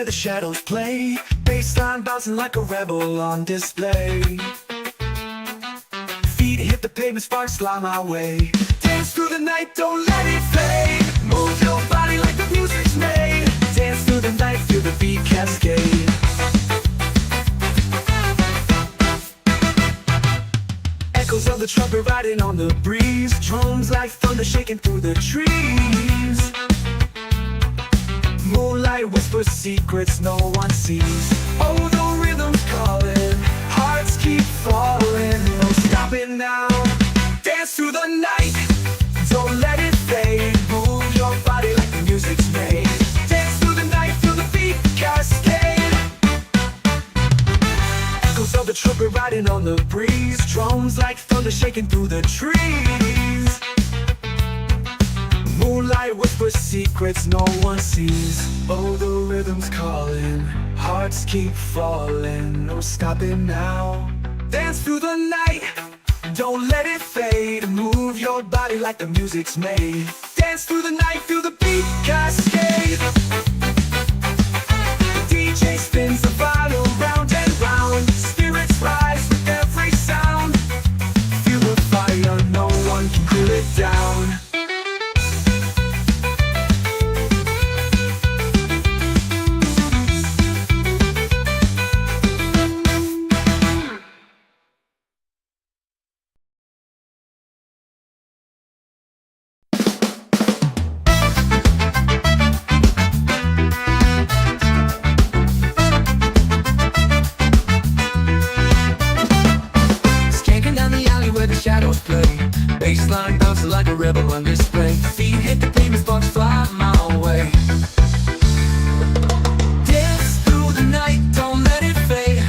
where the shadows play, bassline bouncing like a rebel on display. Feet hit the pavement, sparks fly my way. Dance through the night, don't let it fade. Move your body like the music's made. Dance through the night, feel the beat cascade. Echoes of the trumpet riding on the breeze. Drums like thunder shaking through the trees. Moonlight whispers secrets no one sees. Oh, the rhythm's calling, hearts keep falling. No stopping now. Dance through the night, don't let it fade. Move your body like the music's made. Dance through the night, feel the beat cascade. Echoes of the trumpet riding on the breeze. Drums like thunder shaking through the trees. Moonlight whispers secrets no one sees. Oh, the rhythm's calling, hearts keep falling. No stopping now. Dance through the night, don't let it fade. Move your body like the music's made. Dance through the night, feel the beat cascade. The DJ spins the vinyl round and round. Spirits rise with every sound. Feel the fire, no one can cool it down. Bassline bouncing like a rebel on display. Feet hit the pavement, sparks fly my way. Dance through the night, don't let it fade.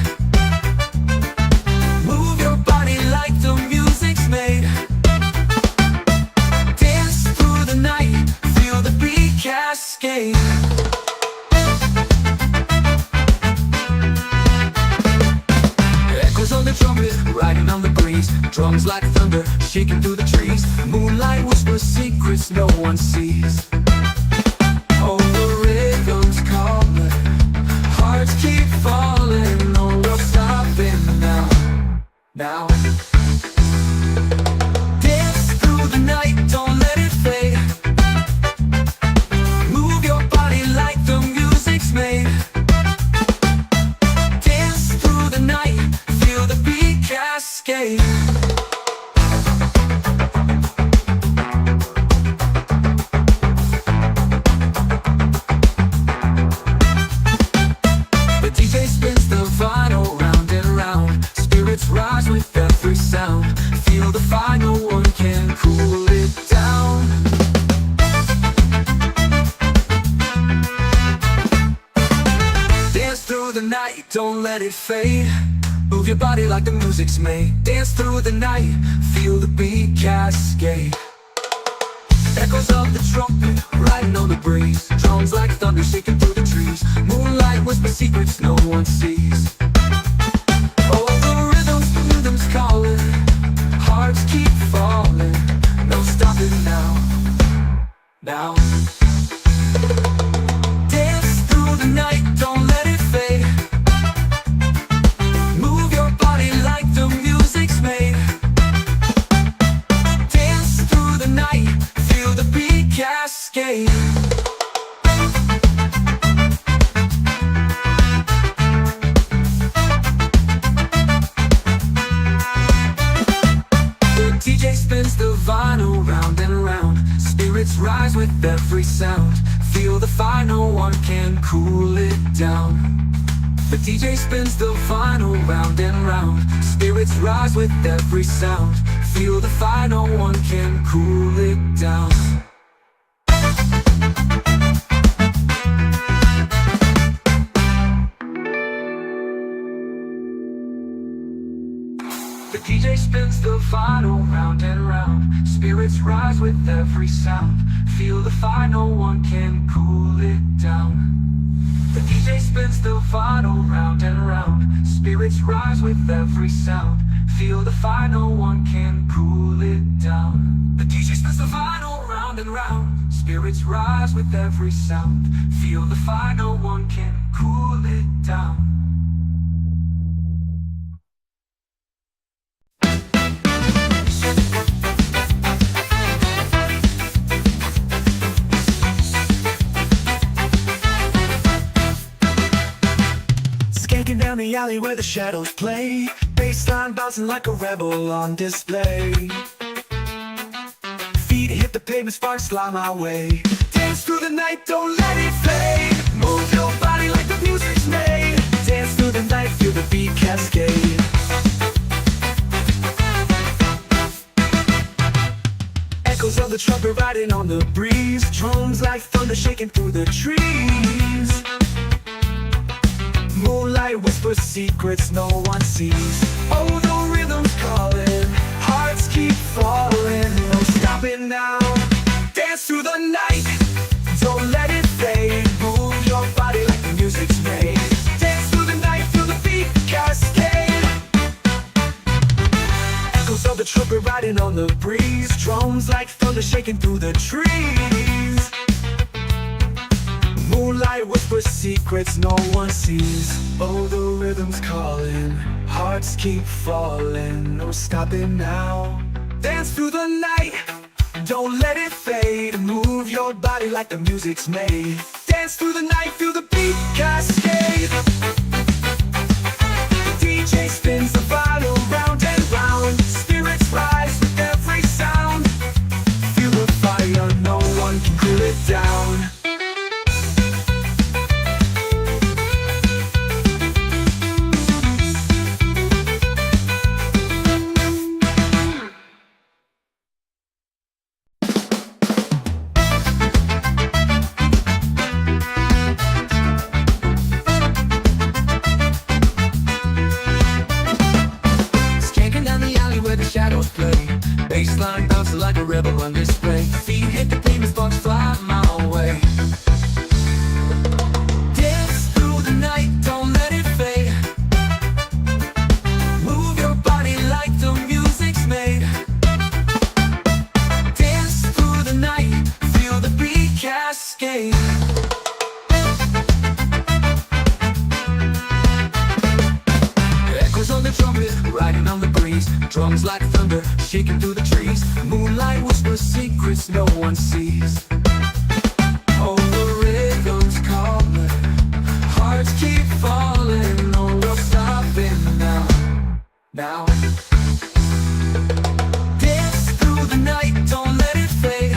Move your body like the music's made. Dance through the night, feel the beat cascade. Echoes on the trumpet, riding on the breeze. Drums like thunder, shaking through the trees. Moonlight whispers secrets no one sees. Oh, the rhythm's calling, hearts keep falling. No, we're stopping now. Now. Dance through the night, don't let it fade. Move your body like the music's made. Dance through the night, feel the beat cascade. Rise with every sound. Feel the fire, no one can cool it down. Dance through the night, don't let it fade. Move your body like the music's made. Dance through the night, feel the beat cascade. Echoes of the trumpet, riding on the breeze. Drums like thunder shaking through the trees. Moonlight whispers secrets no one sees. Calling, hearts keep falling. No stopping now. Now. Dance through the night, don't let it fade. Move your body like the music's made. Dance through the night, feel the beat cascade. DJ spins the vinyl round and round. Spirits rise with every sound. Feel the fire, no one can cool it down. The DJ spins the vinyl round and round. Spirits rise with every sound. Feel the fire, no one can cool it down. The DJ spins the vinyl round and round. Spirits rise with every sound. Feel the fire, no one can cool it down. The DJ spins the vinyl round and round. Spirits rise with every sound. Feel the fire, no one can cool it down. The DJ spins the vinyl round and round. Spirits rise with every sound. Feel the fire, no one can cool down the alley where the shadows play, bassline bouncing like a rebel on display. Feet hit the pavement, sparks fly my way. Dance through the night, don't let it fade. Move your body like the music's made. Dance through the night, feel the beat cascade. Echoes of the trumpet riding on the breeze, drums like thunder shaking through the trees. Moonlight whispers secrets no one sees. Oh, the rhythm's calling, hearts keep falling. No stopping now. Dance through the night, don't let it fade. Move your body like the music's made. Dance through the night, feel the beat cascade. Echoes of the trumpet riding on the breeze, drums like thunder shaking through the trees. Moonlight whispers secrets no one sees. Oh, the rhythm's calling, hearts keep falling. No stopping now. Dance through the night, don't let it fade. Move your body like the music's made. Dance through the night, feel the beat cascade. The DJ spins the vinyl round and round. Spirits rise with every sound. Feel the fire, no one can cool it down. Bassline bouncing like a rebel on display. Feet hit the pavement, sparks fly my way. Dance through the night, don't let it fade. Move your body like the music's made. Dance through the night, feel the beat cascade. Echoes on the trumpet, riding on the breeze, drums like thunder shaking through the trees. Moonlight whispers secrets no one sees. Oh, the rhythm's calling, hearts keep falling. No, we're stopping now. Now. Dance through the night, don't let it fade.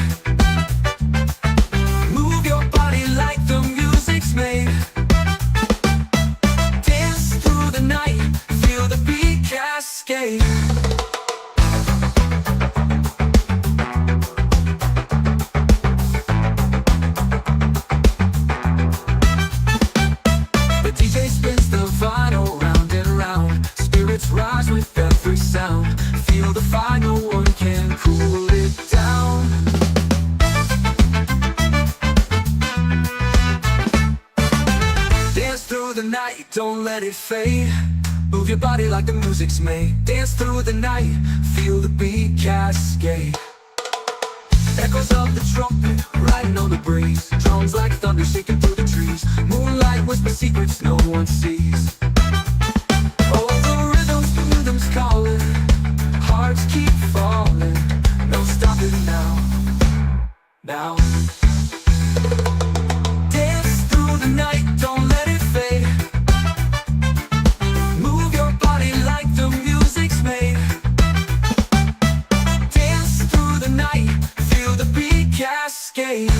Move your body like the music's made. Dance through the night, feel the beat cascade. Rise with every sound. Feel the fire, no one can cool it down. Dance through the night, don't let it fade. Move your body like the music's made. Dance through the night, feel the beat cascade. Echoes of the trumpet, riding on the breeze, drums like thunder shaking through the trees. Moonlight whispers secrets no one sees. Calling, hearts keep falling. No stopping now. Now. Dance through the night, don't let it fade. Move your body like the music's made. Dance through the night, feel the beat cascade.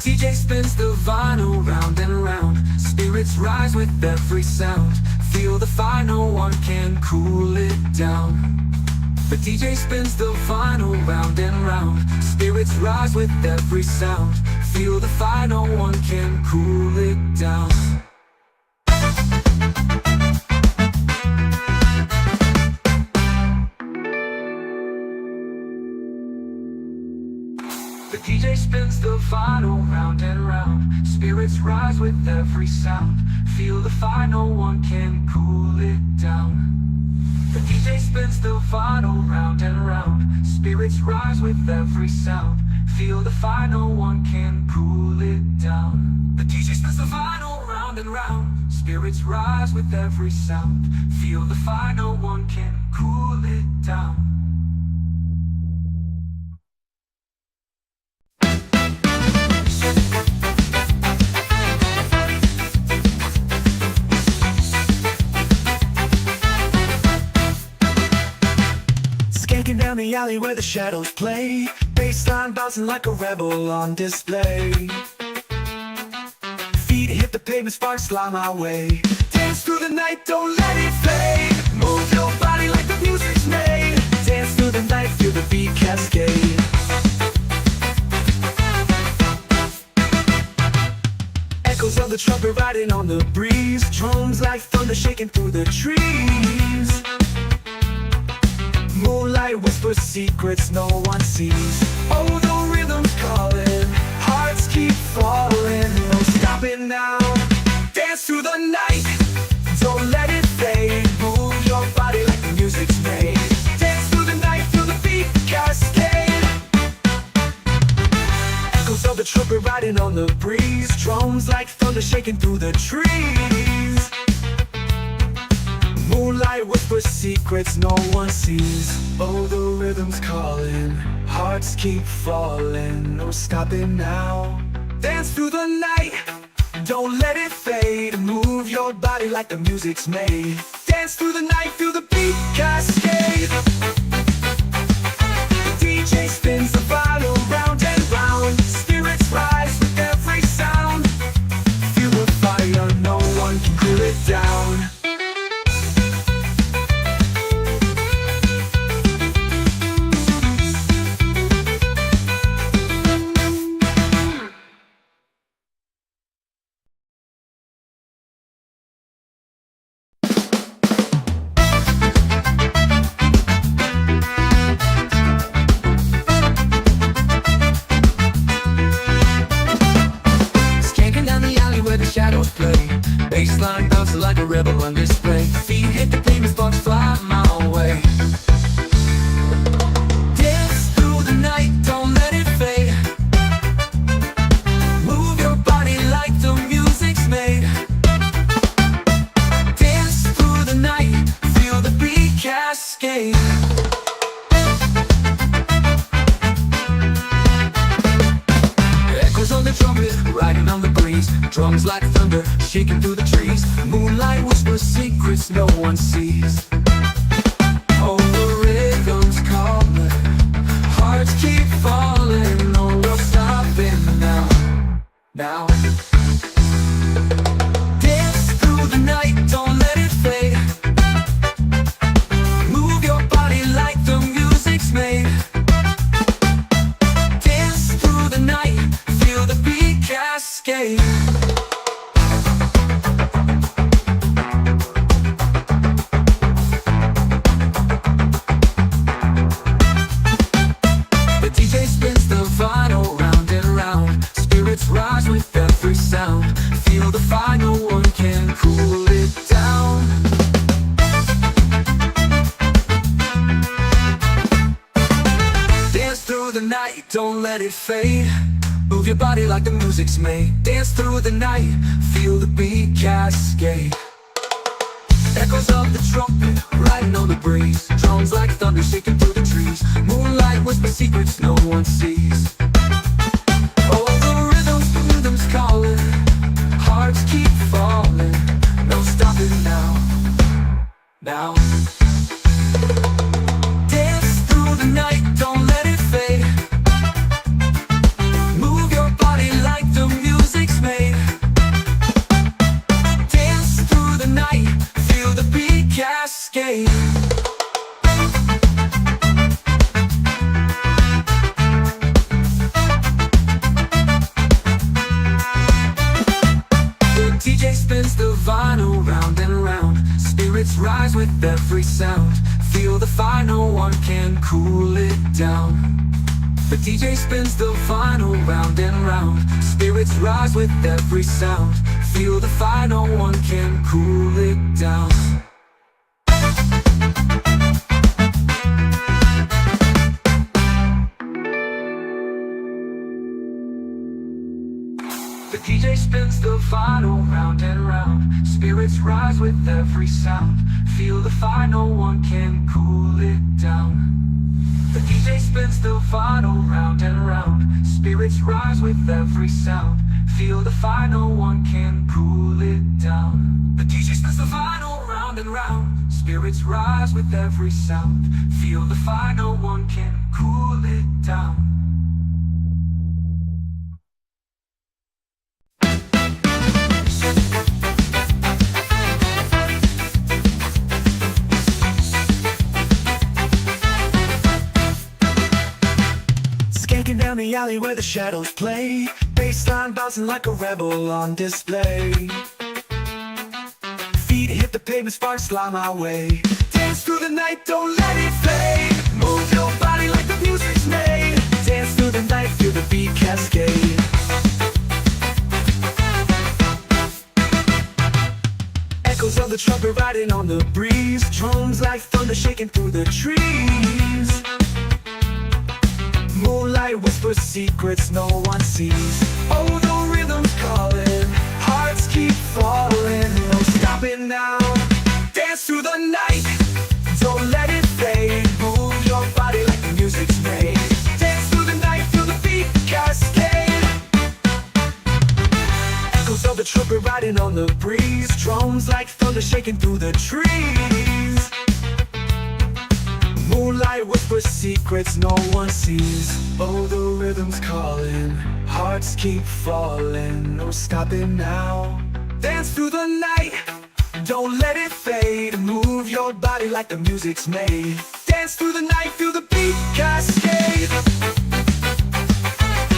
DJ spins the vinyl round and round. Spirits rise with every sound. Feel the fire, no one can cool it down. The DJ spins the vinyl round and round. Spirits rise with every sound. Feel the fire, no one can cool it down. The DJ spins the vinyl round and round. Spirits rise with every sound. Feel the fire, no one can cool it down. The DJ spins the vinyl round and round. Spirits rise with every sound. Feel the fire, no one can cool it down. The DJ spins the vinyl round and round. Spirits rise with every sound. Feel the fire, no one can cool it down. Skanking down the alley where the shadows play, bassline bouncing like a rebel on display. Feet hit the pavement, sparks fly my way. Dance through the night, don't let it fade. Move your body like the music's made. Dance through the night, feel the beat cascade. Echoes of the trumpet riding on the breeze. Drums like thunder shaking through the trees. Moonlight whispers secrets no one sees. Oh, the rhythm's calling, hearts keep falling. No stopping now. Dance through the night, don't let it fade. Move your body like the music's made. Dance through the night, feel the beat cascade. Echoes of the trumpet riding on the breeze. Drums like thunder shaking through the trees. Moonlight whispers secrets no one sees. Oh, the rhythm's calling, hearts keep falling. No stopping now. Dance through the night, don't let it fade. Move your body like the music's made. Dance through the night, feel the beat cascade. The DJ spins the vinyl round and round. Spirits rise with every sound. Feel the fire, no one can cool it down. Shadows play, bassline bouncing like a rebel on display. Feet hit the pavement, sparks fly my way. Dance through the night, don't let it fade. Move your body like the music's made. Dance through the night, feel the beat cascade. Echoes on the trumpet, riding on the breeze. Drums like thunder, shaking through the trees. Moonlight whispers secrets no one sees. Oh, the rhythm's calling, hearts keep falling. No, we're stopping now. Now. Dance through the night, don't let it fade. Move your body like the music's made. Dance through the night, feel the beat cascade. Rise with every sound. Feel the fire, no one can cool it down. Dance through the night, don't let it fade. Move your body like the music's made. Dance through the night, feel the beat cascade. Echoes of the trumpet, riding on the breeze. Drums like thunder shaking through the trees. Moonlight whispers secrets no one sees. Calling, hearts keep falling. No stopping now. Now. Dance through the night, don't let it fade. Move your body like the music's made. Dance through the night, feel the beat cascade. DJ spins the vinyl round and round. Spirits rise with every sound. Feel the fire, no one can cool it down. The DJ spins the vinyl round and round. Spirits rise with every sound. Feel the fire, no one can cool it down. The DJ spins the vinyl round and round. Spirits rise with every sound. Feel the fire, no one can cool it down. The DJ spins the vinyl round and round. Spirits rise with every sound. Feel the fire, no one can cool it down. The DJ spins the vinyl round round and round. Spirits rise with every sound. Feel the fire, no one can cool it down. Skanking down the alley where the shadows play, bassline bouncing like a rebel on display. Feet hit the pavement, sparks fly my way. Dance through the night, don't let it fade. Move your body like the music's made. Dance through the night, feel the beat cascade. Echoes of the trumpet riding on the breeze. Drums like thunder shaking through the trees. Moonlight whispers secrets no one sees. Oh, the rhythm's calling, hearts keep falling. No stopping now. Dance through the night, don't let it fade. Move your body like the music's made. Dance through the night, feel the beat cascade. Echoes of the trumpet riding on the breeze. Drums like thunder shaking through the trees. Moonlight whispers secrets no one sees. Oh, the rhythm's calling, hearts keep falling. No stopping now. Dance through the night, don't let it fade. Move your body like the music's made. Dance through the night, feel the beat cascade.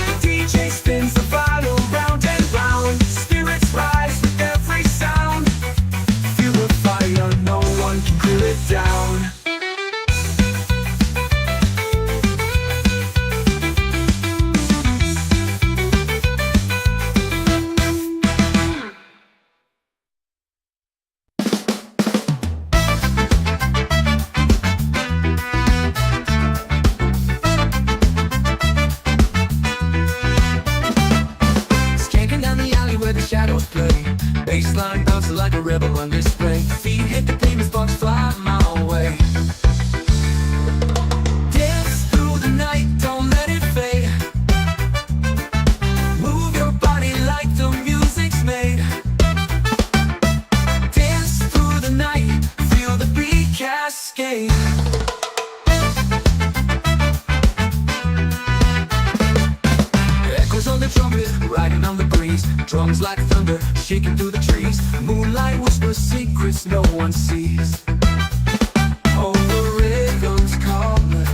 The DJ spins the vinyl round and round. Spirits rise with every sound. Feel the fire, no one can cool it down. Shadows play, bassline bouncing like a rebel on display. Feet hit the pavement, sparks fly my way. Dance through the night, don't let it fade. Move your body like the music's made. Dance through the night, feel the beat cascade. Echoes on the trumpet, riding on the breeze. Drums like thunder, shaking through the trees. Moonlight whispers secrets no one sees. Oh, the rhythm's calling,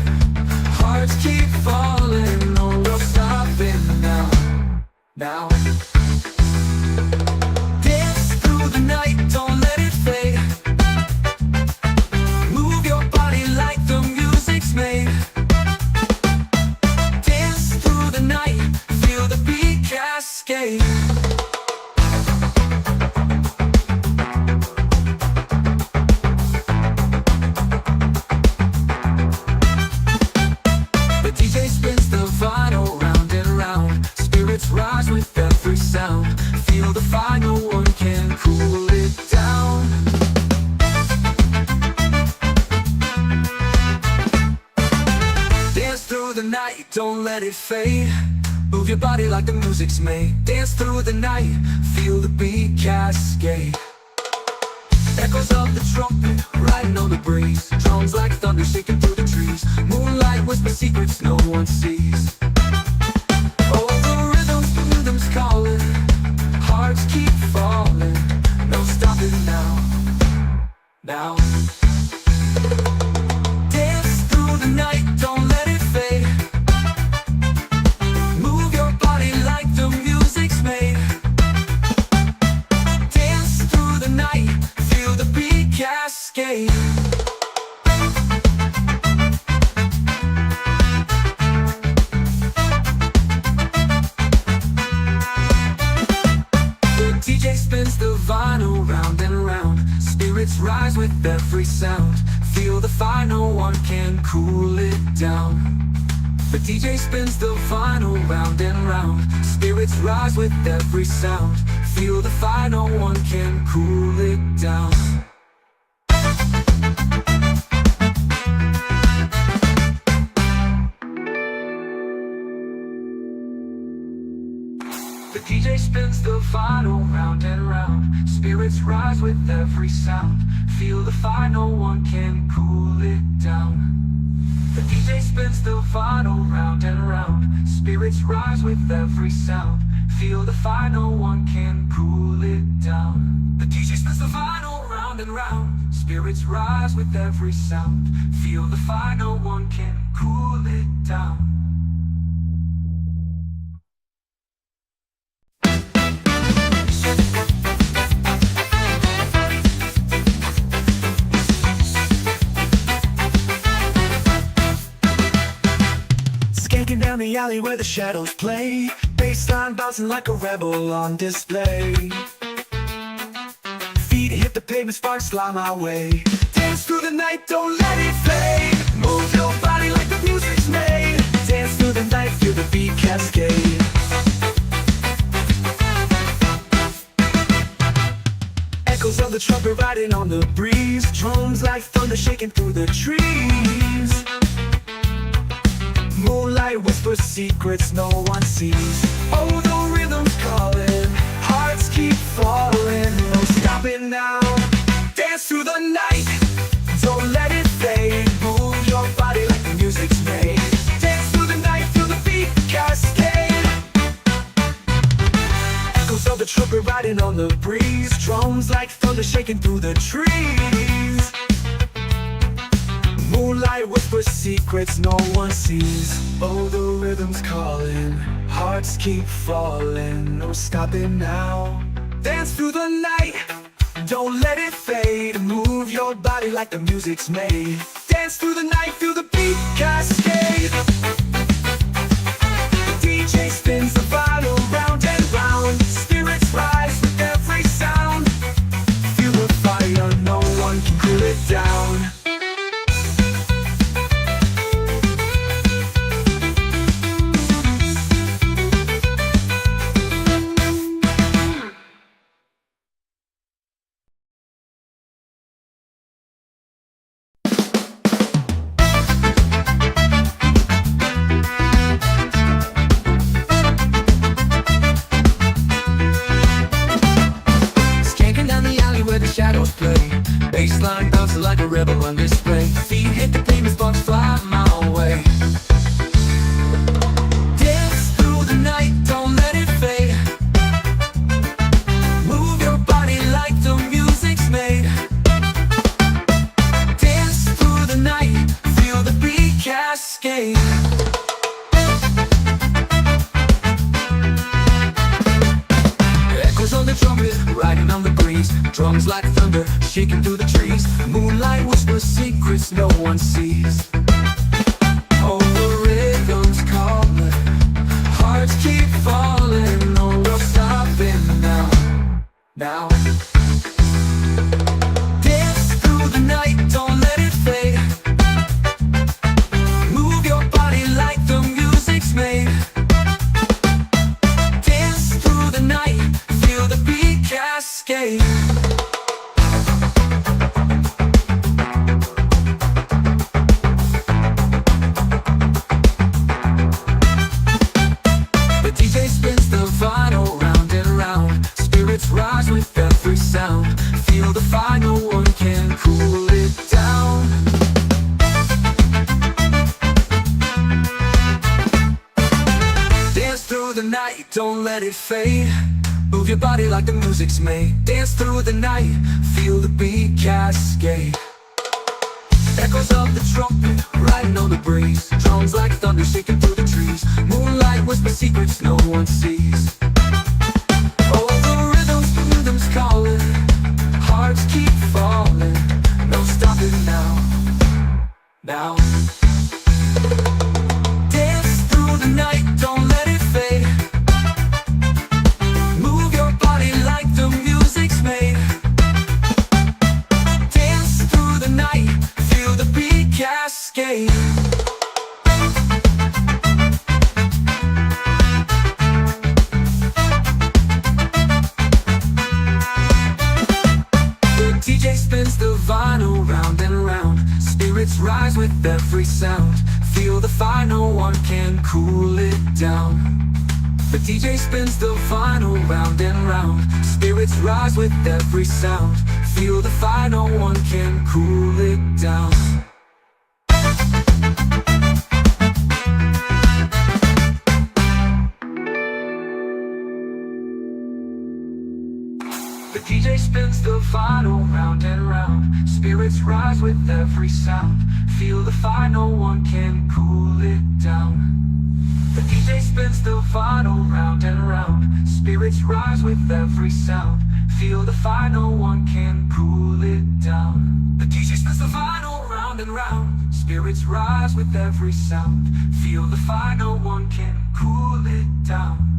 hearts keep falling. No stopping now. Now. Dance through the night, don't let it fade. Move your body like the music's made. Dance through the night, feel the beat cascade. Rise with every sound. Feel the fire, no one can cool it down. Dance through the night, don't let it fade. Move your body like the music's made. Dance through the night, feel the beat cascade. Echoes of the trumpet, riding on the breeze. Drums like thunder, shaking through the trees. Moonlight whispers secrets no one sees. Calling, hearts keep falling. No stopping now. Now. Dance through the night, don't let it fade. Move your body like the music's made. Dance through the night, feel the beat cascade. DJ spins the vinyl round and round. Spirits rise with every sound. Feel the fire, no one can cool it down. The DJ spins the vinyl round and round. Spirits rise with every sound. Feel the fire, no one can cool it down. The DJ spins the vinyl round and round. Spirits Spirits rise with every sound. Feel the fire, no one can cool it down. The DJ spins the vinyl round and round. Spirits rise with every sound. Feel the fire, no one can cool it down. The DJ spins the vinyl round and round. Spirits rise with every sound. Feel the fire, no one can cool it down. Skanking down the alley where the shadows play, bassline bouncing like a rebel on display. Feet hit the pavement, sparks fly my way. Dance through the night, don't let it fade. Move your body like the music's made. Dance through the night, feel the beat cascade. Echoes of the trumpet riding on the breeze. Drums like thunder shaking through the trees. Moonlight whispers secrets no one sees. Oh, the rhythm's calling, hearts keep falling. No stopping now. Dance through the night, don't let it fade. Move your body like the music's made. Dance through the night, feel the beat cascade. Echoes of the trumpet riding on the breeze. Drums like thunder shaking through the trees. Moonlight whispers secrets no one sees. Oh, the rhythm's calling, hearts keep falling. No stopping now. Dance through the night, don't let it fade. Move your body like the music's made. Dance through the night, feel the beat cascade. The DJ spins the vinyl round and round. Spirits rise with every sound. Feel the fire, no one can cool it down. Shadows play, bassline bouncing like a rebel on display. Feet hit the pavement, sparks fly my way. Dance through the night, don't let it fade. Move your body like the music's made. Dance through the night, feel the beat cascade. Echoes on the trumpet, riding on the breeze. Drums like thunder, shaking through the trees. Moonlight whispers secrets no one sees. Oh, the rhythm's calling, hearts keep falling. No, we're stopping now. Now. Dance through the night, don't let it fade. Move your body like the music's made. Dance through the night, feel the beat cascade. Rise with every sound. Feel the fire, no one can cool it down. Dance through the night, don't let it fade. Move your body like the music's made. Dance through the night, feel the beat cascade. Echoes of the trumpet, riding on the breeze. Drums like thunder, shaking through the trees. Moonlight whispers secrets no one sees. Calling, hearts keep falling. No stopping now. Now. Dance through the night, don't let it fade. Move your body like the music's made. Dance through the night, feel the beat cascade. DJ spins the vinyl round and round. Spirits rise with every sound. Feel the fire, no one can cool it down. The DJ spins the vinyl round and round. Spirits rise with every sound. Feel the fire, no one can cool it down. The DJ spins the vinyl round and round. Spirits rise with every sound. Feel the fire, no one can cool it down. The DJ spins the vinyl round and round. Spirits rise with every sound. Feel the fire, no one can cool it down. The DJ spins the vinyl round and round. Spirits rise with every sound. Feel the fire, no one can cool it down.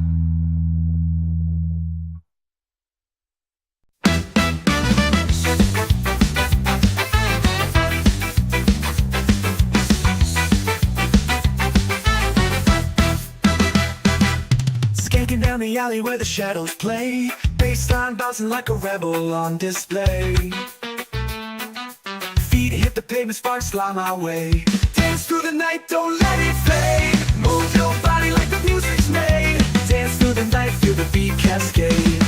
Down the alley where the shadows play, bassline bouncing like a rebel on display. Feet hit the pavement, sparks fly my way. Dance through the night, don't let it fade. Move your body like the music's made. Dance through the night, feel the beat cascade.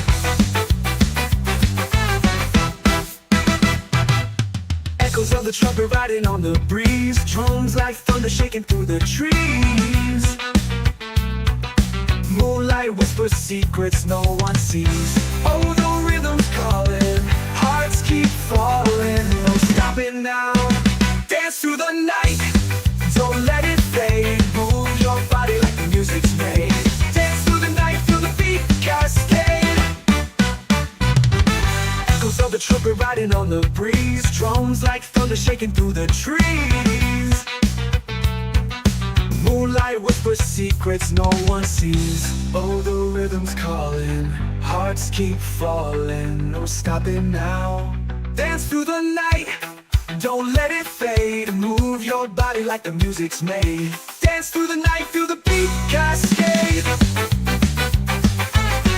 Echoes of the trumpet riding on the breeze. Drums like thunder shaking through the trees. Moonlight whispers secrets no one sees. Oh, the rhythm's calling, hearts keep falling. No stopping now. Dance through the night, don't let it fade. Move your body like the music's made. Dance through the night, feel the beat cascade. Echoes of the trumpet riding on the breeze. Drums like thunder shaking through the trees. Moonlight whispers secrets no one sees. Oh, the rhythm's calling, hearts keep falling. No stopping now. Dance through the night, don't let it fade. Move your body like the music's made. Dance through the night, feel the beat cascade.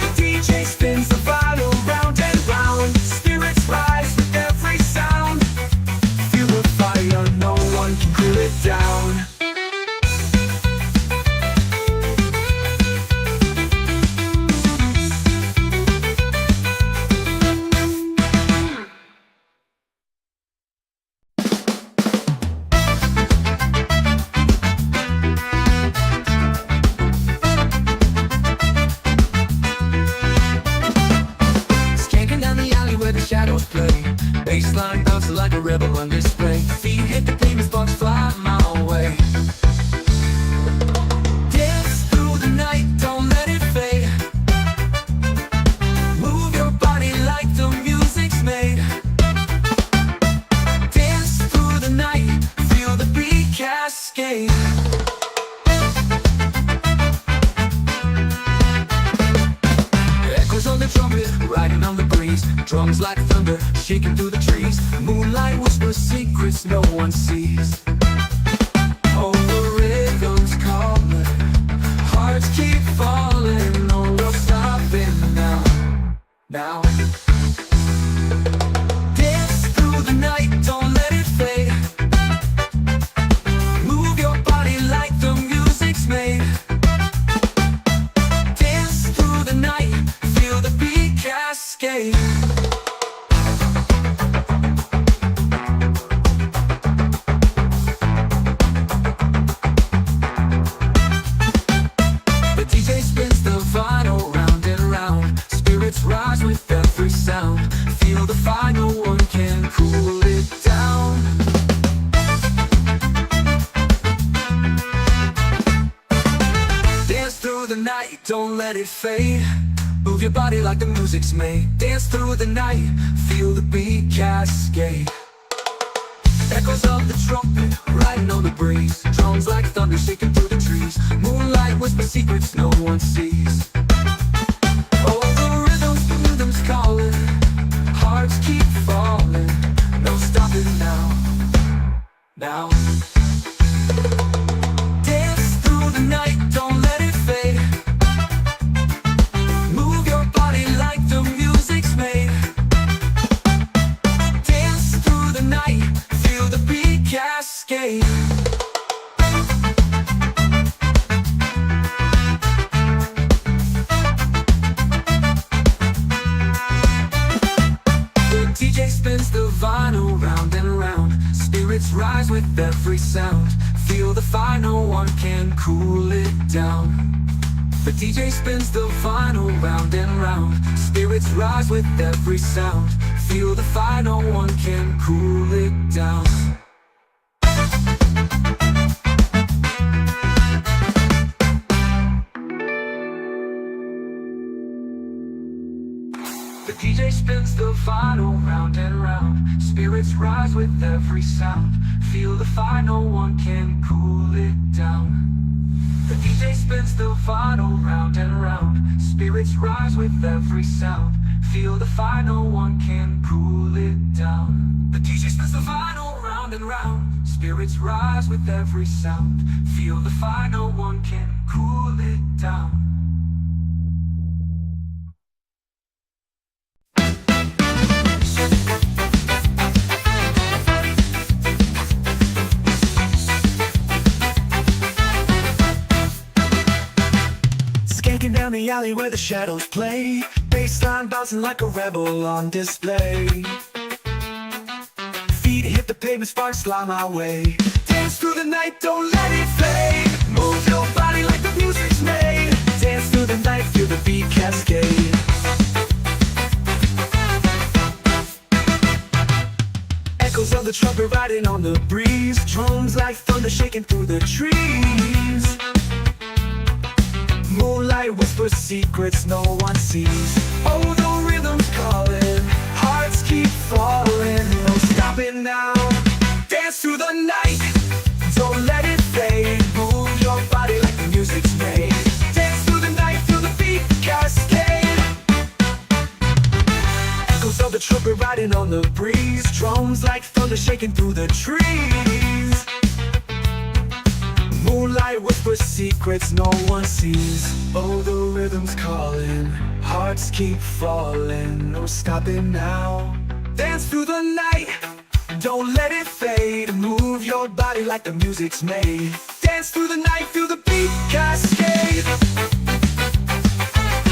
The DJ spins the vinyl round and round. Spirits rise with every sound. Feel the fire, no one can cool it down. Bassline bouncing like a rebel on display. Feet hit the pavement, sparks fly my way. Dance through the night, don't let it fade. Move your body like the music's made. Dance through the night, feel the beat cascade. Echoes on the trumpet, riding on the breeze. Drums like thunder, shaking through the trees. Moonlight whispers secrets no one sees. Oh, the rhythm's calling, hearts keep falling. No, we're stopping now. Now. Dance through the night, don't let it fade. Move your body like the music's made. Dance through the night, feel the beat cascade. Rise with every sound. Feel the fire, no one can cool it down. Dance through the night, don't let it fade. Move your body like the music's made. Dance through the night, feel the beat cascade. Echoes of the trumpet, riding on the breeze. Drums like thunder shaking through the trees. Moonlight whispers secrets no one sees. Calling, hearts keep falling. No stopping now. Now. Dance through the night, don't let it fade. Move your body like the music's made. Dance through the night, feel the beat cascade. Feel the fire, no one can cool it down. The DJ spins the vinyl round and round. Spirits rise with every sound. Feel the fire, no one can cool it down. The DJ spins the vinyl round and round. Spirits rise with every sound. Feel the fire, no one can cool it down. The DJ spins the vinyl round and round. Spirits rise with every sound. Feel the fire, no one can cool it down. The DJ spins the vinyl round and round. Spirits rise with every sound. Feel the fire, no one can cool it down. Skanking down the alley where the shadows play. Bassline bouncing like a rebel on display. Feet hit the pavement, sparks fly my way. Dance through the night, don't let it fade. Move your body like the music's made. Dance through the night, feel the beat cascade. Echoes of the trumpet riding on the breeze. Drums like thunder shaking through the trees. Moonlight whispers secrets no one sees. Oh, the rhythm's calling, hearts keep falling. No stopping now. Dance through the night, don't let it fade. Move your body like the music's made. Dance through the night, feel the beat cascade. Echoes of the trumpet riding on the breeze. Drums like thunder shaking through the trees. Moonlight whispers secrets no one sees. Oh, the rhythm's calling, hearts keep falling. No stopping now. Dance through the night, don't let it fade. Move your body like the music's made. Dance through the night, feel the beat cascade.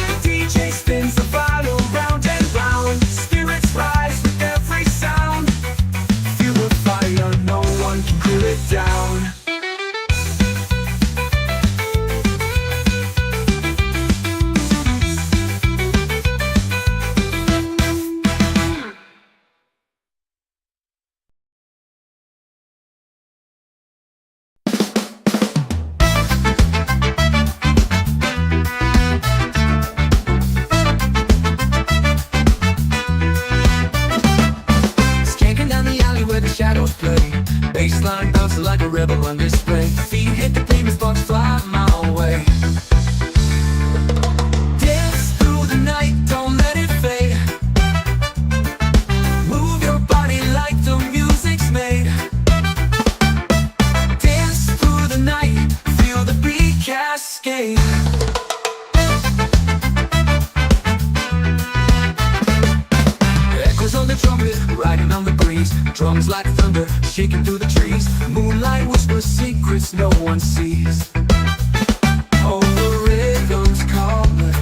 The DJ spins the vinyl round and round. Spirits rise with every sound. Feel the fire, no one can cool it down. Shadows play, bassline bouncing like a rebel on display. Feet hit the pavement, sparks fly my way. Dance through the night, don't let it fade. Move your body like the music's made. Dance through the night, feel the beat cascade. Echoes on the trumpet, riding on the breeze. Drums like thunder, shaking through the trees. Moonlight whispers secrets no one sees. Oh, the rhythm's calling,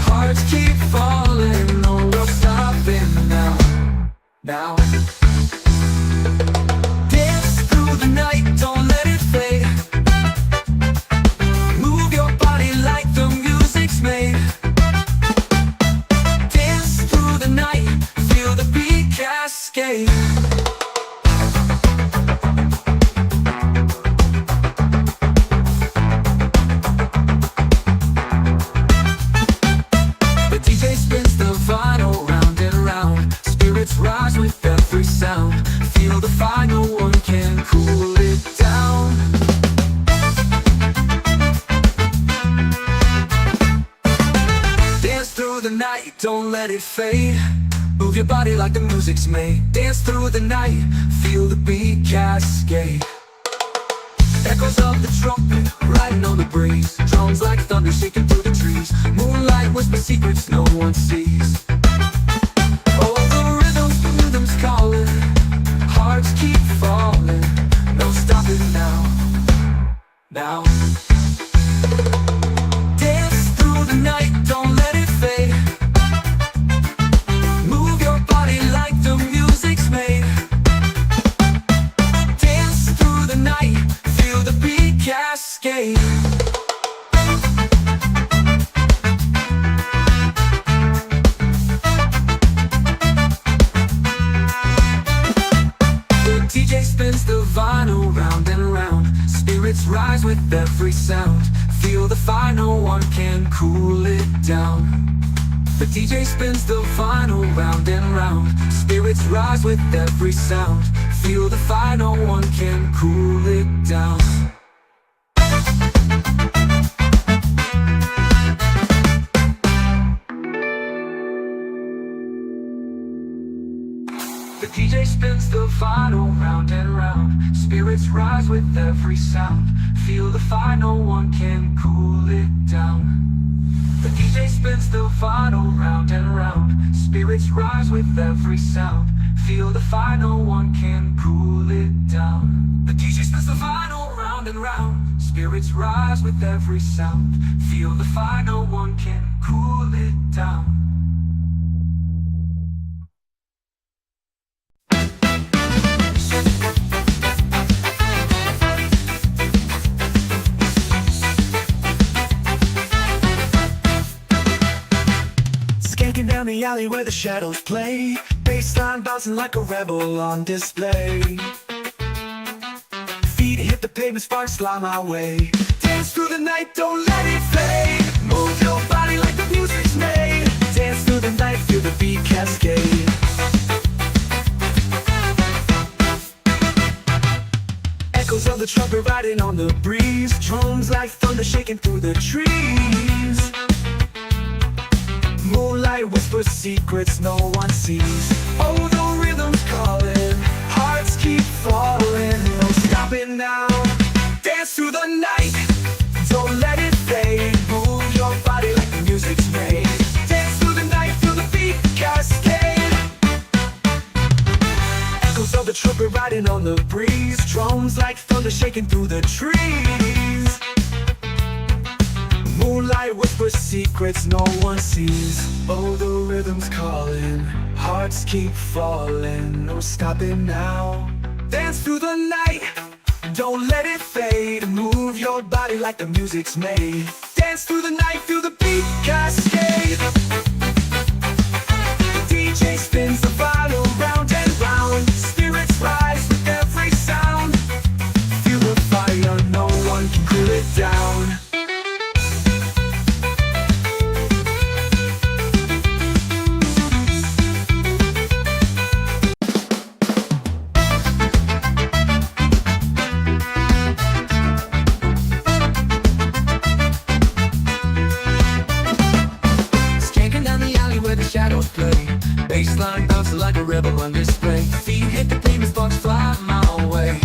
hearts keep falling. No, we're stopping now. Now. Dance through the night, don't let it fade. Move your body like the music's made. Dance through the night, feel the beat cascade. Rise with every sound. Feel the fire, no one can cool it down. Dance through the night, don't let it fade. Move your body like the music's made. Dance through the night, feel the beat cascade. Echoes of the trumpet, riding on the breeze. Drums like thunder, shaking through the trees. Moonlight whispers secrets no one sees. Calling, hearts keep falling. No stopping now. Now. Dance through the night, don't let it fade. Move your body like the music's made. Dance through the night, feel rise with every sound. Feel the fire, no one can cool it down. The DJ spins the vinyl round and round. Spirits rise with every sound. Feel the fire, no one can cool it down. The DJ spins the vinyl round and round. Spirits rise with every sound. Feel the fire, no one can cool it down. The DJ spins the vinyl round and round. Spirits rise with every sound. Feel the fire, no one can cool it down. The DJ spins the vinyl round and round. Spirits rise with every sound. Feel the fire, no one can cool it down. Skanking down the alley where the shadows play. Bassline bouncing like a rebel on display. Feet hit the pavement, sparks fly my way. Dance through the night, don't let it fade. Move your body like the music's made. Dance through the night, feel the beat cascade. Echoes of the trumpet riding on the breeze. Drums like thunder shaking through the trees. Moonlight whispers secrets no one sees. Oh, the rhythm's calling, hearts keep falling. No stopping now. Dance through the night, don't let it fade. Move your body like the music's made. Dance through the night, feel the beat cascade. Echoes of the trumpet riding on the breeze. Drums like thunder shaking through the trees. Moonlight whispers secrets no one sees. Oh, the rhythm's calling, hearts keep falling. No stopping now. Dance through the night, don't let it fade. Move your body like the music's made. Dance through the night, feel the beat cascade. The DJ spins the vinyl round and round. Spirits rise with every sound. Feel the fire, no one can cool it down. Bassline bouncing like a rebel on display. Feet hit the pavement, sparks fly my way.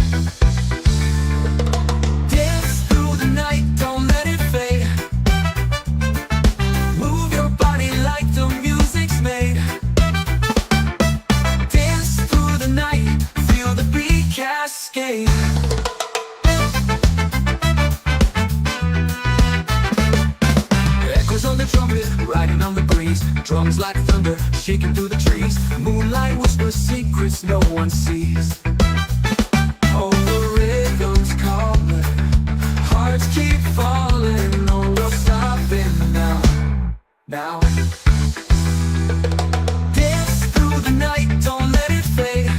Dance through the night, don't let it fade. Move your body like the music's made. Dance through the night, feel the beat cascade. Echoes on the trumpet, riding on the breeze. Drums like thunder, shaking through the trees. Moonlight whispers secrets no one sees. Oh, the rhythm's calling, hearts keep falling. No, we're stopping now. Now. Dance through the night, don't let it fade.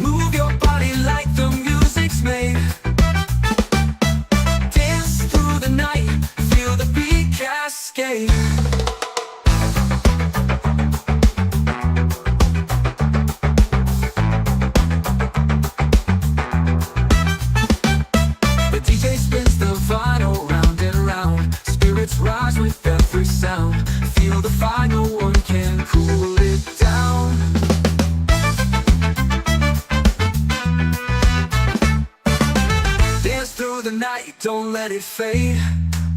Move your body like the music's made. Dance through the night, feel the beat cascade. Rise with every sound. Feel the fire, no one can cool it down. Dance through the night, don't let it fade.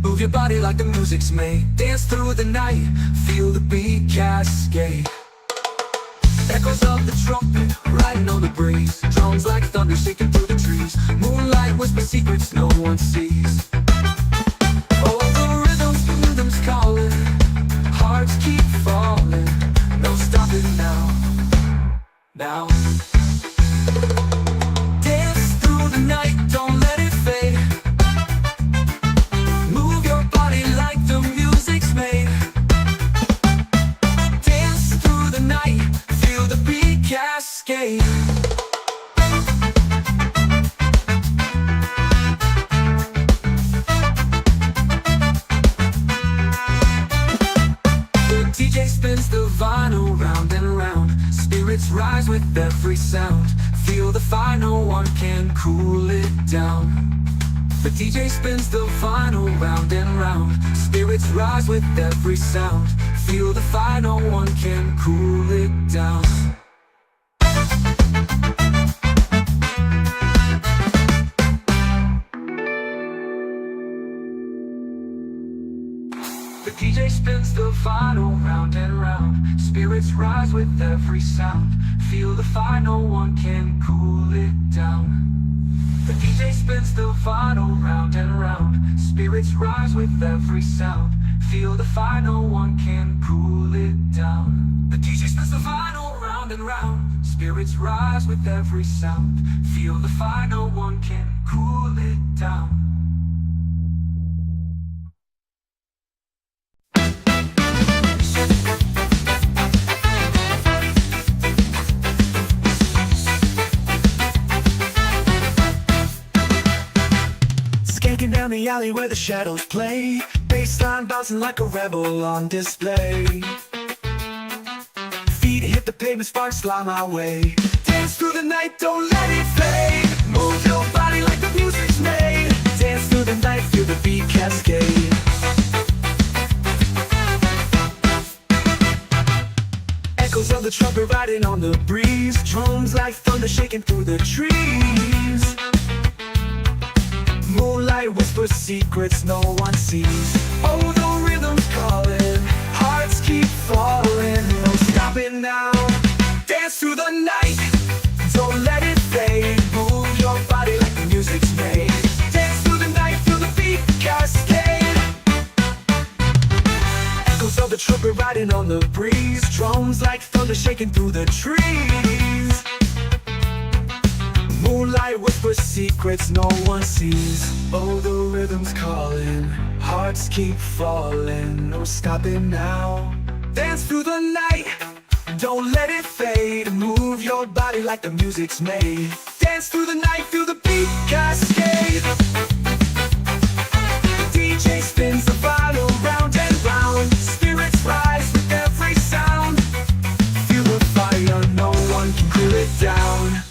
Move your body like the music's made. Dance through the night, feel the beat cascade. Echoes of the trumpet, riding on the breeze. Drums like thunder shaking through the trees. Moonlight whispers secrets no one sees. Calling, hearts keep falling. No stopping now. Now. Dance through the night, don't let it fade. Move your body like the music's made. Dance through the night, feel the beat cascade. sound. Feel the fire, no one can cool it down. The DJ spins the vinyl round and round. Spirits rise with every sound. Feel the fire, no one can cool it down. The DJ spins the vinyl round and round. Spirits rise with every sound. Feel the fire, no one can cool it down. The DJ spins the vinyl round and round. Spirits rise with every sound. Feel the fire, no one can cool it down. The DJ spins the vinyl round and round. Spirits rise with every sound. Feel the fire, no one can cool it down. Skanking down the alley where the shadows play. Bassline bouncing like a rebel on display. Feet hit the pavement, sparks fly my way. Dance through the night, don't let it fade. Move your body like the music's made. Dance through the night, feel the beat cascade. Echoes of the trumpet riding on the breeze. Drums like thunder shaking through the trees. Moonlight whispers secrets no one sees. Oh, the rhythm's calling, hearts keep falling. No stopping now. Dance through the night, don't let it fade. Move your body like the music's made. Dance through the night, feel the beat cascade. Echoes of the trumpet riding on the breeze. Drums like thunder shaking through the trees. Moonlight whispers secrets no one sees. Oh, the rhythm's calling, hearts keep falling. No stopping now. Dance through the night, don't let it fade. Move your body like the music's made. Dance through the night, feel the beat cascade. DJ spins the vinyl round and round. Spirits rise with every sound. Feel the fire, no one can cool it down.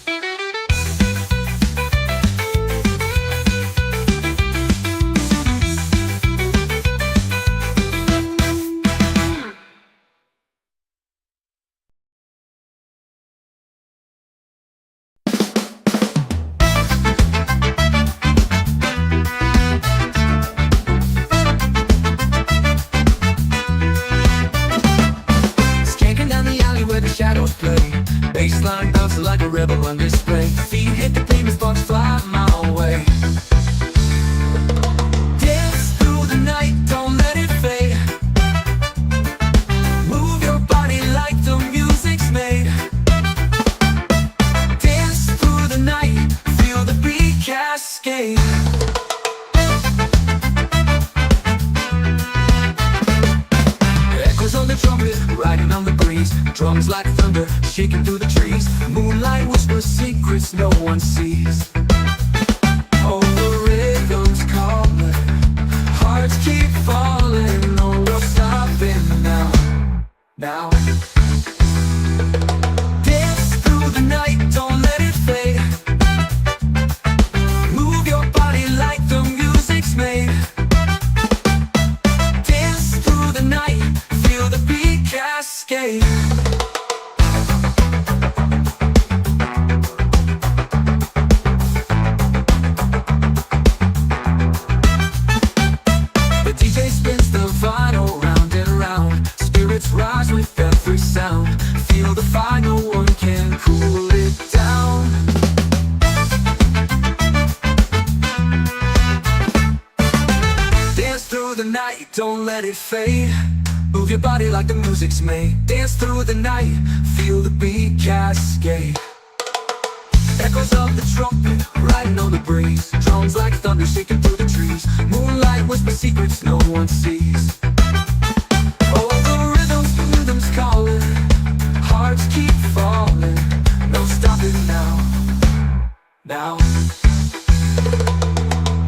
Bassline bouncing like a rebel on display. Feet hit the pavement, sparks fly my way. Dance through the night, don't let it fade. Move your body like the music's made. Dance through the night, feel the beat cascade. Echoes on the trumpet, riding on the breeze. Drums like thunder, shaking through the trees. Moonlight whispers secrets no one sees. Oh, the rhythm's calling, hearts keep falling. No, we're stopping now. Now. Dance through the night, don't let it fade. Move your body like the music's made. Dance through the night, feel the beat cascade. Rise with every sound. Feel the fire, no one can cool it down. Dance through the night, don't let it fade. Move your body like the music's made. Dance through the night, feel the beat cascade. Echoes of the trumpet, riding on the breeze. Drums like thunder shaking through the trees. Moonlight whispers secrets no one sees. Calling, hearts keep falling. No stopping now. Now.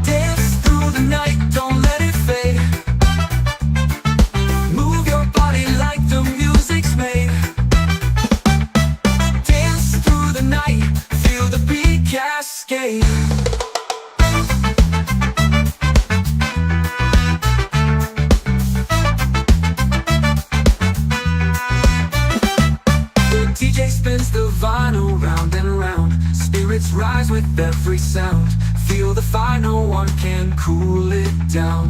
Dance through the night, don't let it fade. Move your body like the music's made. Dance through the night. with every sound. Feel the fire, no one can cool it down.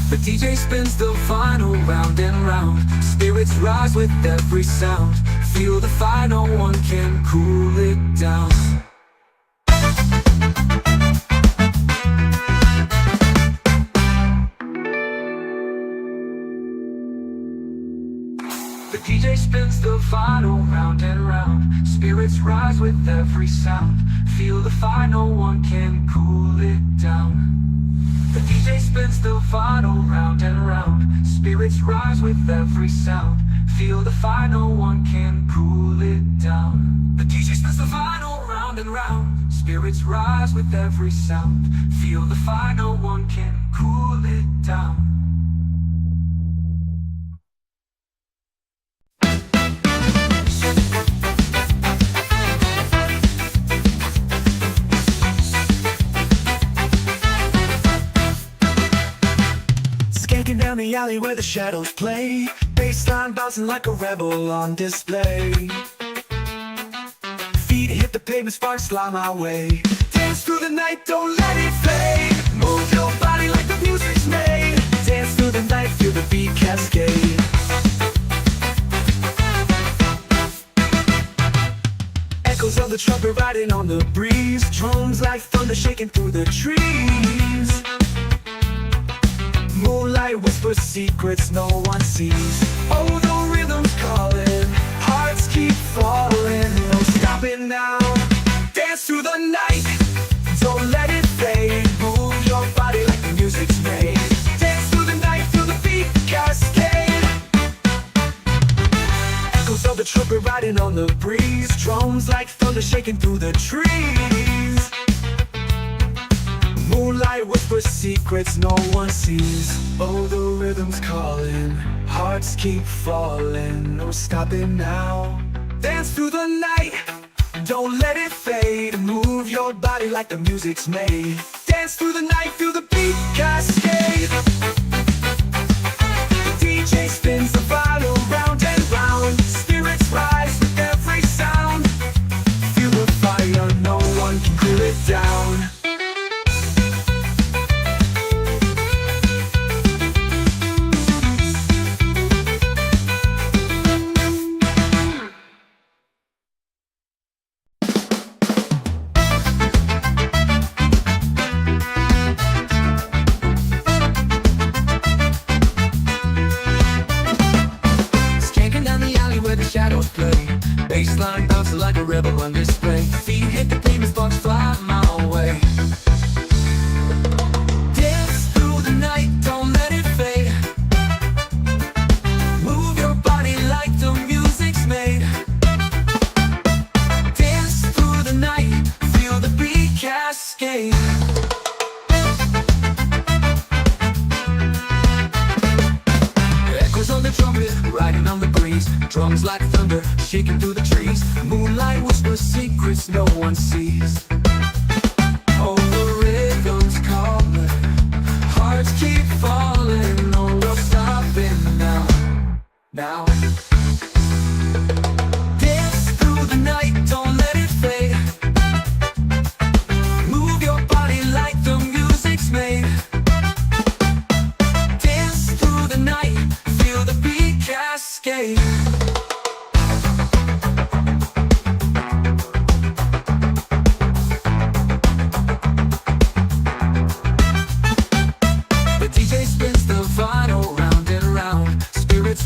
The DJ spins the vinyl round and round. Spirits rise with every sound. Feel the fire, no one can cool it down. The DJ spins the vinyl round and round. Spirits rise with every sound. Feel the fire, no one can cool it down. The DJ spins the vinyl round and round. Spirits rise with every sound. Feel the fire, no one can cool it down. The DJ spins the vinyl round and round. Spirits rise with every sound. Feel the fire, no one can cool it down. Skanking down the alley where the shadows play. Bassline bouncing like a rebel on display. Feet hit the pavement, sparks fly my way. Dance through the night, don't let it fade. Move your body like the music's made. Dance through the night, feel the beat cascade. Echoes of the trumpet riding on the breeze. Drums like thunder shaking through the trees. Moonlight whispers secrets no one sees. Oh, the rhythm's calling, hearts keep falling. No stopping now. Dance through the night, don't let it fade. Move your body like the music's made. Dance through the night, feel the beat cascade. Echoes of the trumpet riding on the breeze. Drums like thunder shaking through the trees. Moonlight whispers secrets no one sees. Oh, the rhythm's calling, hearts keep falling. No stopping now. Dance through the night, don't let it fade. Move your body like the music's made. Dance through the night, feel the beat cascade. The DJ spins the vinyl round and round. Spirits rise with every sound. Feel the fire, no one can cool it down. Shadows play, bassline bouncing like a rebel on display. Feet hit the pavement, sparks fly my way. Dance through the night, don't let it fade. Move your body like the music's made. Dance through the night, feel the beat cascade. Echoes on the trumpet, riding on the breeze. Drums like thunder, shaking through the trees. Moonlight whispers secrets no one sees. Oh, the rhythm's calling, hearts keep falling. No, no stopping now. Now. Dance through the night, don't let it fade. Move your body like the music's made. Dance through the night, feel the beat cascade.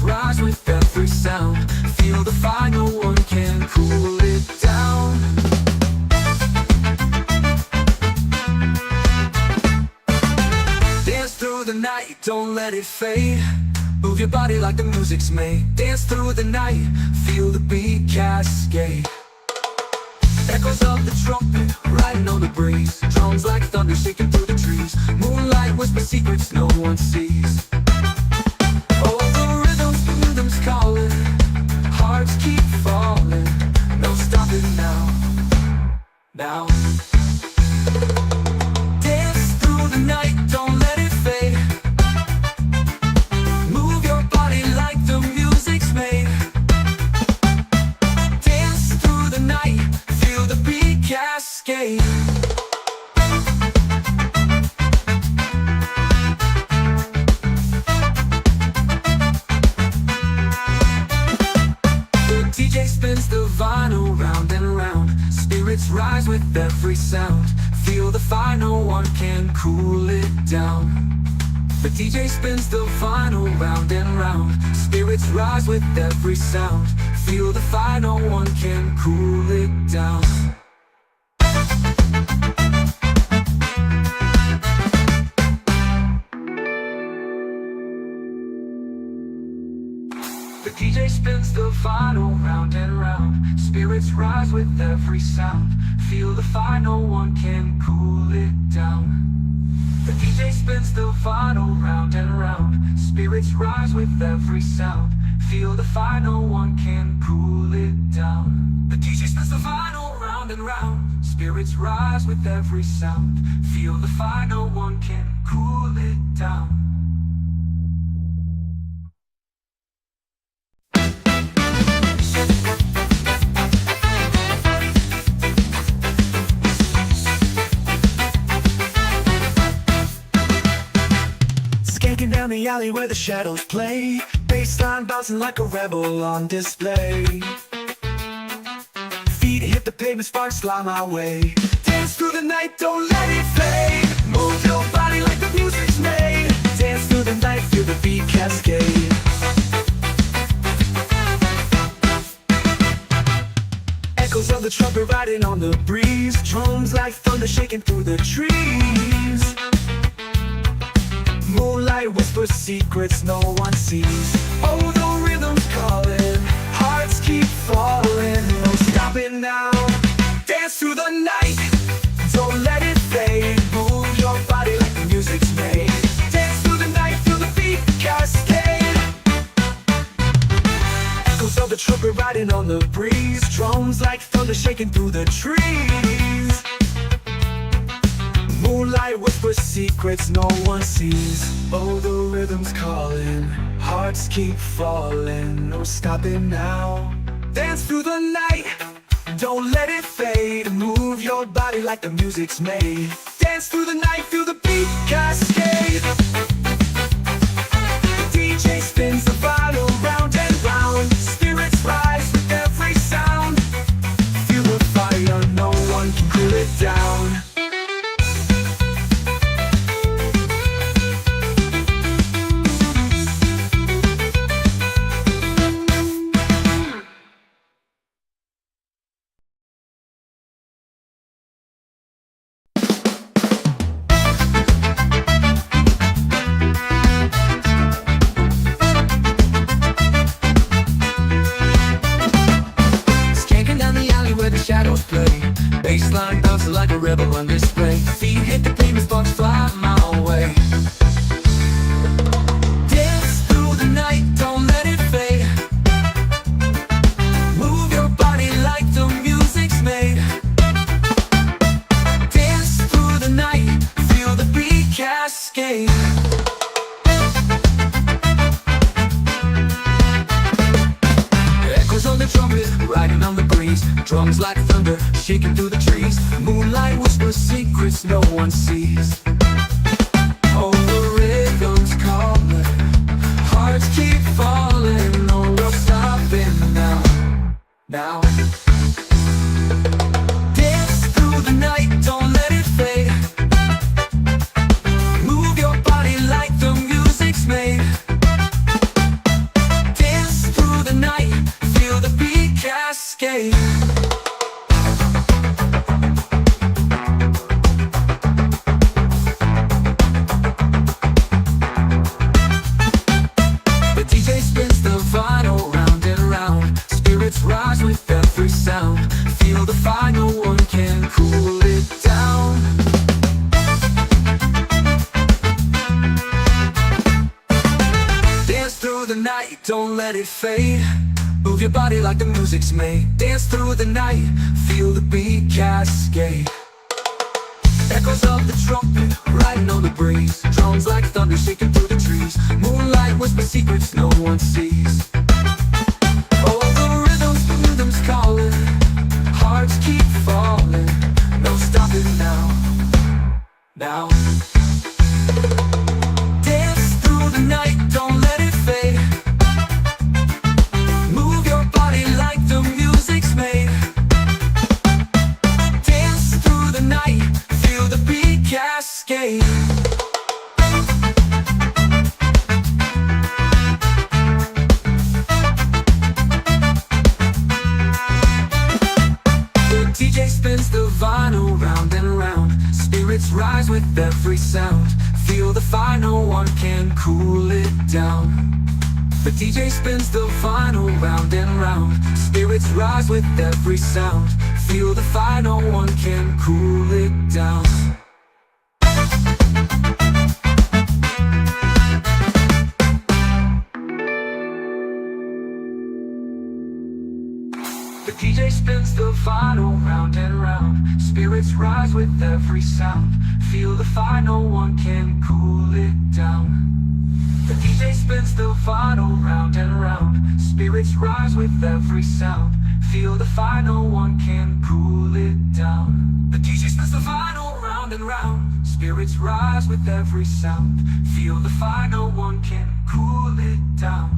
Rise with every sound. Feel the fire, no one can cool it down. Dance through the night, don't let it fade. Move your body like the music's made. Dance through the night, feel the beat cascade. Echoes of the trumpet, riding on the breeze. Drums like thunder, shaking through the trees. Moonlight whispers secrets no one sees. Calling, hearts keep falling. No stopping now. Now. Dance through the night, don't let it fade. Move your body like the music's made. Dance through the night, feel the beat cascade. cool it down. The DJ spins the vinyl round and round. Spirits rise with every sound. Feel the fire, no one can cool it down. The DJ spins the vinyl round and round. Spirits rise with every sound. Feel the fire, no one can cool it down. The DJ spins the vinyl round and round. Spirits rise with every sound. Feel the fire, no one can cool it down. The DJ spins the vinyl round and round. Spirits rise with every sound. Feel the fire, no one can cool it down. Skanking down the alley where the shadows play. Bassline bouncing like a rebel on display. Feet hit the pavement, sparks fly my way. Dance through the night, don't let it fade. Move your body like the music's made. Dance through the night, feel the beat cascade. Echoes of the trumpet riding on the breeze. Drums like thunder shaking through the trees. Moonlight whispers secrets no one sees. Oh, the rhythm's calling, hearts keep falling. No stopping now. Dance through the night, don't let it fade. Move your body like the music's made. Dance through the night, feel the beat cascade. Echoes of the trumpet riding on the breeze. Drums like thunder shaking through the trees. Moonlight whispers secrets no one sees. Oh, the rhythm's calling, hearts keep falling. No stopping now. Dance through the night, don't let it fade. Move your body like the music's made. Dance through the night, feel the beat cascade. The DJ spins the vinyl round and round. Spirits rise with every sound. Feel the fire, no one can cool it down. Shadows play, bassline bouncing like a rebel on display. Feet hit the pavement, sparks fly my way. Dance through the night, don't let it fade. Move your body like the music's made. Dance through the night, feel the beat cascade. Echoes on the trumpet, riding on the breeze. Drums like thunder, shaking through the trees. Moonlight whispers secrets no one sees. Oh, the rhythm's calling, hearts keep falling. No, we're stopping now. Now. Dance through the night, don't let it fade. Move your body like the music's made. Dance through the night, feel the beat cascade. Rise with every sound. Feel the fire, no one can cool it down. Dance through the night, don't let it fade. Move your body like the music's made. Dance through the night, feel the beat cascade. Echoes of the trumpet, riding on the breeze. Drums like thunder, shaking through the trees. Moonlight whispers secrets no one sees. Calling, hearts keep falling. No stopping now. Now. Dance through the night, don't let it fade. Move your body like the music's made. Dance through the night, feel the beat cascade. cascade. DJ spins the vinyl round and round. Spirits rise with every sound. Feel the fire, no one can cool it down. The DJ spins the vinyl round and round. Spirits rise with every sound. Feel the fire, no one can cool it down. The DJ spins the vinyl round and round. Spirits rise with every sound. Feel the fire, no one can cool it down. The DJ spins the vinyl round and round. Spirits rise with every sound. Feel the fire, no one can cool it down. The DJ spins the vinyl round and round. Spirits rise with every sound. Feel the fire, no one can cool it down.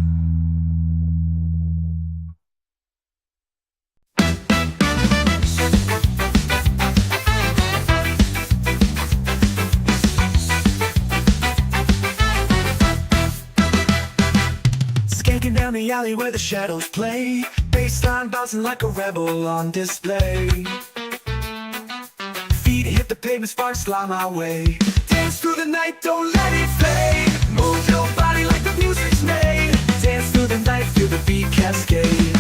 Skanking down the alley where the shadows play. Bassline bouncing like a rebel on display. Feet hit the pavement, sparks fly my way. Dance through the night, don't let it fade. Move your body like the music's made. Dance through the night, feel the beat cascade.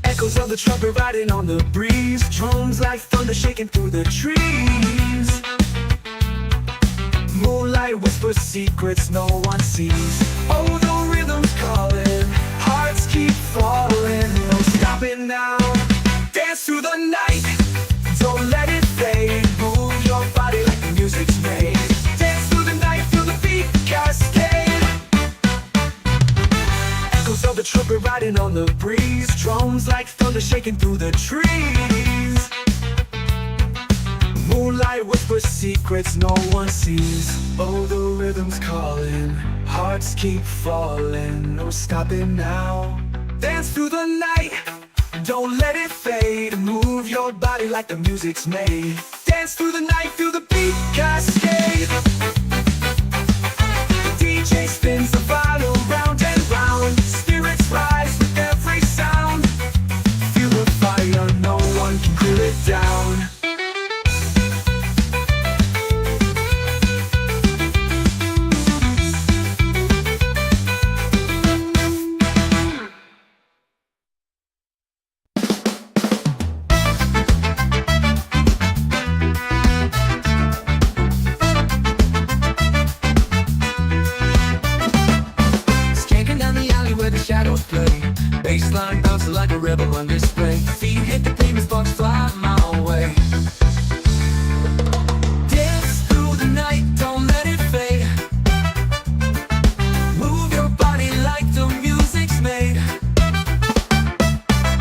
Echoes of the trumpet riding on the breeze. Drums like thunder shaking through the trees. Moonlight whispers secrets no one sees. Oh, the rhythm's calling, hearts keep falling. No stopping now. Dance through the night, don't let it fade. Move your body like the music's made. Dance through the night, feel the beat cascade. Echoes of the trumpet riding on the breeze. Drums like thunder shaking through the trees. Moonlight whispers secrets no one sees. Oh, the rhythm's calling, hearts keep falling. No stopping now. Dance through the night, don't let it fade. Move your body like the music's made. Dance through the night, feel the beat cascade. The DJ spins the vinyl round and round. Spirits rise with every sound. Feel the fire, no one can cool it down. Shadows play, bassline bouncing like a rebel on display. Feet hit the pavement, sparks fly my way. Dance through the night, don't let it fade. Move your body like the music's made.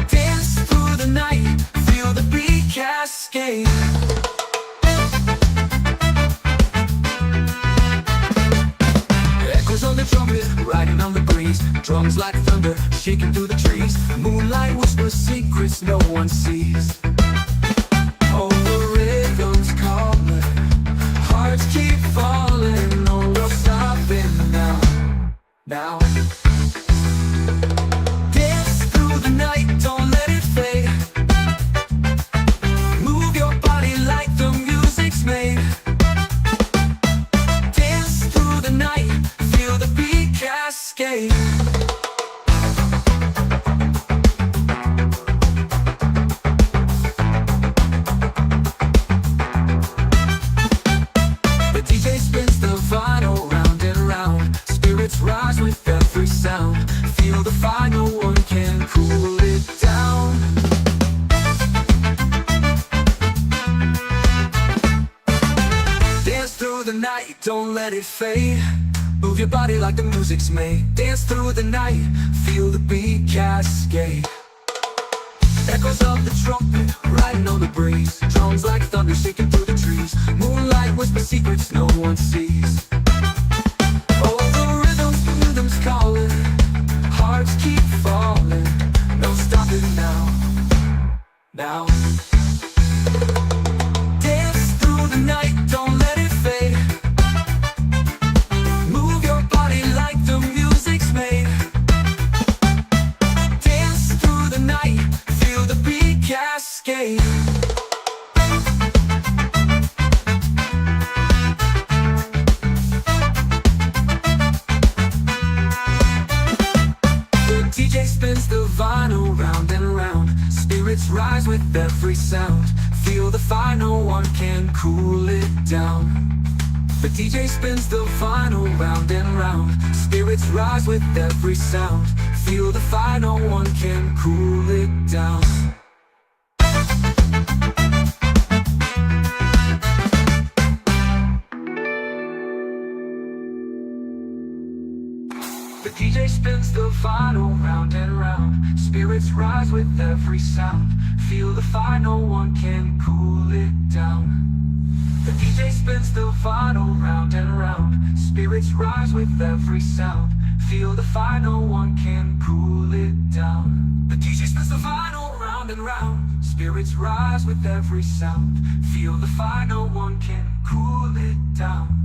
Dance through the night, feel the beat cascade. Echoes on the trumpet, riding on the breeze. Drums like thunder, shaking through the trees. Moonlight whispers secrets no one sees. Oh, the rhythm's calling, hearts keep falling. No, we're stopping now. Now. Dance through the night, don't let it fade. Move your body like the music's made. Dance through the night, feel the beat cascade. The DJ spins the vinyl round and round. Spirits rise with every sound. Feel the fire, no one can cool it down. Dance through the night, don't let it fade. Move your body like the music's made. Dance through the night, feel the beat cascade. Echoes of the trumpet, riding on the breeze. Drums like thunder, shaking through the trees. Moonlight whispers secrets no one sees. Oh, the rhythm's calling, hearts keep falling. No stopping now. Now. Dance through the night, don't let it fade. Move your body like the music's made. Dance through the night, feel the beat cascade. DJ spins the vinyl round and round. Spirits rise with every sound. Feel the fire, no one can cool it down. The DJ spins the vinyl round and round. Spirits rise with every sound. Feel the fire, no one can cool it down. The DJ spins the vinyl round and round. Spirits rise with every sound. Feel the fire, no one can cool it down. The DJ spins the vinyl round and round. Spirits rise with every sound. Feel the fire, no one can cool it down. The DJ spins the vinyl round and round. Spirits rise with every sound. Feel the fire, no one can cool it down.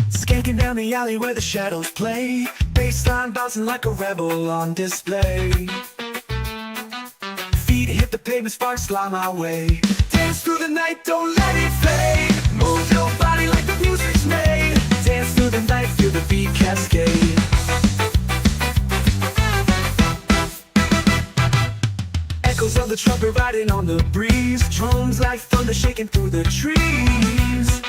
Skanking down the alley where the shadows play. Bassline bouncing like a rebel on display. Feet hit the pavement, sparks fly my way. Dance through the night, don't let it fade. Move your body like the music's made. Dance through the night, feel the beat cascade. Echoes of the trumpet riding on the breeze. Drums like thunder shaking through the trees.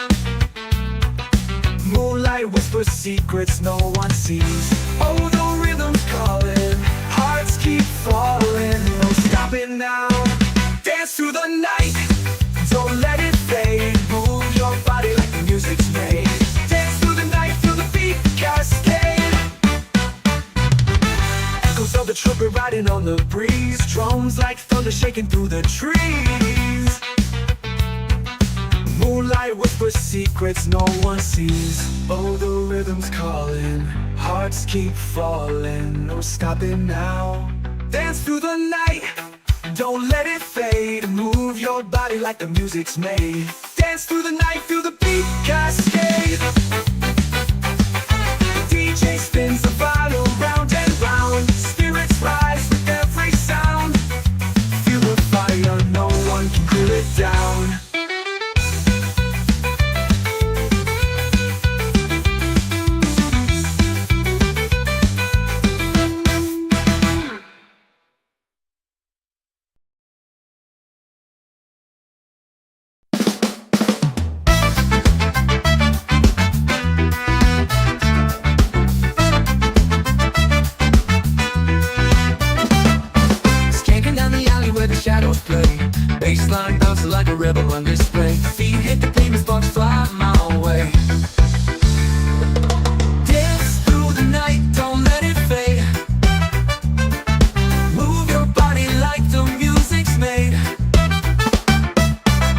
Moonlight whispers secrets no one sees. Oh, the rhythm's calling, hearts keep falling. No stopping now. Dance through the night, don't let it fade. Move your body like the music's made. Dance through the night, feel the beat cascade. Echoes of the trumpet riding on the breeze. Drums like thunder shaking through the trees. Moonlight whispers secrets no one sees. Oh, the rhythm's calling, hearts keep falling. No stopping now. Dance through the night, don't let it fade. Move your body like the music's made. Dance through the night, feel the beat cascade. The DJ spins the vinyl round and round. Spirits rise with every sound. Feel the fire, no one can cool it down. Shadows play, bassline bouncing like a rebel on display. Feet hit the pavement, sparks fly my way. Dance through the night, don't let it fade. Move your body like the music's made.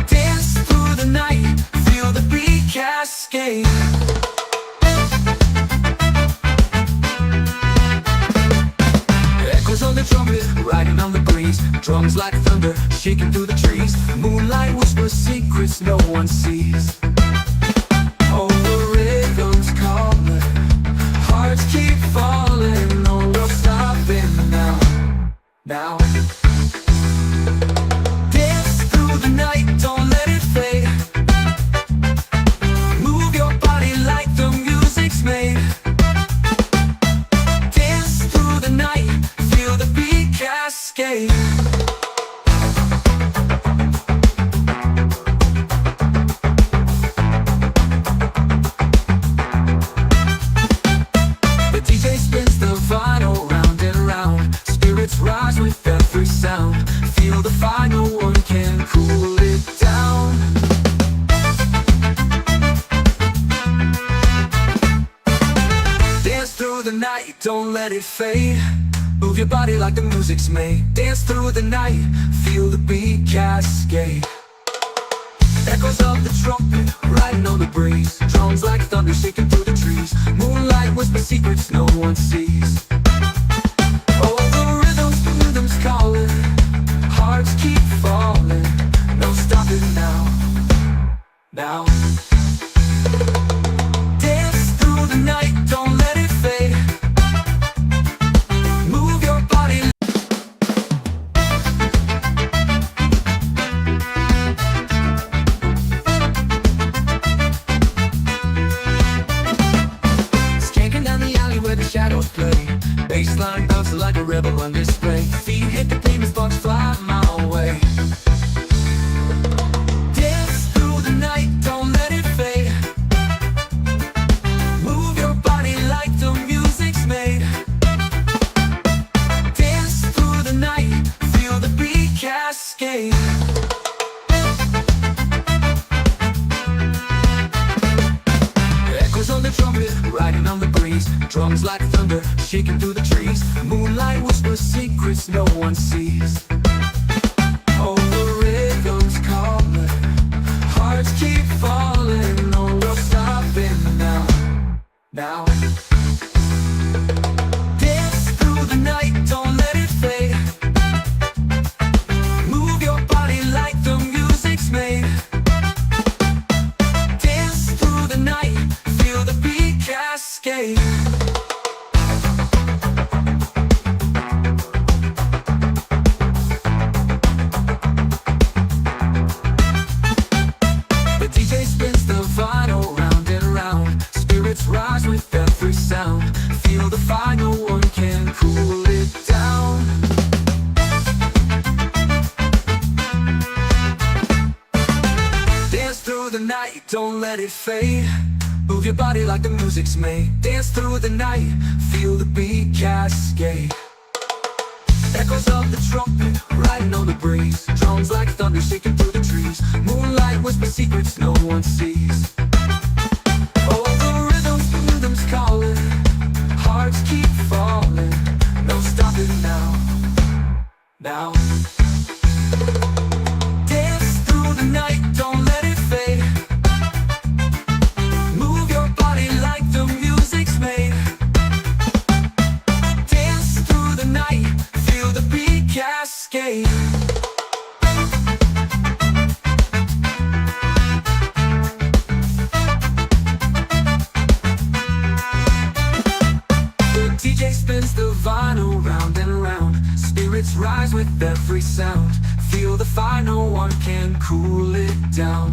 Dance through the night, feel the beat cascade. Echoes on the trumpet, riding on the breeze. Drums like thunder, shaking through the trees. Moonlight whispers secrets no one sees. Oh, the rhythm's calling, hearts keep falling. No stopping now. Now. Dance through the night, don't let it fade. Move your body like the music's made. Dance through the night, feel the beat cascade. The DJ spins the vinyl round and round. Spirits rise with every sound. Feel the fire, no one can cool it down. Dance through the night, don't let it fade. Move your body like the music's made. Dance through the night, feel the beat cascade. of the trumpet riding on the breeze. Drums like thunder shaking through the trees. Moonlight whispers secrets no one sees. Oh, the rhythm's calling. Hearts keep falling. No stopping now. Now. Dance through the night, don't let it fade. Move your body. Skanking down the alley where the shadows play. Baseline bounces like a rebel on display. Feet hit the pavement, sparks fly my way. Dance through the night, don't let it fade. Move your body like the music's made. Dance through the night, feel the beat cascade. Echoes on the trumpet, riding on the breeze. Drums like thunder, shaking through the trees. Moonlight whispers secrets no one sees. Oh, the rhythm's calling. Hearts keep falling. No stopping now. Now. Dance through the night, don't let it fade. Move your body like the music's made. Dance through the night, feel the beat cascade. The DJ spins the vinyl round and round. Spirits rise with every sound. Feel the fire, no one can cool it down. Dance through the night, don't let it fade. Move your body like the music's made. Dance through the night, feel the beat cascade. Echoes of the trumpet, riding on the breeze. Drums like thunder shaking through the trees. Moonlight whispers secrets no one sees. Oh, the rhythm's calling. Hearts keep falling. No stopping now. Now. Dance through the night, don't let it fade. Move your body like the music's made. Dance through the night, feel the beat cascade. The DJ spins the vinyl round and round. Spirits rise with every sound. Feel the fire, no one can cool it down.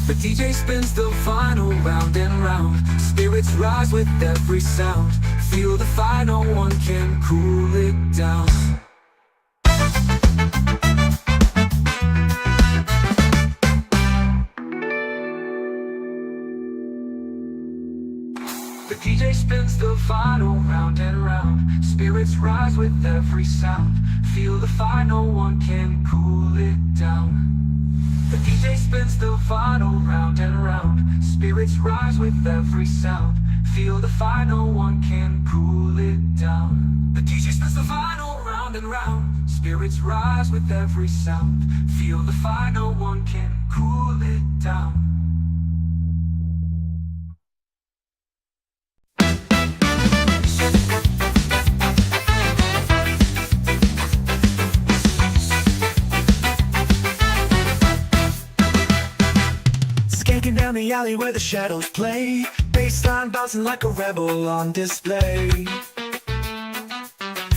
The DJ spins the vinyl round and round. Spirits rise with every sound. Feel the fire, no one can cool it down. The DJ spins the vinyl round and round. Spirits rise with every sound. Feel the fire, no one can cool it down. The DJ spins the vinyl round and round. Spirits rise with every sound. Feel the fire, no one can cool it down. The DJ spins the vinyl round and round. Spirits rise with every sound. Feel the fire, no one can cool it down. Skanking down the alley where the shadows play. Baseline bouncing like a rebel on display.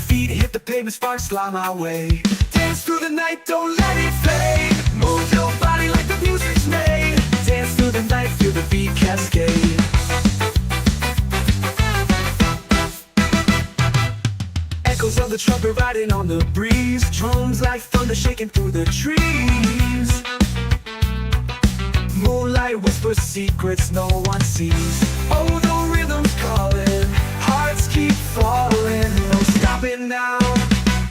Feet hit the pavement, sparks fly my way. Dance through the night, don't let it fade. Move your body like the music's made. Dance through the night, feel the beat cascade. Echoes of the trumpet riding on the breeze. Drums like thunder shaking through the trees. Moonlight whispers secrets no one sees. Oh, the rhythm's calling. Hearts keep falling. No stopping now.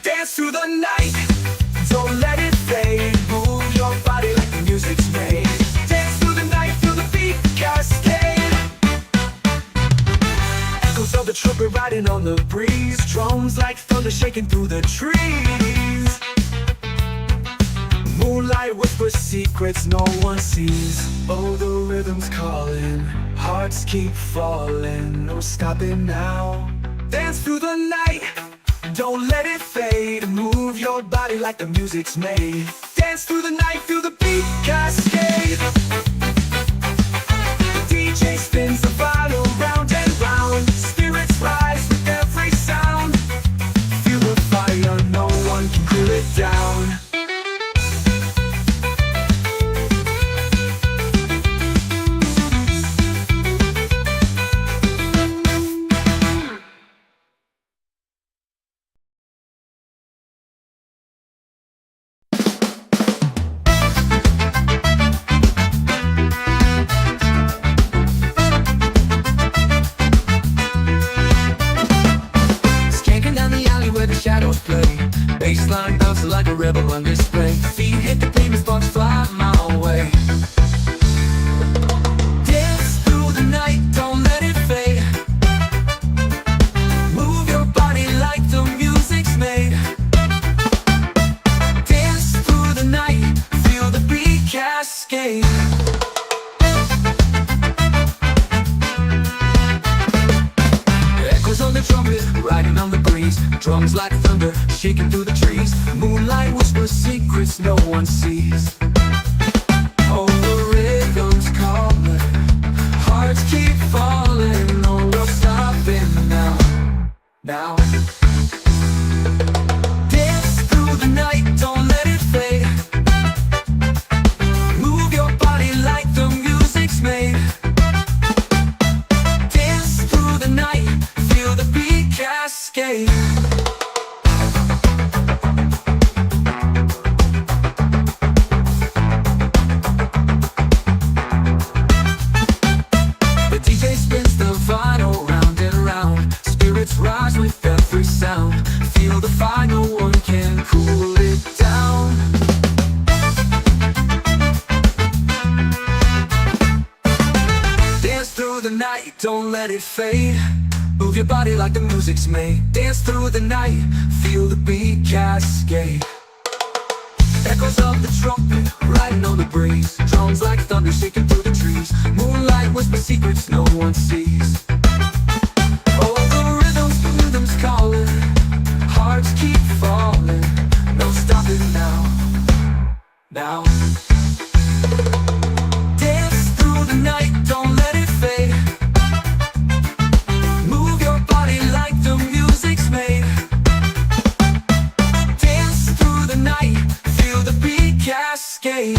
Dance through the night, don't let it fade. Move your body like the music's made. Dance through the night, feel the beat cascade. Echoes of the trumpet riding on the breeze. Drums like thunder shaking through the trees. Moonlight Moonlight whispers secrets no one sees. Oh, the rhythm's calling, hearts keep falling, no stopping now. Dance through the night, don't let it fade. Move your body like the music's made. Dance through the night, feel the beat cascade. The DJ spins the vinyl round and round. Spirits rise with every sound. Feel the fire, no one can cool it down. Shadows play, baseline bounces like a rebel on display. Feet hit the pavement, sparks fly my way. Dance through the night, don't let it fade. Move your body like the music's made. Dance through the night, feel the beat cascade. Echoes on the trumpet, riding on the breeze. Drums like thunder, shaking through the trees. Moonlight whispers secrets no one sees. Oh, the rhythm's calling, hearts keep falling, no real stopping now. Now dance through the night, don't let it fade. Move your body like the music's made. Dance through the night, feel the beat cascade. Rise with every sound. Feel the fire, no one can cool it down. Dance through the night, don't let it fade. Move your body like the music's made. Dance through the night, feel the beat cascade. Echoes of the trumpet, riding on the breeze. Drums like thunder, shaking through the trees. Moonlight whispers secrets no one sees. Calling, hearts keep falling, no stopping now. Now dance through the night, don't let it fade. Move your body like the music's made. Dance through the night, feel the beat cascade.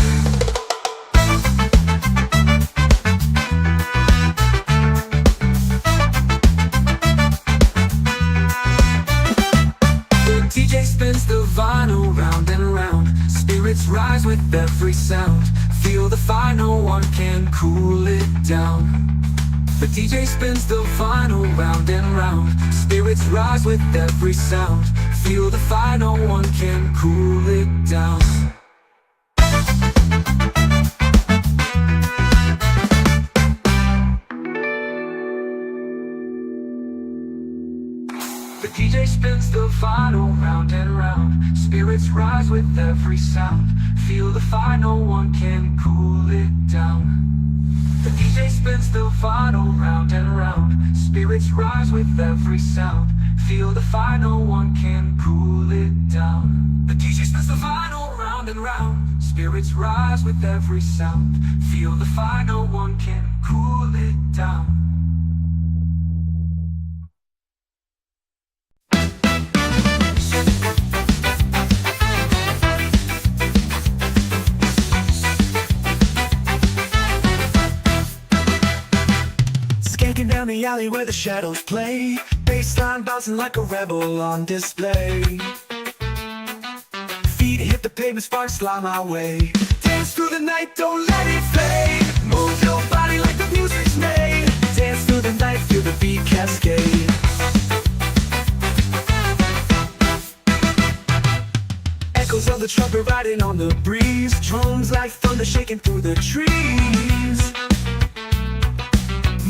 DJ spins the vinyl round and round. Spirits rise with every sound. Feel the fire, no one can cool it down. The DJ spins the vinyl round and round. Spirits rise with every sound. Feel the fire, no one can cool it down. The DJ spins the vinyl round and round. Spirits rise with every sound. Feel the fire, no one can cool it down. The DJ spins the vinyl round and round. Spirits rise with every sound. Feel the fire, no one can cool it down. The DJ spins the vinyl round and round. Spirits rise with every sound. Feel the fire, no one can cool it down. Down the alley where the shadows play. Baseline bouncing like a rebel on display. Feet hit the pavement, sparks fly my way. Dance through the night, don't let it fade. Move your body like the music's made. Dance through the night, feel the beat cascade. Echoes of the trumpet riding on the breeze. Drums like thunder shaking through the trees.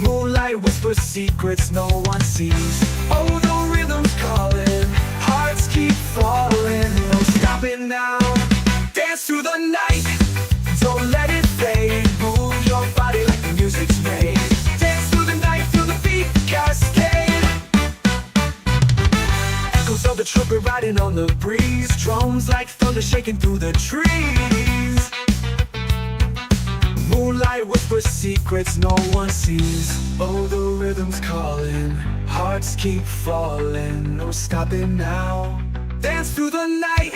Moonlight whispers secrets no one sees. Oh, the rhythm's calling, hearts keep falling, no stopping now. Dance through the night, don't let it fade. Move your body like the music's made. Dance through the night, feel the beat cascade. Echoes of the trumpet riding on the breeze. Drums like thunder shaking through the trees. Moonlight whispers secrets no one sees. Oh, the rhythm's calling, hearts keep falling. No stopping now. Dance through the night,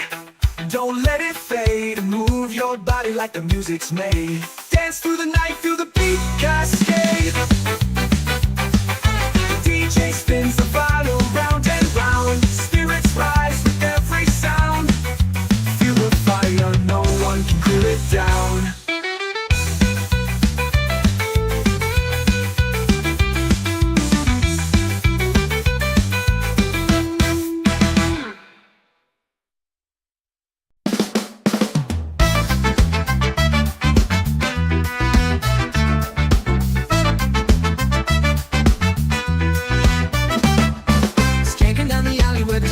don't let it fade. Move your body like the music's made. Dance through the night, feel the beat cascade. The DJ spins the vinyl round and round. Spirits rise with every sound. Feel the fire, no one can cool it down.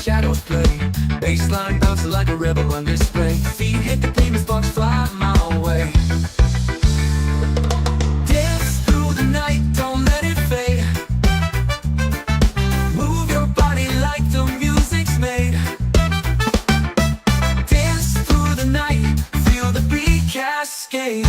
Shadows play, baseline bouncing like a rebel on display. Feet hit the pavement, sparks fly my way. Dance through the night, don't let it fade. Move your body like the music's made. Dance through the night, feel the beat cascade.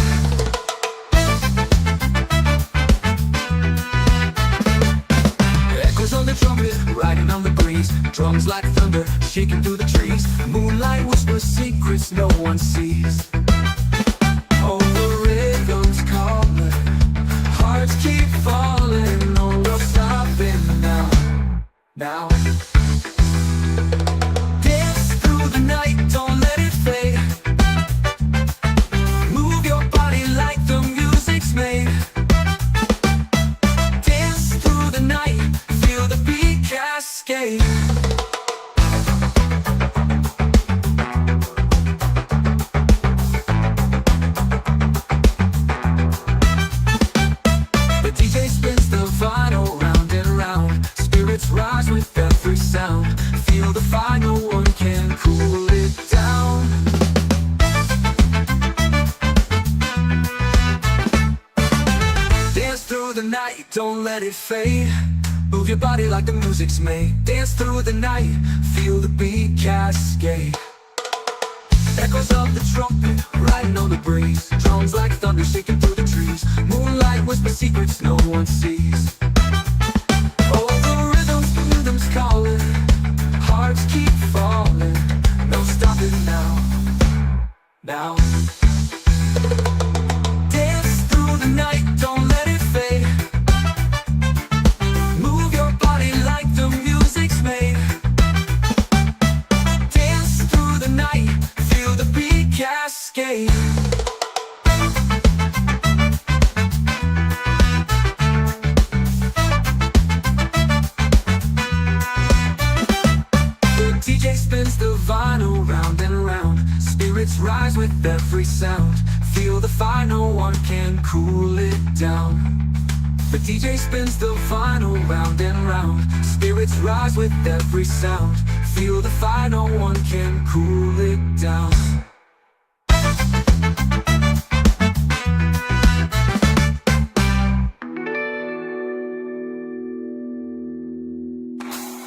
Echoes on the trumpet, riding on the breeze. Drums like thunder, shaking through the trees. Moonlight whispers secrets no one sees. Oh, the rhythm's calling, hearts keep falling. No, no stopping now, now. Dance through the night, don't let it fade. Move your body like the music's made. Dance through the night, feel the beat cascade. Rise with every sound. Feel the fire, no one can cool it down. Dance through the night, don't let it fade. Move your body like the music's made. Dance through the night, feel the beat cascade. Echoes of the trumpet, riding on the breeze. Drums like thunder shaking through the trees. Moonlight whispers secrets no one sees. Calling, hearts keep falling. No stopping now, now. Dance through the night, don't let it fade. Move your body like the music's made. Dance through the night, feel the beat cascade. DJ spins the vinyl round and round. Spirits rise with every sound. Feel the fire, no one can cool it down. The DJ spins the vinyl round and round. Spirits rise with every sound. Feel the fire, no one can cool it down.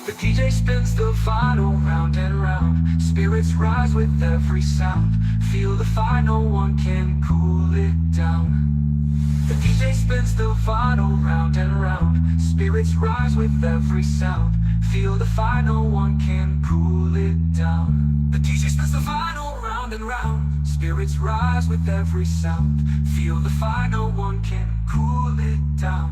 The DJ spins the vinyl round and round. Spirits rise with every sound. Feel the fire, no one can cool it down. The DJ spins the vinyl round and round. Spirits rise with every sound. Feel the fire, no one can cool it down. The DJ spins the vinyl round and round. Spirits rise with every sound. Feel the fire, no one can cool it down.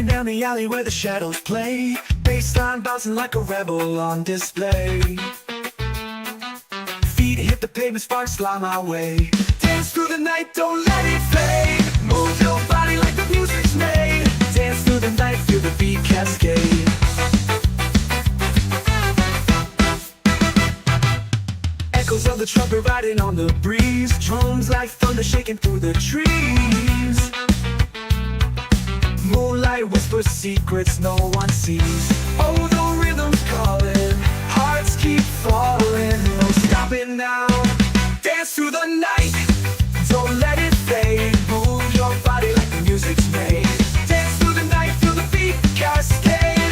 Down the alley where the shadows play. Baseline bouncing like a rebel on display. Feet hit the pavement, sparks fly my way. Dance through the night, don't let it fade. Move your body like the music's made. Dance through the night, feel the beat cascade. Echoes of the trumpet riding on the breeze. drums like thunder shaking through the trees. Moonlight whispers secrets no one sees. Oh, the rhythm's calling, hearts keep falling. No stopping now. Dance through the night, don't let it fade. Move your body like the music's made. Dance through the night, feel the beat cascade.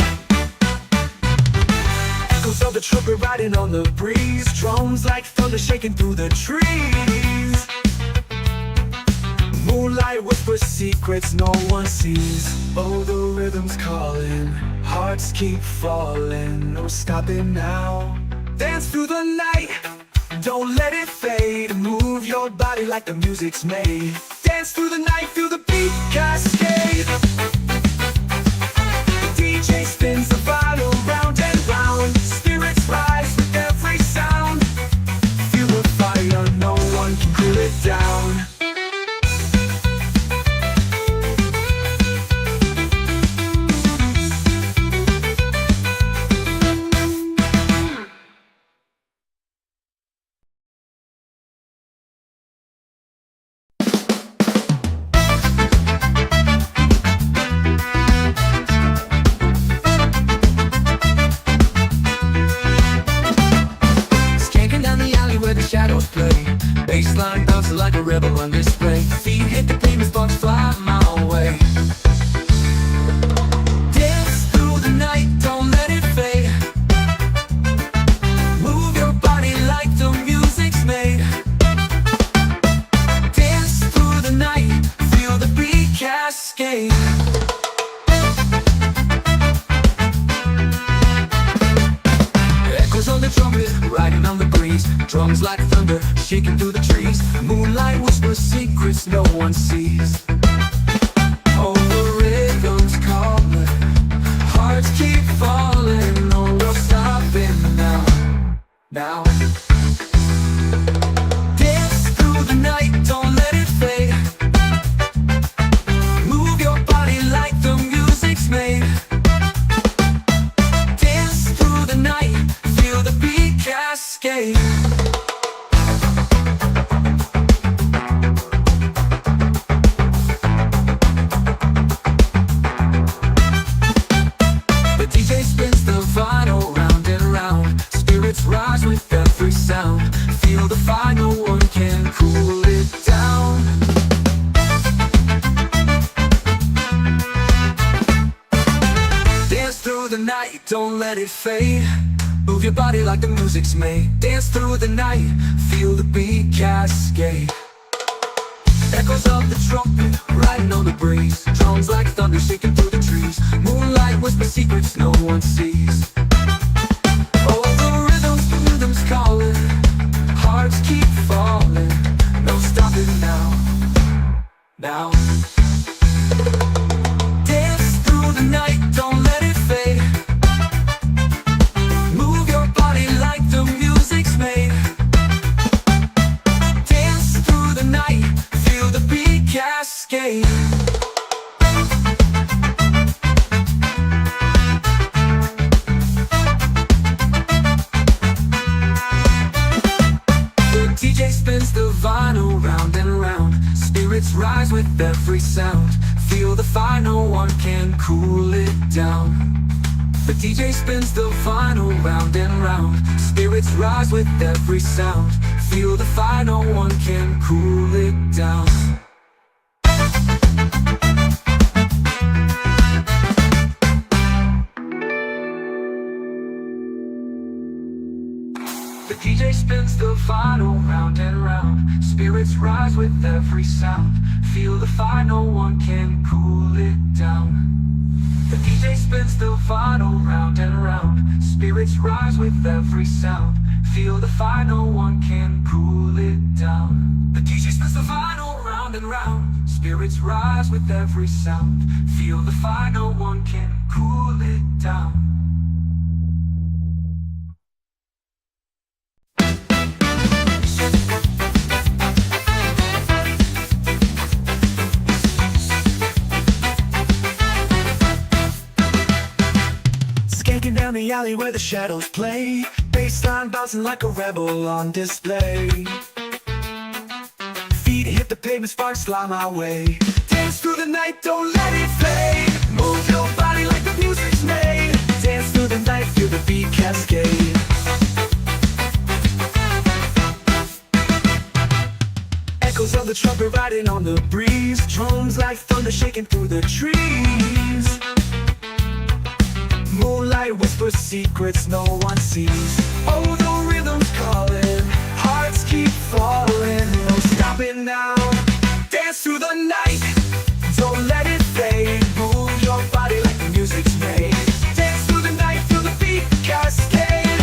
Echoes of the trumpet riding on the breeze. Drums like thunder shaking through the trees. Moonlight whispers secrets no one sees. Oh, the rhythm's calling, hearts keep falling. No stopping now. Dance through the night, don't let it fade. Move your body like the music's made. Dance through the night, feel the beat cascade. The DJ spins the vinyl round and round. Spirits rise with every sound. Feel the fire, no one can cool it down. Shadows play, baseline bouncing like a rebel on display. Feet hit the pavement, sparks fly my way. Dance through the night, don't let it fade. Move your body like the music's made. Dance through the night, feel the beat cascade. Echoes on the trumpet, riding on the breeze. Drums like thunder, shaking through the trees. Moonlight whispers secrets no one sees. Oh, the rhythm's calling, hearts keep falling. No, we're stopping now. Now. Dance through the night, don't let it fade. Move your body like the music's made. Dance through the night, feel the beat cascade. The DJ spins the vinyl round and round. Spirits rise with every sound. Feel the fire, no one can cool it down. Dance through the night, don't let it fade. Move your body like the music's made. Dance through the night, feel the beat cascade. Echoes of the trumpet, riding on the breeze. Drums like thunder shaking through the trees. Moonlight whispers secrets no one sees. Oh, the rhythm's calling, hearts keep falling. No stopping now. Now. Dance through the night, don't let it fade. Move your body like the music's made. Dance through the night, feel the beat cascade. The DJ spins the vinyl round and round. Spirits rise with every sound. Feel the fire, no one can cool it down. The DJ spins the vinyl round and round. Spirits rise with every sound. Feel the fire, no one can cool it down. The DJ spins the vinyl round and round. Spirits rise with every sound. Feel the fire, no one can cool it down. The DJ spins the vinyl round and round. Spirits rise with every sound. Feel the fire, no one can cool it down. The DJ spins the vinyl round and round. Spirits rise with every sound. Feel the fire, no one can cool it down. Skanking down the alley where the shadows play. Bassline bouncing like a rebel on display. feet hit the pavement, sparks fly my way. Dance through the night, don't let it fade. Move your body like the music's made. Dance through the night, feel the beat cascade. Echoes of the trumpet riding on the breeze. Drums like thunder shaking through the trees. Moonlight whispers secrets no one sees. Oh, the rhythm's calling, hearts keep falling. No stopping now. Dance through the night, don't let it fade. Move your body like the music's made. Dance through the night, feel the beat cascade.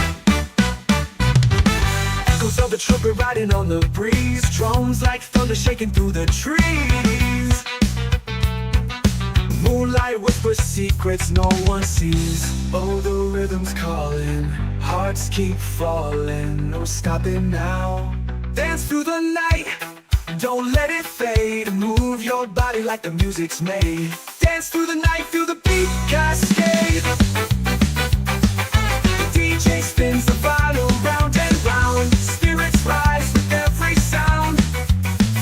Echoes of the trumpet riding on the breeze. Drums like thunder shaking through the trees. Moonlight whispers secrets no one sees. Oh, the rhythm's calling, hearts keep falling. No stopping now. Dance through the night, don't let it fade. Move your body like the music's made. Dance through the night, feel the beat cascade. The DJ spins the vinyl round and round. Spirits rise with every sound.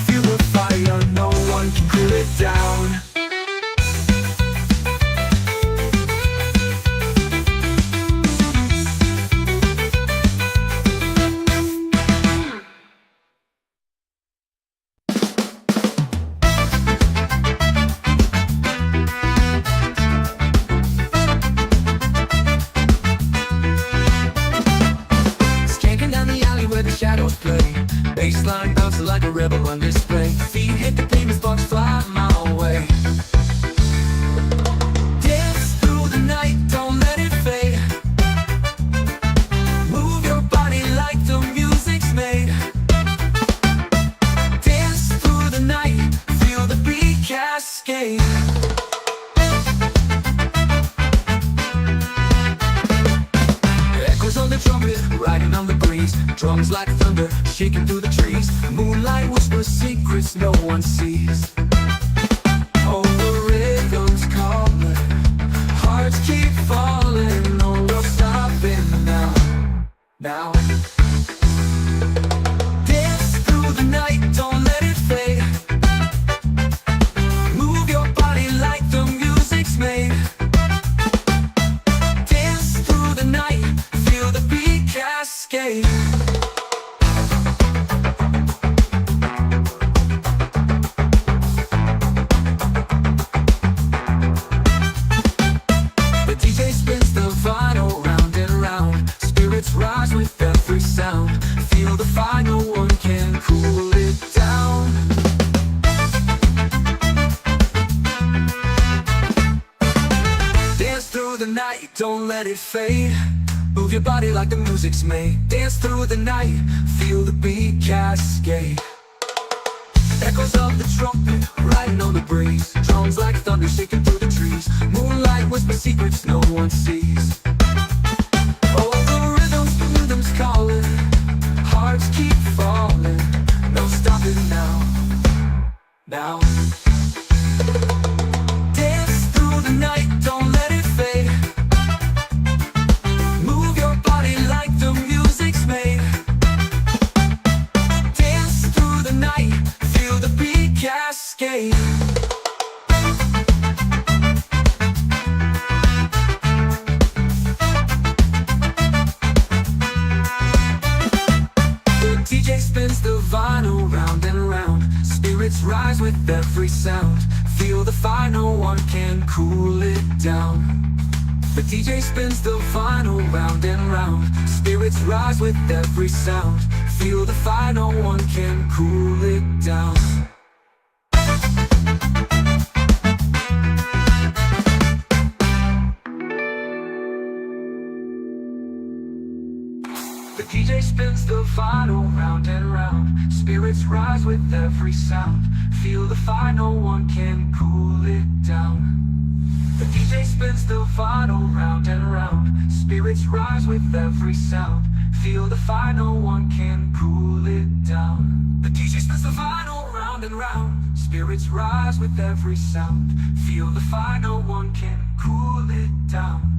Feel the fire, no one can cool it down. Shadows play, baseline bouncing like a rebel on display. Feet hit the pavement, sparks fly my way. Dance through the night, don't let it fade. Move your body like the music's made. Dance through the night, feel the beat cascade. Echoes on the trumpet, riding on the breeze. Drums like thunder, shaking through the trees. Moonlight whispers secrets no one sees. Oh, the rhythm's calling, hearts keep falling. No stopping now. Now. Dance through the night, don't let it fade. Move your body like the music's made. Dance through the night, feel the beat cascade. Rise with every sound. Feel the fire, no one can cool it down. Dance through the night, don't let it fade. Move your body like the music's made. Dance through the night, feel the beat cascade. Echoes of the trumpet, riding on the breeze. Drums like thunder, shaking through the trees. Moonlight whispers secrets no one sees. Calling, hearts keep falling. No stopping now. Now. Dance through the night, don't let it fade. Move your body like the music's made. Dance through the night, feel the beat cascade. DJ spins the vinyl round and round. Spirits rise with every sound. Feel the fire, no one can cool it down. The DJ spins the vinyl round and round. Spirits rise with every sound. Feel the fire, no one can cool it down. The DJ spins the vinyl round and round. Spirits rise with every sound. Feel the fire, no one can cool it down. The DJ spins the vinyl round and round. Spirits rise with every sound. Feel the fire, no one can cool it down. The DJ spins the vinyl round and round. Spirits rise with every sound. Feel the fire, no one can cool it down.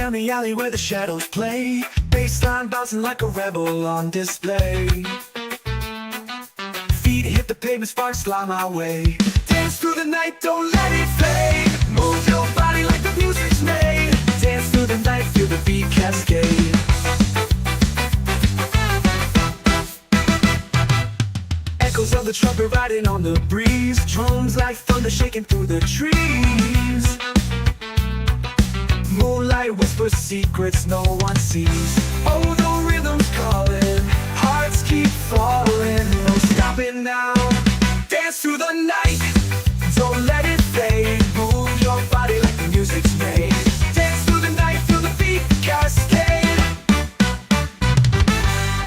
down the alley where the shadows play, bassline bouncing like a rebel on display. Feet hit the pavement, sparks fly my way. Dance through the night, don't let it fade. Move your body like the music's made. Dance through the night, feel the beat cascade. Echoes of the trumpet riding on the breeze. Drums like thunder shaking through the trees. Moonlight whispers secrets no one sees. Oh, the rhythm's calling, hearts keep falling. No stopping now. Dance through the night, don't let it fade. Move your body like the music's made. Dance through the night, feel the beat cascade.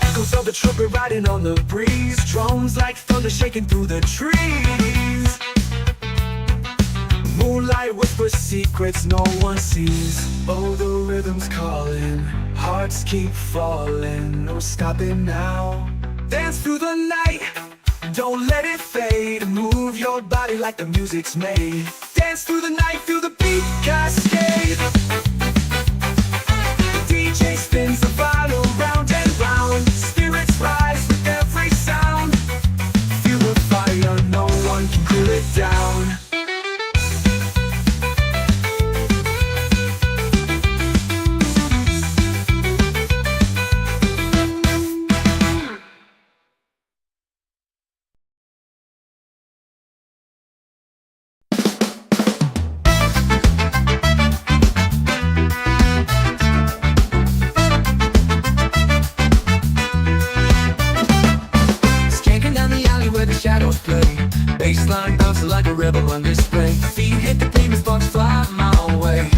Echoes of the trumpet riding on the breeze. Drums like thunder shaking through the trees. Moonlight whispers secrets no one sees. Oh, the rhythm's calling, hearts keep falling. No stopping now. Dance through the night, don't let it fade. Move your body like the music's made. Dance through the night, feel the beat cascade. The DJ spins the vinyl round and round. Spirits rise with every sound. Feel the fire, no one can cool it down. Shadows play, bassline bouncing like a rebel on display. Feet hit the pavement, sparks fly my way.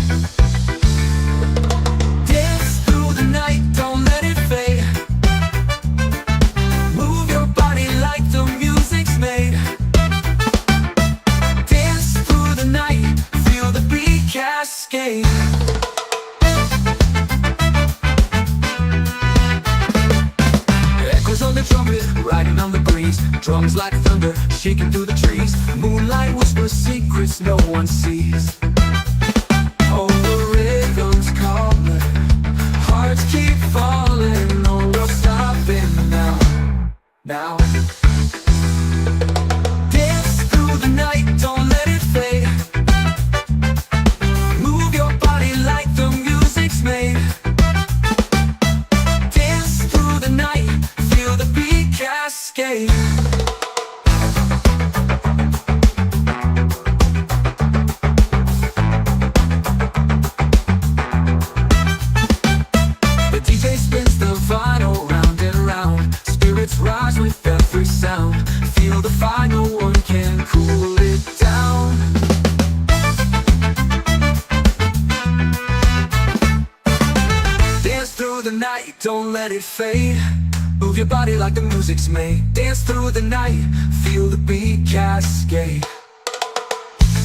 Dance through the night, don't let it fade. Move your body like the music's made. Dance through the night, feel the beat cascade. Echoes on the trumpet, riding on the breeze. Drums like thunder, shaking through the trees. Moonlight whispers secrets no one sees. Oh, the rhythm's calling, hearts keep falling. No stopping now. Now. Dance through the night, don't let it fade. Move your body like the music's made. Dance through the night, feel the beat cascade. Rise with every sound. Feel the fire, no one can cool it down. Dance through the night, don't let it fade. Move your body like the music's made. Dance through the night, feel the beat cascade.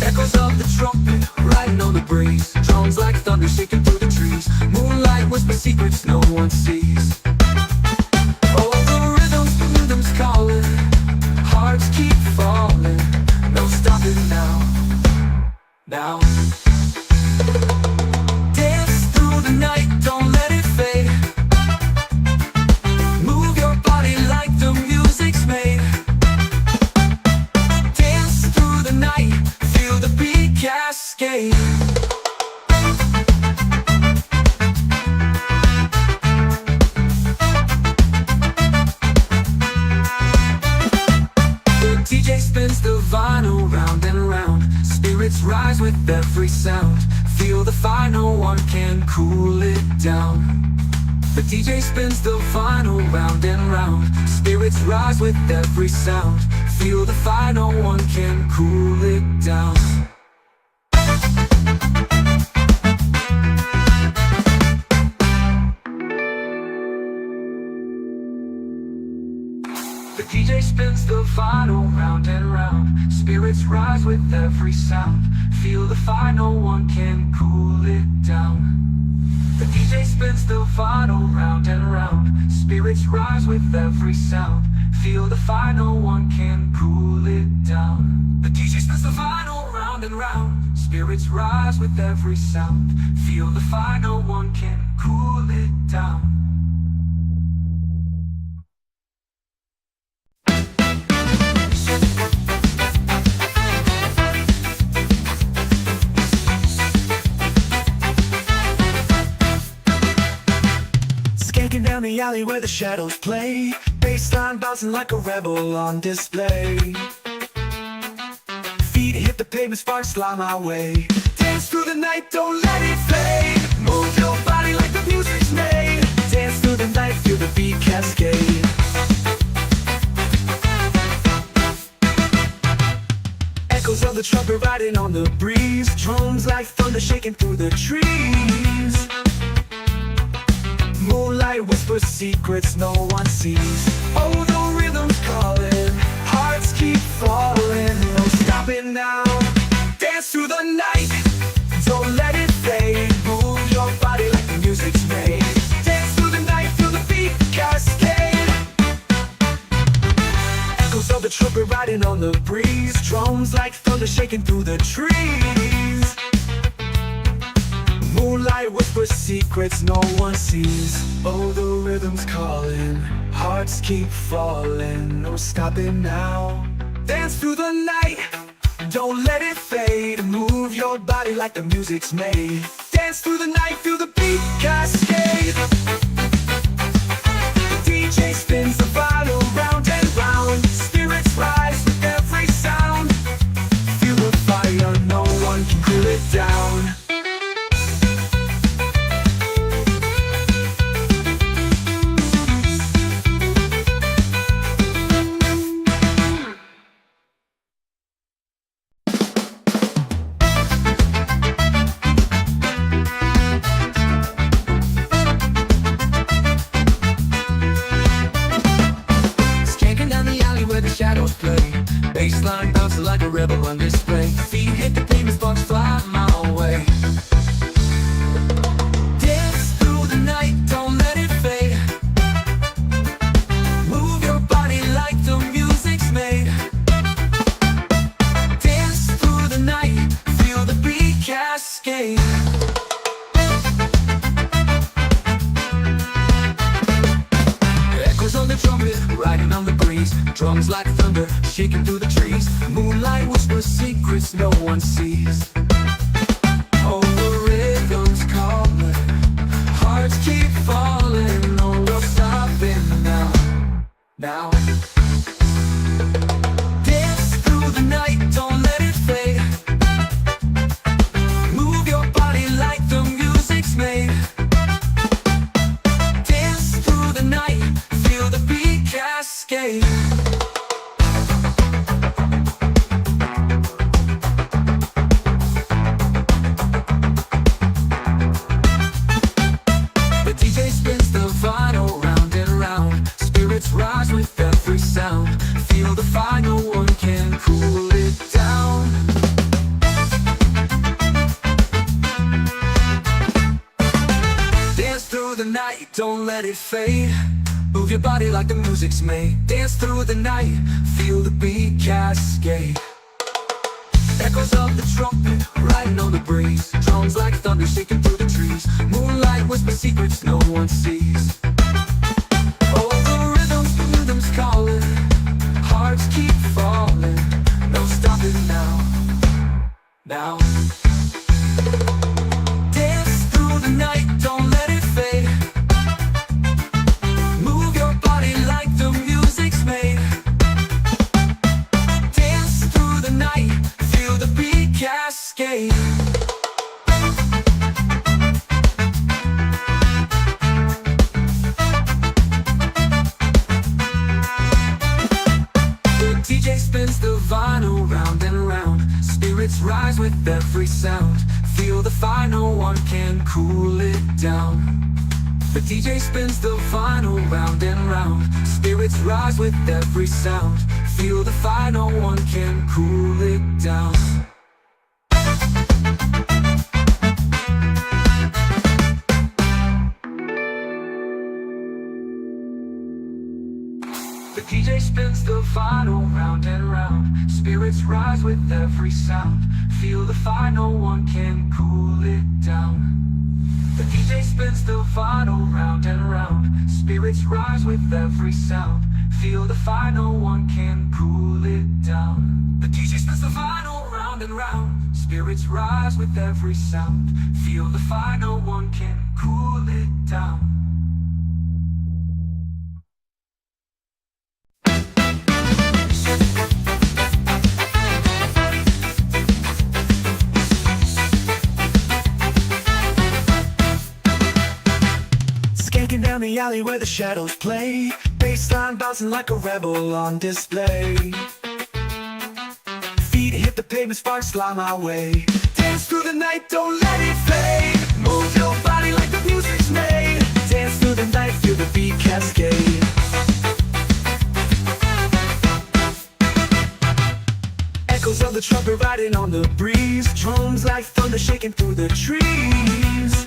Echoes of the trumpet, riding on the breeze. Drums like thunder, shaking through the trees. Moonlight whispers secrets no one sees. Calling, hearts keep falling. No stopping now. Now. Dance through the night, don't let it fade. Move your body like the music's made. Dance through the night, feel the beat cascade. DJ spins the vinyl round and round. Spirits rise with every sound. Feel the fire, no one can cool it down. The DJ spins the vinyl round and round. Spirits rise with every sound. Feel the fire, no one can cool it down. The DJ spins the vinyl round and round. Spirits rise with every sound. Feel the fire, no one can cool it down. The DJ spins the vinyl round and round. Spirits rise with every sound. Feel the fire, no one can cool it down. The DJ spins the vinyl round and round. Spirits rise with every sound. Feel the fire, no one can cool it down. Skanking down the alley where the shadows play, bassline bouncing like a rebel on display. Feet hit the pavement, sparks fly my way. Dance through the night, don't let it fade. Move your body like the music's made. Dance through the night, feel the beat cascade. Echoes of the trumpet riding on the breeze. Drums like thunder shaking through the trees. Moonlight whispers secrets no one sees. Oh, the rhythm's calling, hearts keep falling. No stopping now. Dance through the night, don't let it fade. Move your body like the music's made. Dance through the night, feel the beat cascade. Echoes of the trumpet riding on the breeze. Drums like thunder shaking through the trees. Moonlight whispers secrets no one sees. Oh, the rhythm's calling, hearts keep falling. No stopping now. Dance through the night, don't let it fade. Move your body like the music's made. Dance through the night, feel the beat cascade. The DJ spins the vinyl round and round. Spirits rise with every sound. Feel the fire, no one can cool it down. Shadows play, bassline bouncing like a rebel on display. Feet hit the pavement, sparks fly my way. Dance through the night, don't let it fade. Move your body like the music's made. Dance through the night, feel the beat cascade. Echoes on the trumpet, riding on the breeze. Drums like thunder, shaking through the trees. Moonlight whispers secrets no one sees. Oh, the rhythm's calling, hearts keep falling. No stopping now, now. Dance through the night, don't let it fade. Move your body like the music's made. Dance through the night, feel the beat cascade. Rise with every sound. Feel the fire, no one can cool it down. Dance through the night, don't let it fade. Move your body like the music's made. Dance through the night, feel the beat cascade. Echoes of the trumpet, riding on the breeze. Drums like thunder, shaking through the trees. Moonlight whispers secrets no one sees. Rhythm's calling, hearts keep falling. No stopping now, now. Dance through the night, don't let it fade. Move your body like the music's made. Dance through the night, feel the beat cascade. DJ spins the vinyl round and round. Spirits rise with every sound. Feel the fire, no one can cool it down. The DJ spins the vinyl round and round. Spirits rise with every sound. Feel the fire, no one can cool it down. The DJ spins the final round and round. Spirits rise with every sound. Feel the fire, no one can cool it down. The DJ spins the final round and round. Spirits rise with every sound. Feel the fire, no one can cool it down. The DJ spins the final round and round. Spirits rise with every sound. Feel the fire, no one can cool it down. Skanking down the alley where the shadows play. Bassline bouncing like a rebel on display. Feet hit the pavement, sparks fly my way. Dance through the night, don't let it fade. Move your body like the music's made. Dance through the night, feel the beat cascade. Echoes of the trumpet riding on the breeze. Drums like thunder shaking through the trees.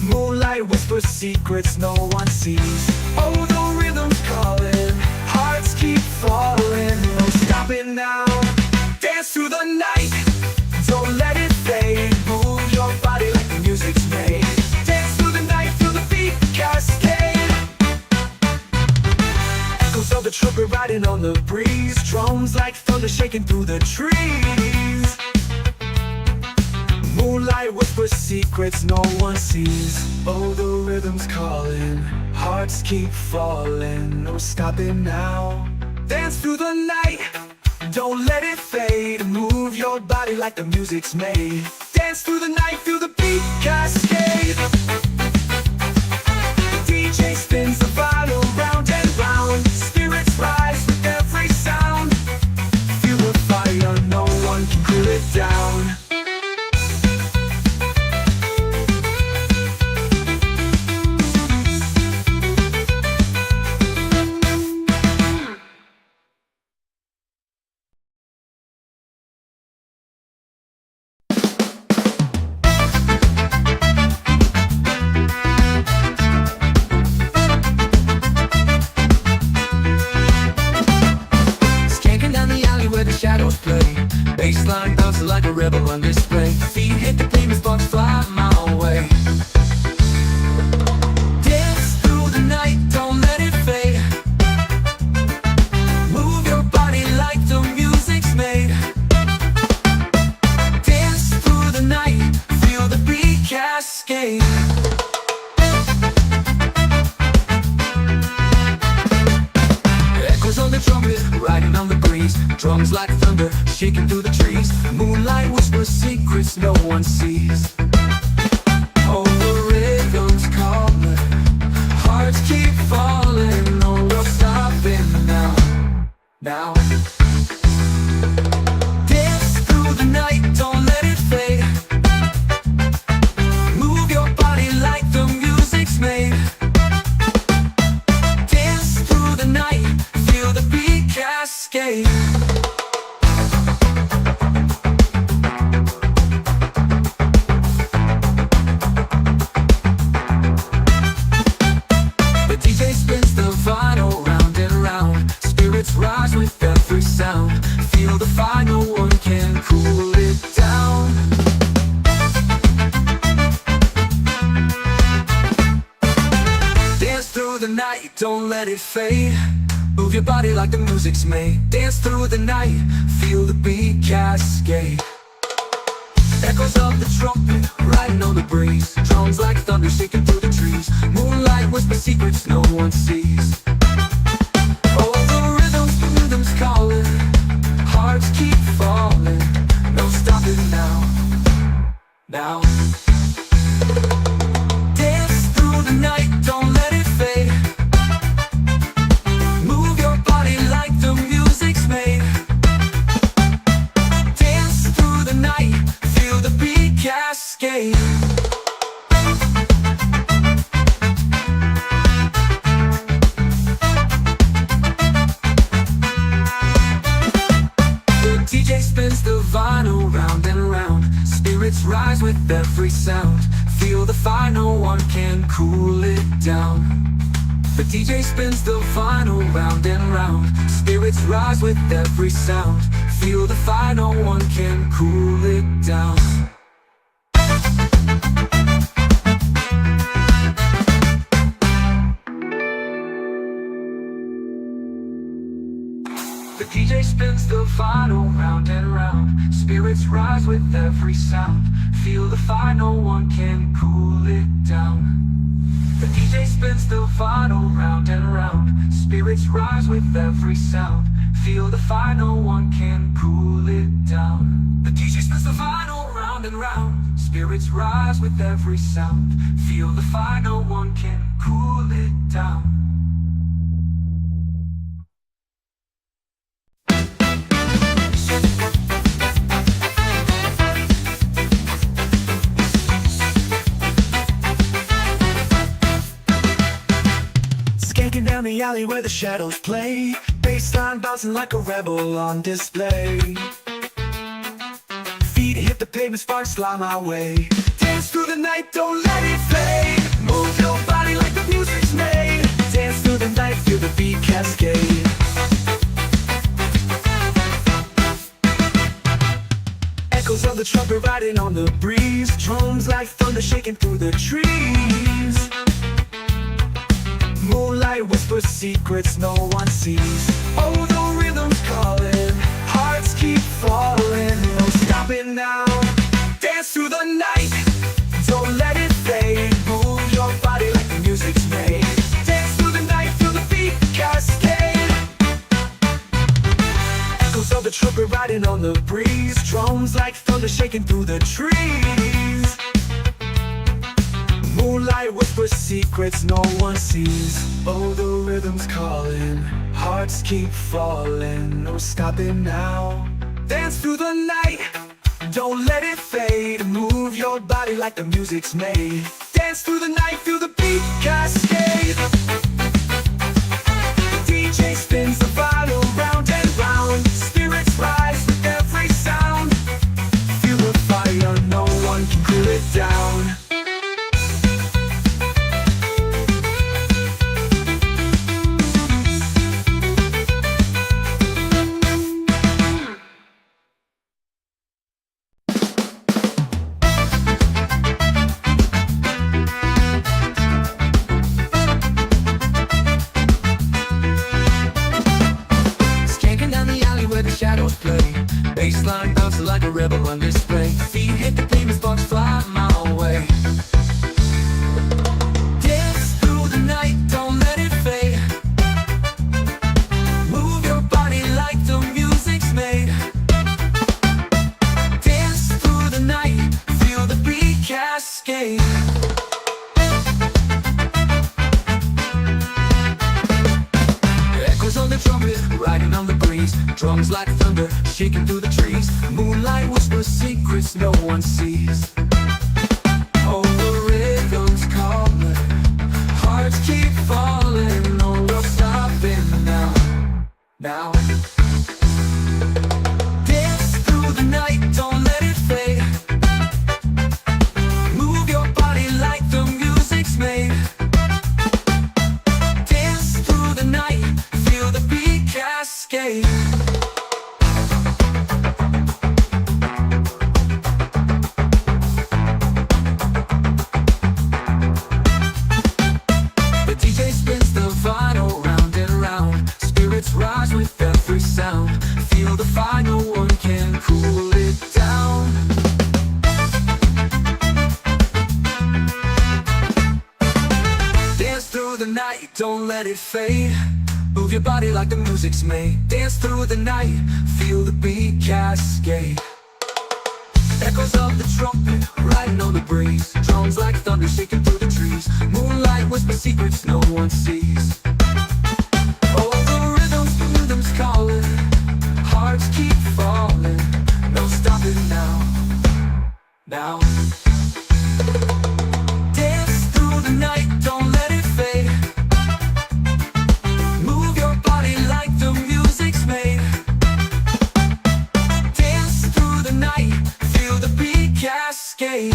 Moonlight whispers secrets no one sees. Oh, the rhythm's calling, hearts keep falling. No stopping now. Dance through the night, don't let it fade. Move your body like the music's made. Dance through the night, feel the beat cascade. Echoes of the trumpet riding on the breeze. Drums like thunder shaking through the trees. Moonlight whispers secrets no one sees. Oh, the rhythm's calling, hearts keep falling. No stopping now. Dance through the night, don't let it fade. Move your body like the music's made. Dance through the night, feel the beat cascade. The DJ spins the bottle round and round. Spirits rise with every sound. Feel the fire, no one can cool it down. Shadows play, bassline bouncing like a rebel on display. Feet hit the pavement, sparks fly my way. Dance through the night, don't let it fade. Move your body like the music's made. Dance through the night, feel the beat cascade. Echoes on the trumpet, riding on the breeze. Drums like thunder, shaking through the trees. Moonlight whispers secrets no one sees. Oh, the rhythm's calling, hearts keep falling. No, we're stopping now. Now. Dance through the night, don't let it fade. Move your body like the music's made. Dance through the night, feel the beat cascade. Rise with every sound. Feel the fire, no one can cool it down. Dance through the night, don't let it fade. Move your body like the music's made. Dance through the night, feel the beat cascade. Echoes of the trumpet, riding on the breeze. Drums like thunder, shaking through the trees. Moonlight whispers secrets no one sees. Calling, hearts keep falling. No stopping now. Now. Dance through the night, don't let it fade. Move your body like the music's made. Dance through the night, feel the beat cascade. DJ spins the vinyl round and round. Spirits rise with every sound. Feel the fire, no one can cool it down. The DJ spins the vinyl round and round. Spirits rise with every sound. Feel the fire, no one can cool it down. The DJ spins the vinyl round and round. Spirits rise with every sound. Feel the fire, no one can cool it down. The DJ spins the vinyl round and round. Spirits rise with every sound. Feel the fire, no one can cool it down. The DJ spins the vinyl round and round. Spirits rise with every sound. Feel the fire, no one can cool it down. Skanking down the alley where the shadows play. Bassline bouncing like a rebel on display. Feet hit the pavement, sparks fly my way. Dance through the night, don't let it fade. Move your body like the music's made. Dance through the night, feel the beat cascade. Echoes of the trumpet riding on the breeze. Drums like thunder shaking through the trees. Moonlight whispers secrets no one sees. Oh, the rhythm's calling, hearts keep falling. No stopping now. Dance through the night, don't let it fade. Move your body like the music's made. Dance through the night, feel the beat cascade. Echoes of the trumpet riding on the breeze. Drums like thunder shaking through the trees. Moonlight whispers secrets no one sees. Oh, the rhythm's calling, hearts keep falling. No stopping now. Dance through the night, don't let it fade. Move your body like the music's made. Dance through the night, feel the beat cascade. The DJ spins the vinyl round and round. Spirits rise with every sound. Feel the fire, no one can cool it down. Bassline bouncing like a rebel on display. Feet hit the pavement, sparks fly my way. Dance through the night, don't let it fade. Move your body like the music's made. Dance through the night, feel the beat cascade. Echoes on the trumpet, riding on the breeze. Drums like thunder, shaking through the trees. Moonlight whispers secrets no one sees. Oh, the rhythm's calling, hearts keep falling. No, we're stopping now. Now. Dance through the night, don't let it fade. Move your body like the music's made. Dance through the night, feel the beat cascade. Rise with every sound. Feel the fire, no one can cool it down. Dance through the night, don't let it fade. Move your body like the music's made. Dance through the night, feel the beat cascade. Echoes of the trumpet, riding on the breeze. Drums like thunder shaking through the trees. Moonlight whispers secrets no one sees. Calling, hearts keep falling. No stopping now. Now. Dance through the night, don't let it fade. Move your body like the music's made. Dance through the night, feel the beat cascade.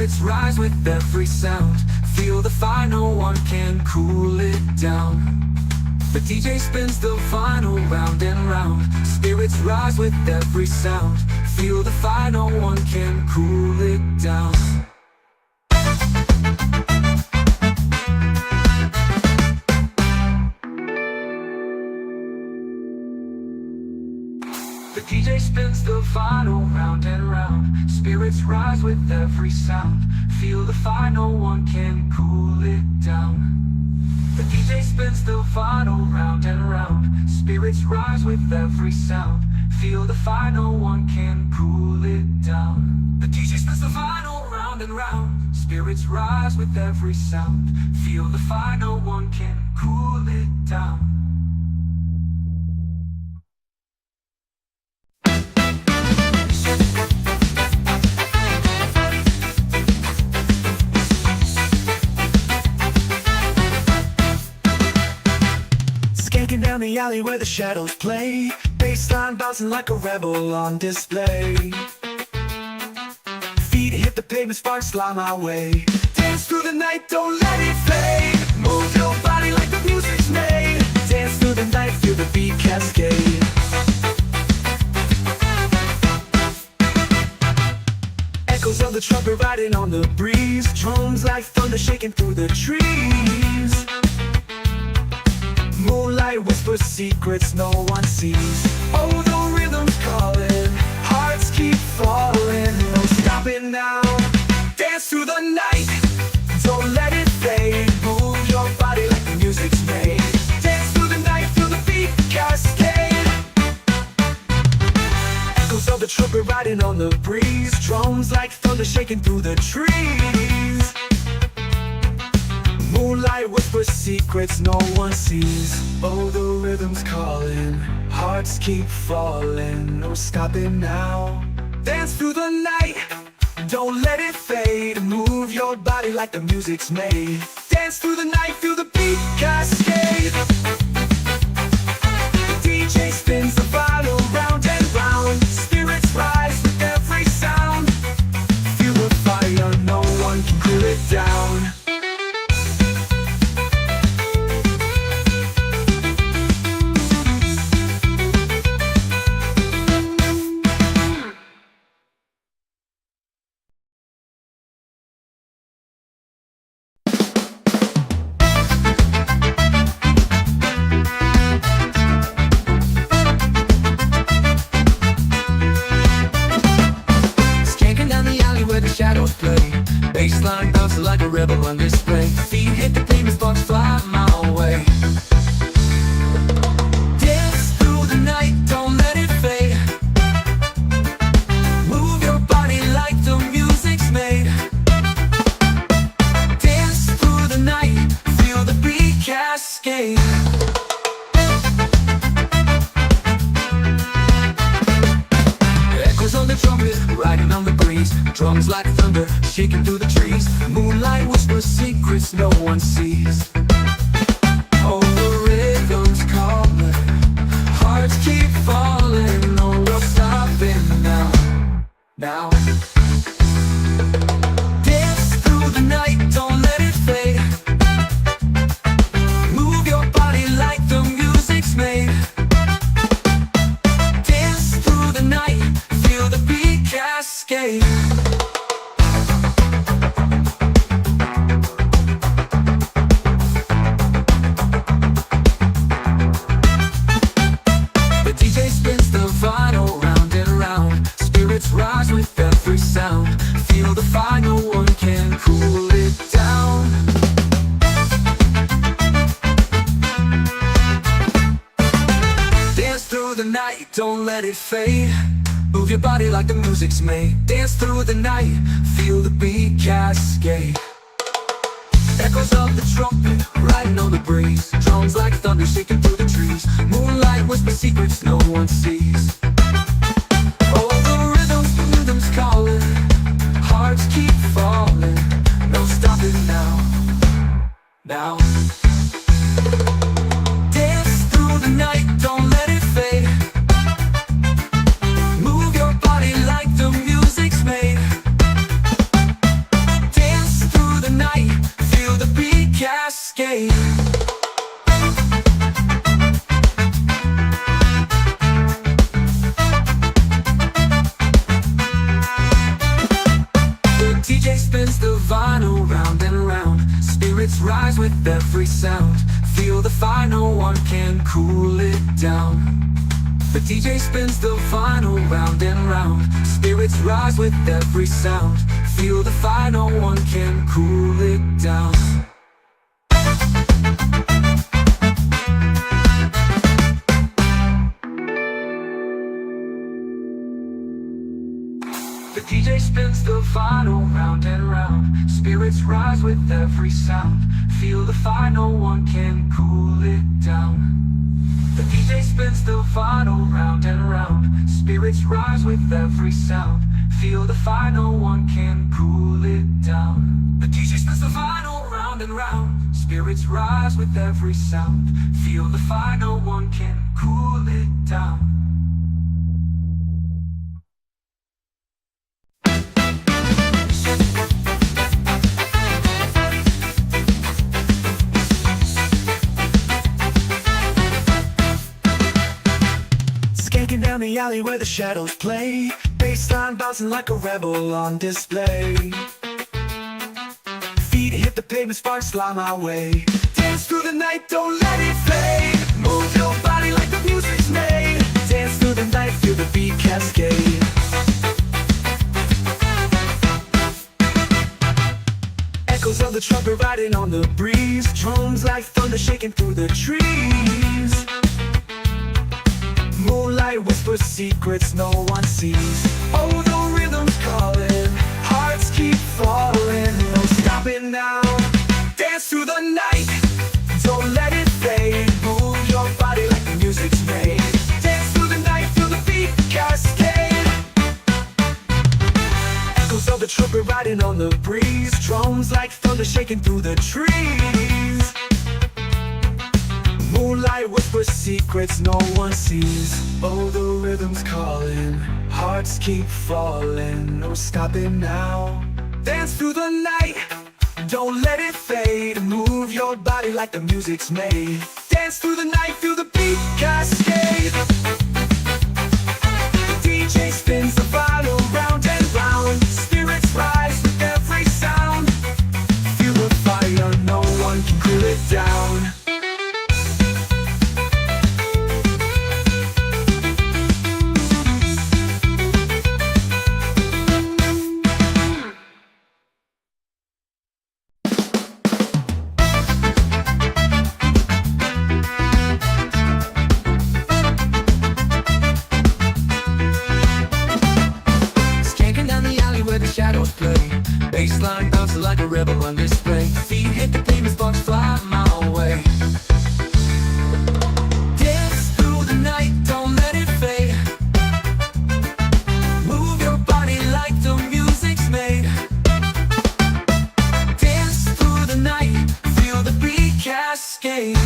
Spirits rise with every sound. Feel the fire, no one can cool it down. The DJ spins the vinyl round and round. Spirits rise with every sound. Feel the fire, no one can cool it down. The DJ spins the vinyl round and round. Spirits rise with every sound. Feel the fire, no one can cool it down. The DJ spins the vinyl round and round. Spirits rise with every sound. Feel the fire, no one can cool it down. The DJ spins the vinyl round and round. Spirits rise with every sound. Feel the fire, no one can cool it down. Skanking down the alley where the shadows play. Bassline bouncing like a rebel on display. Feet hit the pavement, sparks fly my way. Dance through the night, don't let it fade. Move your body like the music's made. Dance through the night, feel the beat cascade. Echoes of the trumpet riding on the breeze. Drums like thunder shaking through the trees. Moonlight whispers secrets no one sees. Oh, the rhythm's calling, hearts keep falling. No stopping now. Dance through the night, don't let it fade. Move your body like the music's made. Dance through the night, feel the beat cascade. Echoes of the trumpet riding on the breeze. Drums like thunder shaking through the trees. Moonlight whispers secrets no one sees. Oh, the rhythm's calling, hearts keep falling. No stopping now. Dance through the night, don't let it fade. Move your body like the music's made. Dance through the night, feel the beat cascade. The DJ spins the vinyl round and round. Spirits rise with every sound. Feel the fire, no one can cool it down. Bassline bouncing like a rebel on display. Feet hit the pavement, sparks fly my way. Dance through the night, don't let it fade. Move your body like the music's made. Dance through the night, feel the beat cascade. Echoes on the trumpet, riding on the breeze. Drums like thunder, shaking through the trees. Moonlight whispers secrets no one sees. Oh, the rhythm's calling, hearts keep falling. No, we're stopping now. Now. Dance through the night, don't let it fade. Move your body like the music's made. Dance through the night, feel the beat cascade. Rise with every sound. Feel the fire, no one can cool it down. Dance through the night, don't let it fade. Move your body like the music's made. Dance through the night, feel the beat cascade. Echoes of the trumpet, riding on the breeze. Drums like thunder shaking through the trees. Moonlight whispers secrets no one sees. Calling, hearts keep falling. No stopping now. Now. Dance through the night, don't let it fade. Move your body like the music's made. Spirits rise with every sound. Feel the fire, no one can cool it down. The DJ spins the vinyl round and round. Spirits rise with every sound. Feel the fire, no one can cool it down. The DJ spins the vinyl round and round. Spirits rise with every sound. Feel the fire, no one can cool it down. The DJ spins the vinyl round and round. Spirits rise with every sound. Feel the fire, no one can cool it down. The DJ spins the vinyl round and round. Spirits rise with every sound. Feel the fire, no one can cool it down. Skanking down the alley where the shadows play. Bassline bouncing like a rebel on display. Feet hit the pavement, sparks fly my way. Dance through the night, don't let it fade. Move your body like the music's made. Dance through the night, feel the beat cascade. Echoes of the trumpet riding on the breeze. Drums like thunder shaking through the trees. Moonlight whispers secrets no one sees. Oh, the rhythm's calling, hearts keep falling. No stopping now. Dance through the night, don't let it fade. Move your body like the music's made. Dance through the night, feel the beat cascade. Echoes of the trumpet riding on the breeze. Drums like thunder shaking through the trees. Moonlight whispers secrets no one sees. Oh, the rhythm's calling, hearts keep falling. No stopping now. Dance through the night, don't let it fade. Move your body like the music's made. Dance through the night, feel the beat cascade. The DJ spins the vinyl round and round. Spirits rise with every sound. Feel the fire, no one can cool it down. Shadows play, bassline bouncing like a rebel on display. Feet hit the pavement, sparks fly my way. Dance through the night, don't let it fade. Move your body like the music's made. Dance through the night, feel the beat cascade.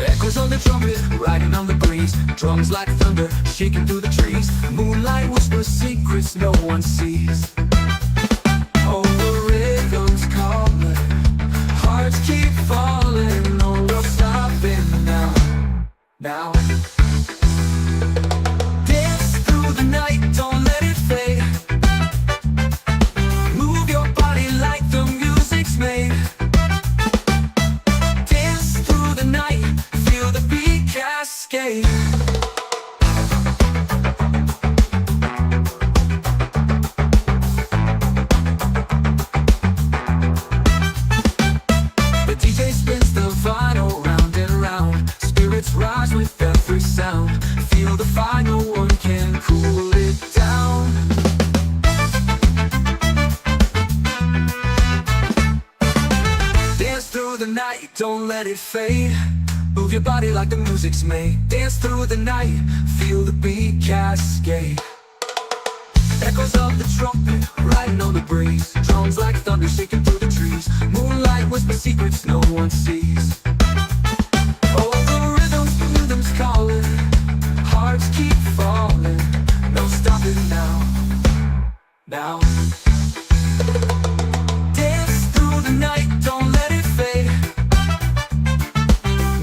Echoes on the trumpet, riding on the breeze. Drums like thunder, shaking through the trees. Moonlight whispers secrets no one sees. Oh, the rhythm's calling, hearts keep falling. No, we're stopping now. Now. Dance through the night, don't let it fade. Move your body like the music's made. Dance through the night, feel the beat cascade. Rise with every sound. Feel the fire, no one can cool it down. Dance through the night, don't let it fade. Move your body like the music's made. Dance through the night, feel the beat cascade. Echoes of the trumpet, riding on the breeze. Drums like thunder, shaking through the trees. Moonlight whispers secrets no one sees. Calling, hearts keep falling. No stopping now. Now. Dance through the night, don't let it fade.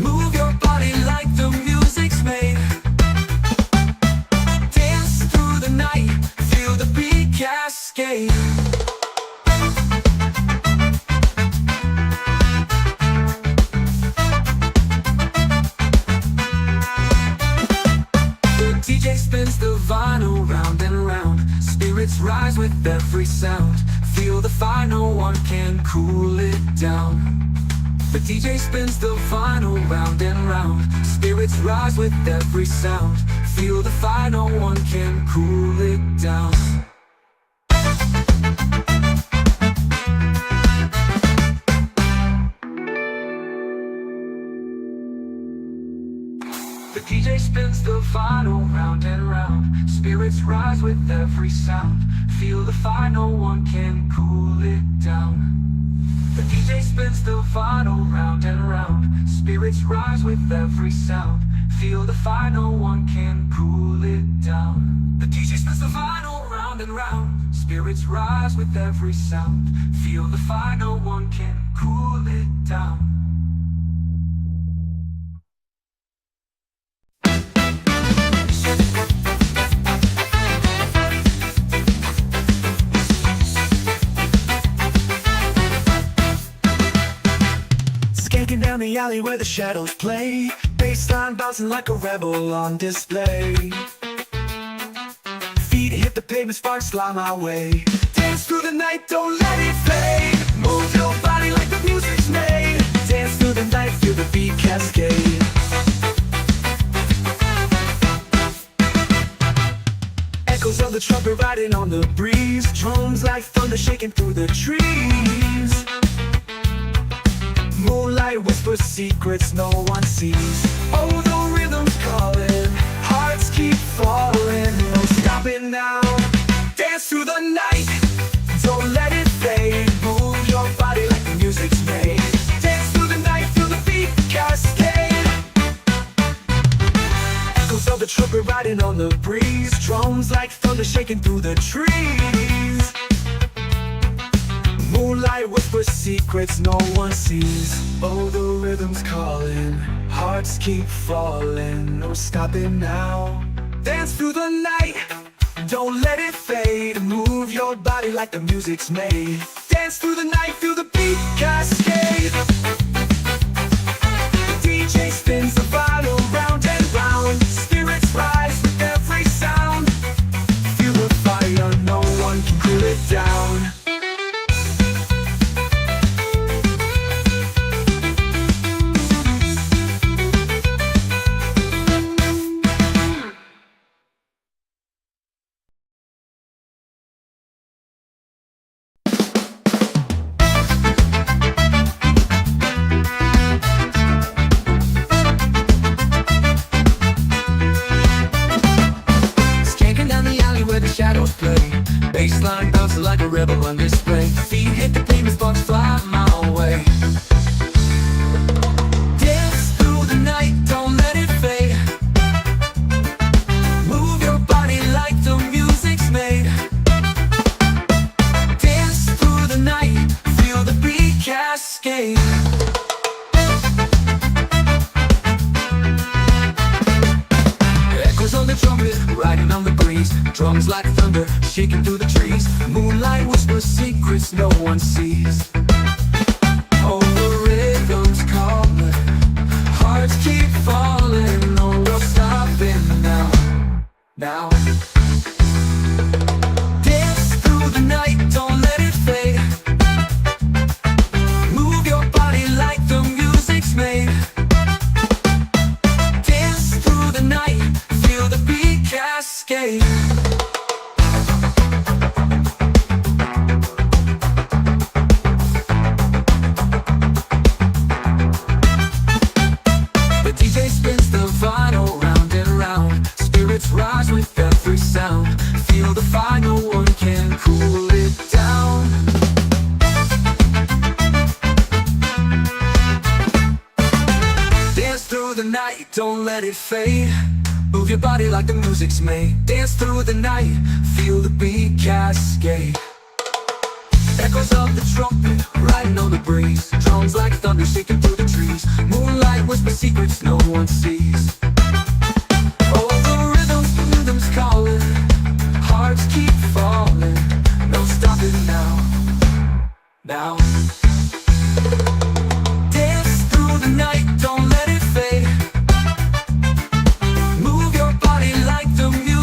Move your body like the music's made. Dance through the night, feel the beat cascade. DJ spins the vinyl round and round. Spirits rise with every sound. Feel the fire, no one can cool it down. The DJ spins the vinyl round and round. Spirits rise with every sound. Feel the fire, no one can cool it down. The DJ spins the vinyl round and round. Spirits rise with every sound. Feel the fire, no one can cool it down. The DJ spins the vinyl round and round. Spirits rise with every sound. Feel the fire, no one can cool it down. The DJ spins the vinyl round and round. Spirits rise with every sound. Feel the fire, no one can cool it down. Skanking down the alley where the shadows play. Bassline bouncing like a rebel on display. Feet hit the pavement, sparks fly my way. Dance through the night, don't let it fade. Move your body like the music's made. Dance through the night, feel the beat cascade. Echoes of the trumpet riding on the breeze. Drums like thunder shaking through the trees. Moonlight whispers secrets no one sees. Oh, the rhythm's calling, hearts keep falling. No stopping now. Dance through the night, don't let it fade. Move your body like the music's made. Dance through the night, feel the beat cascade. Echoes of the trumpet riding on the breeze. Drums like thunder shaking through the trees. Moonlight whispers secrets no one sees. Oh, the rhythm's calling, hearts keep falling. No stopping now. Dance through the night, don't let it fade. Move your body like the music's made. Dance through the night, feel the beat cascade. The DJ spins the vinyl round and round. Spirits rise with every sound. Feel the fire, no one can cool it down. Shadows play, bassline bouncing like a rebel on display. Feet hit the pavement, sparks fly my way. Dance through the night, don't let it fade. Move your body like the music's made. Dance through the night, feel the beat cascade. Echoes on the trumpet, riding on the breeze. Drums like thunder, shaking through the trees. Moonlight whispers secrets no one sees. Oh, the rhythm's calling, hearts keep falling. No, we're stopping now. Now. Dance through the night, don't let it fade. Move your body like the music's made. Dance through the night, feel the beat cascade. Rise with every sound. Feel the fire, no one can cool it down. Dance through the night, don't let it fade. Move your body like the music's made. Dance through the night, feel the beat cascade. Echoes of the trumpet, riding on the breeze. Drums like thunder, shaking through the trees. Moonlight whispers secrets no one sees. Calling, hearts keep falling. No stopping now. Now. Dance through the night, don't let it fade. Move your body like the music.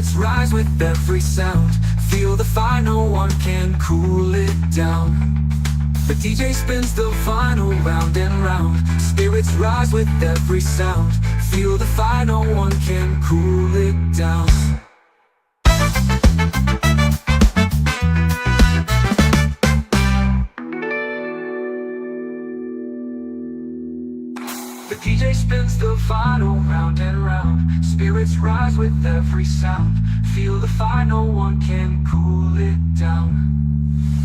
Spirits rise with every sound. Feel the fire, no one can cool it down. The DJ spins the vinyl round and round. Spirits rise with every sound. Feel the fire, no one can cool it down. The DJ spins the vinyl round and round. Spirits rise with every sound. Feel the fire, no one can cool it down.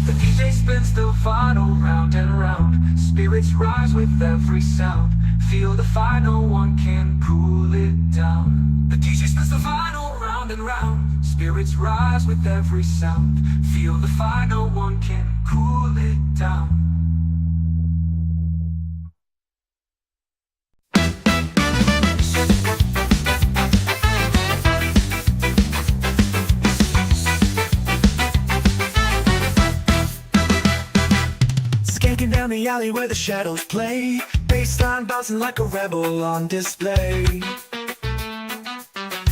The DJ spins the vinyl round and round. Spirits rise with every sound. Feel the fire, no one can cool it down. The DJ spins the vinyl round and round. Spirits rise with every sound. Feel the fire, no one can cool it down. Skanking down the alley where the shadows play. Bassline bouncing like a rebel on display.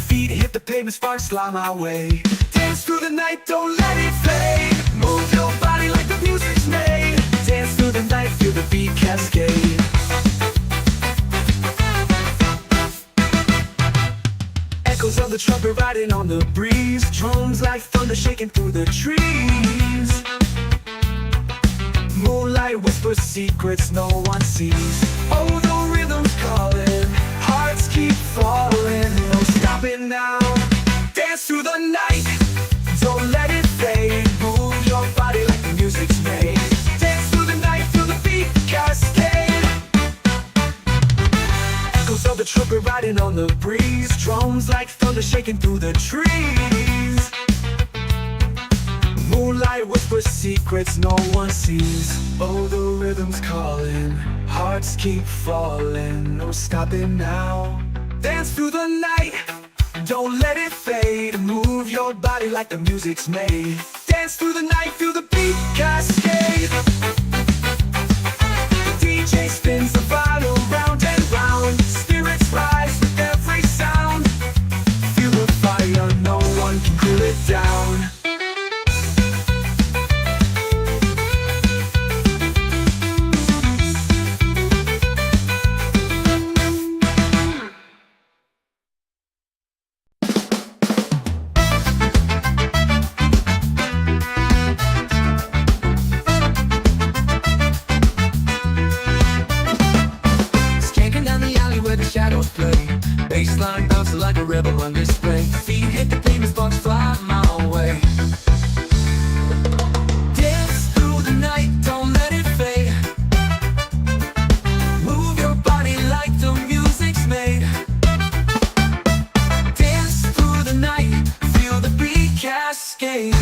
Feet hit the pavement, sparks fly my way. Dance through the night, don't let it fade. Move your body like the music's made. Dance through the night, feel the beat cascade. Echoes of the trumpet riding on the breeze. Drums like thunder shaking through the trees. Moonlight whispers secrets no one sees. Oh, the rhythm's calling, hearts keep falling. No stopping now. Dance through the night, don't let it fade. Move your body like the music's made. Dance through the night, feel the beat cascade. Echoes of the trumpet riding on the breeze. Drums like thunder shaking through the trees. Moonlight whispers secrets no one sees. Oh, the rhythm's calling, hearts keep falling. No stopping now. Dance through the night, don't let it fade. Move your body like the music's made. Dance through the night, feel the beat cascade. The DJ spins the vinyl round and round. Spirits rise with every sound. Feel the fire, no one can cool it down. Shadows play, bassline bouncing like a rebel on display. Feet hit the pavement, sparks fly my way. Dance through the night, don't let it fade. Move your body like the music's made. Dance through the night, feel the beat cascade.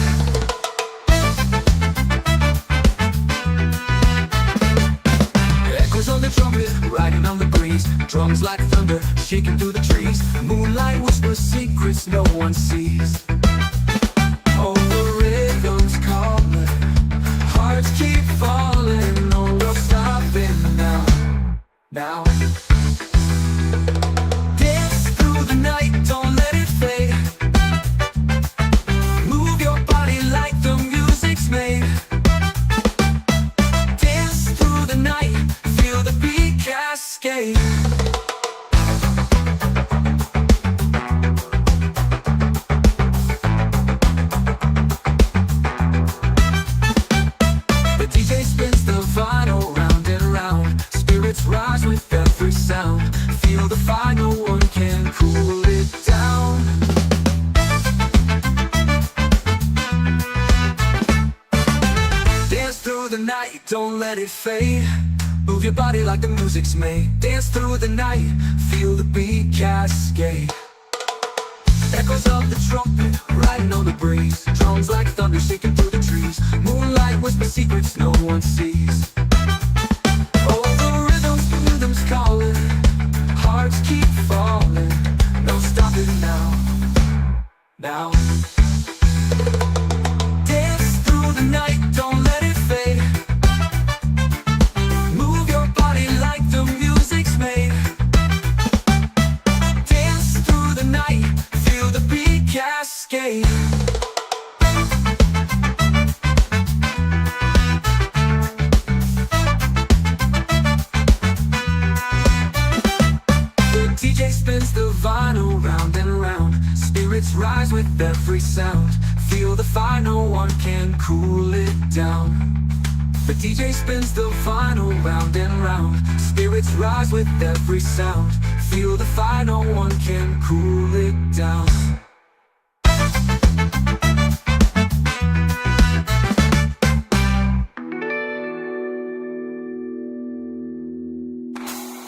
Echoes on the trumpet, riding on the breeze. Drums like thunder, shaking through the trees. Moonlight whispers secrets no one sees. Oh, the rhythm's calling, hearts keep falling. No, we're stopping now. Now. Dance through the night, don't let it fade. Move your body like the music's made. Dance through the night, feel the beat cascade. The DJ spins the vinyl round and round. Spirits rise with every sound. Feel the fire, no one can cool it down. Dance through the night, don't let it fade. Move your body like the music's made. Dance through the night, feel the beat cascade. Echoes of the trumpet, riding on the breeze. Drums like thunder shaking through the trees. Moonlight whispers secrets no one sees. Oh, the rhythm's calling, hearts keep falling. No stopping now. Now. Dance through the night, don't let it fade. Move your body like the music's made. Dance through the night, feel the beat cascade. spins the vinyl round and round. Spirits rise with every sound. Feel the fire, no one can cool it down. The DJ spins the vinyl round and round. Spirits rise with every sound. Feel the fire, no one can cool it down.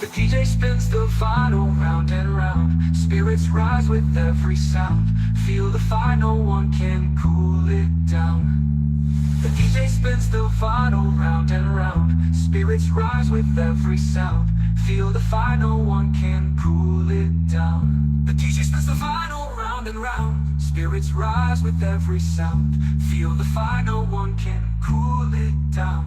The DJ spins the vinyl round and round. Spirits rise with every sound. Feel the fire, no one can cool it down. The DJ spins the vinyl round and round. Spirits rise with every sound. Feel the fire, no one can cool it down. The DJ spins the vinyl round and round. Spirits rise with every sound. Feel the fire, no one can cool it down.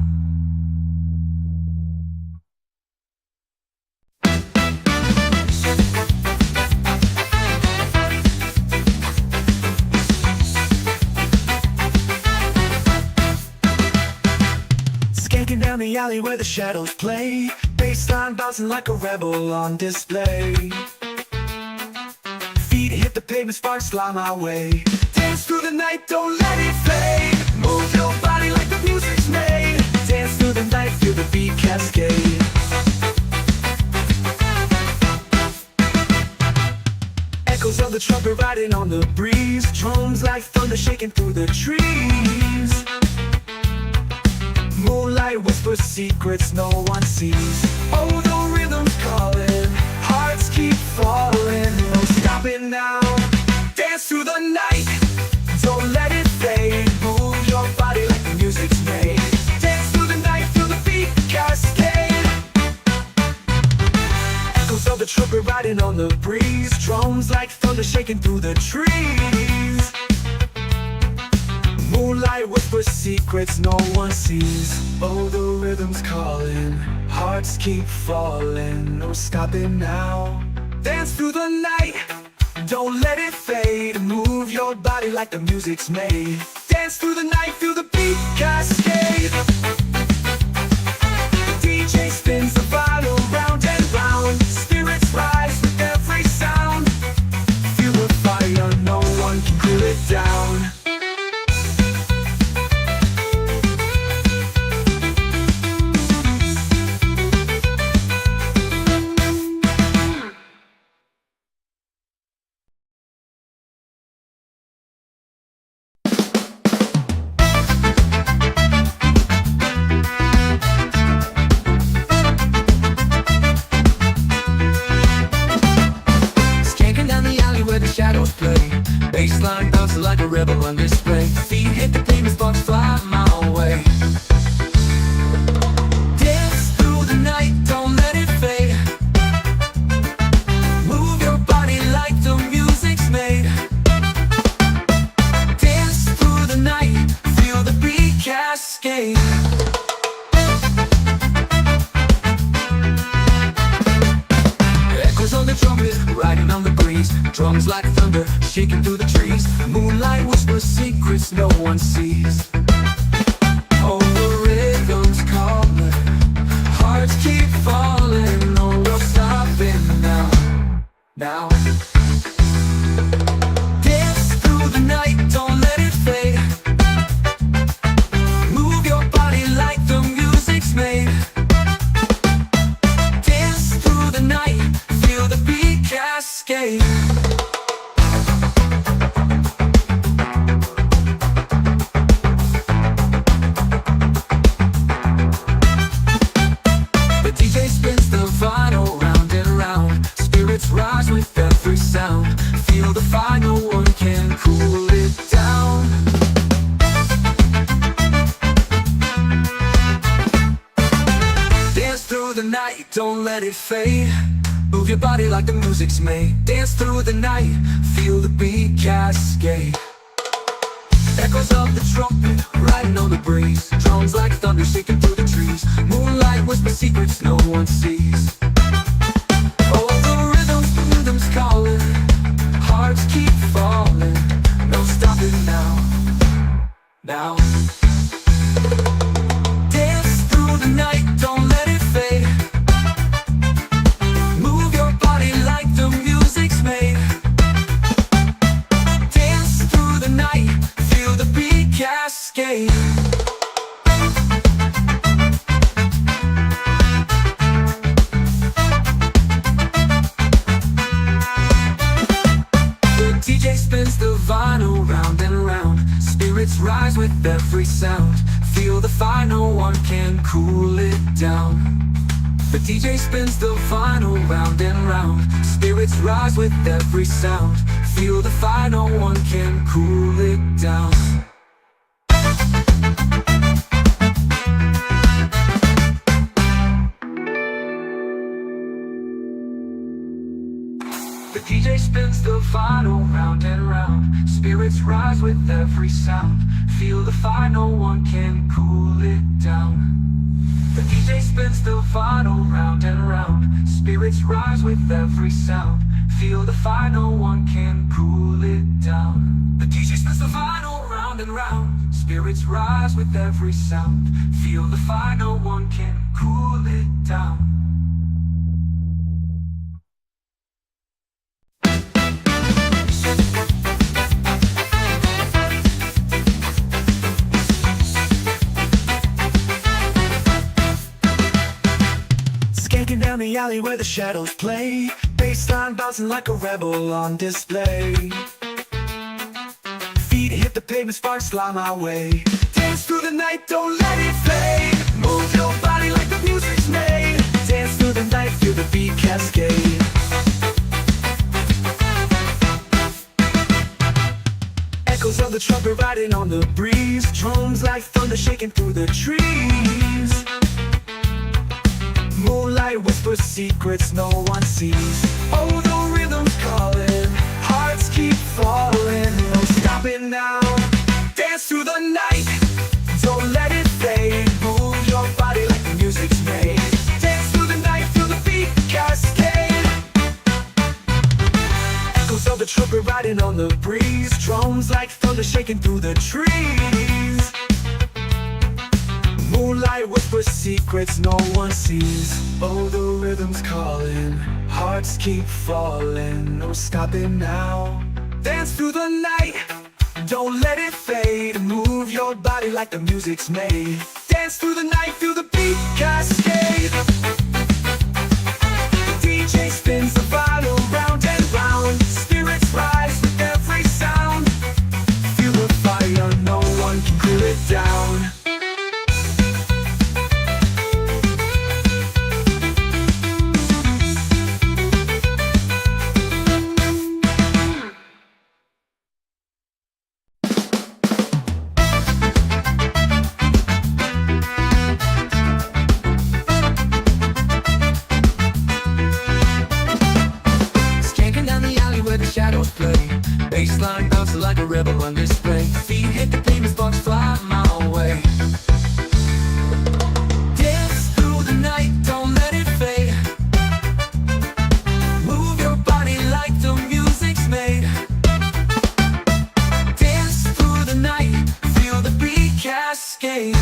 Skanking down the alley where the shadows play. Bassline bouncing like a rebel on display. Feet hit the pavement, sparks fly my way. Dance through the night, don't let it fade. Move your body like the music's made. Dance through the night, feel the beat cascade. Echoes of the trumpet riding on the breeze. Drums like thunder shaking through the trees. Moonlight whispers secrets no one sees. Oh, the rhythm's calling, hearts keep falling. No stopping now. Dance through the night, don't let it fade. Move your body like the music's made. Dance through the night, feel the beat cascade. Echoes of the trumpet riding on the breeze. Drums like thunder shaking through the trees. Moonlight whispers secrets no one sees. Oh, the rhythm's calling, hearts keep falling. No stopping now. Dance through the night, don't let it fade. Move your body like the music's made. Dance through the night, feel the beat cascade. The DJ spins the vinyl round and round. Spirits rise with every sound. Feel the fire, no one can cool it down. Shadows play, bassline bouncing like a rebel on display. Feet hit the pavement, sparks fly my way. Dance through the night, don't let it fade. Move your body like the music's made. Dance through the night, feel the beat cascade. Echoes on the trumpet, riding on the breeze. Drums like thunder, shaking through the trees. Moonlight whispers secrets no one sees. Oh, the rhythm's calling, hearts keep falling. No, we're stopping now. Now. Dance through the night, don't let it fade. Move your body like the music's made. Dance through the night, feel the beat cascade. The DJ spins the vinyl round and round. Spirits rise with every sound. Feel the fire, no one can cool it down. Dance through the night, don't let it fade. Move your body like the music's made. Dance through the night, feel the beat cascade. Echoes of the trumpet, riding on the breeze. Drums like thunder, shaking through the trees. Moonlight whispers secrets no one sees. Oh, the rhythm's calling, hearts keep falling. No stopping now. Now. Dance through the night, don't let it fade. Move your body like the music. Spirits rise with every sound. Feel the fire, no one can cool it down. The DJ spins the vinyl round and round. Spirits rise with every sound. Feel the fire, no one can cool it down. The DJ spins the vinyl round and round. Spirits rise with every sound. Feel the fire, no one can cool it down. The DJ spins the vinyl round and round. Spirits rise with every sound. Feel the fire, no one can cool it down. The DJ spins the vinyl round and round. Spirits rise with every sound. Feel the fire, no one can cool it down. Skanking down the alley where the shadows play. Bassline bouncing like a rebel on display. Feet hit the pavement, sparks fly my way. Dance through the night, don't let it fade. Move your body like the music's made. Dance through the night, feel the beat cascade. Echoes of the trumpet riding on the breeze. Drums like thunder shaking through the trees. Moonlight whispers secrets no one sees. Oh, the rhythm's calling, hearts keep falling. No stopping now. Dance through the night, don't let it fade. Move your body like the music's made. Dance through the night, feel the beat cascade. Echoes of the trumpet riding on the breeze. Drums like thunder shaking through the trees. Moonlight whispers secrets no one sees. Oh, the rhythm's calling, hearts keep falling. No stopping now. Dance through the night, don't let it fade. Move your body like the music's made. Dance through the night, feel the beat cascade. The DJ spins the vinyl round and round. Spirits rise with every sound. Feel the fire, no one can cool it down. Shadows play, bassline bouncing like a rebel on display. Feet hit the pavement, sparks fly my way. Dance through the night, don't let it fade. Move your body like the music's made. Dance through the night, feel the beat cascade.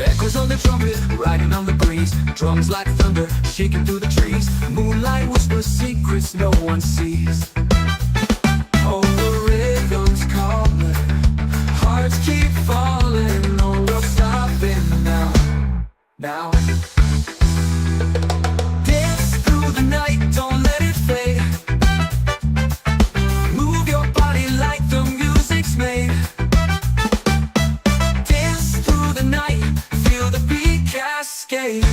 Echoes on the trumpet, riding on the breeze. Drums like thunder, shaking through the trees. Moonlight whispers secrets no one sees. Oh, the rhythm's calling, hearts keep falling. No, we're stopping now. Now. Dance through the night, don't let it fade. Move your body like the music's made. Dance through the night, feel the beat cascade.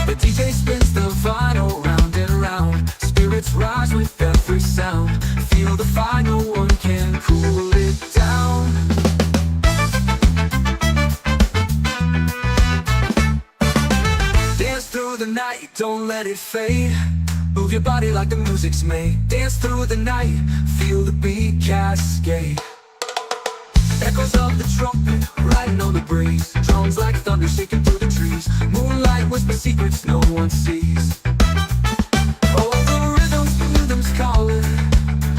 The DJ spins the vinyl round and round. Spirits rise with every sound. Feel the fire, no one can cool it down. Dance through the night, don't let it fade. Move your body like the music's made. Dance through the night, feel the beat cascade. Echoes of the trumpet, riding on the breeze. Drums like thunder, shaking through the trees. Moonlight whispers secrets no one sees. Oh, the rhythm's calling,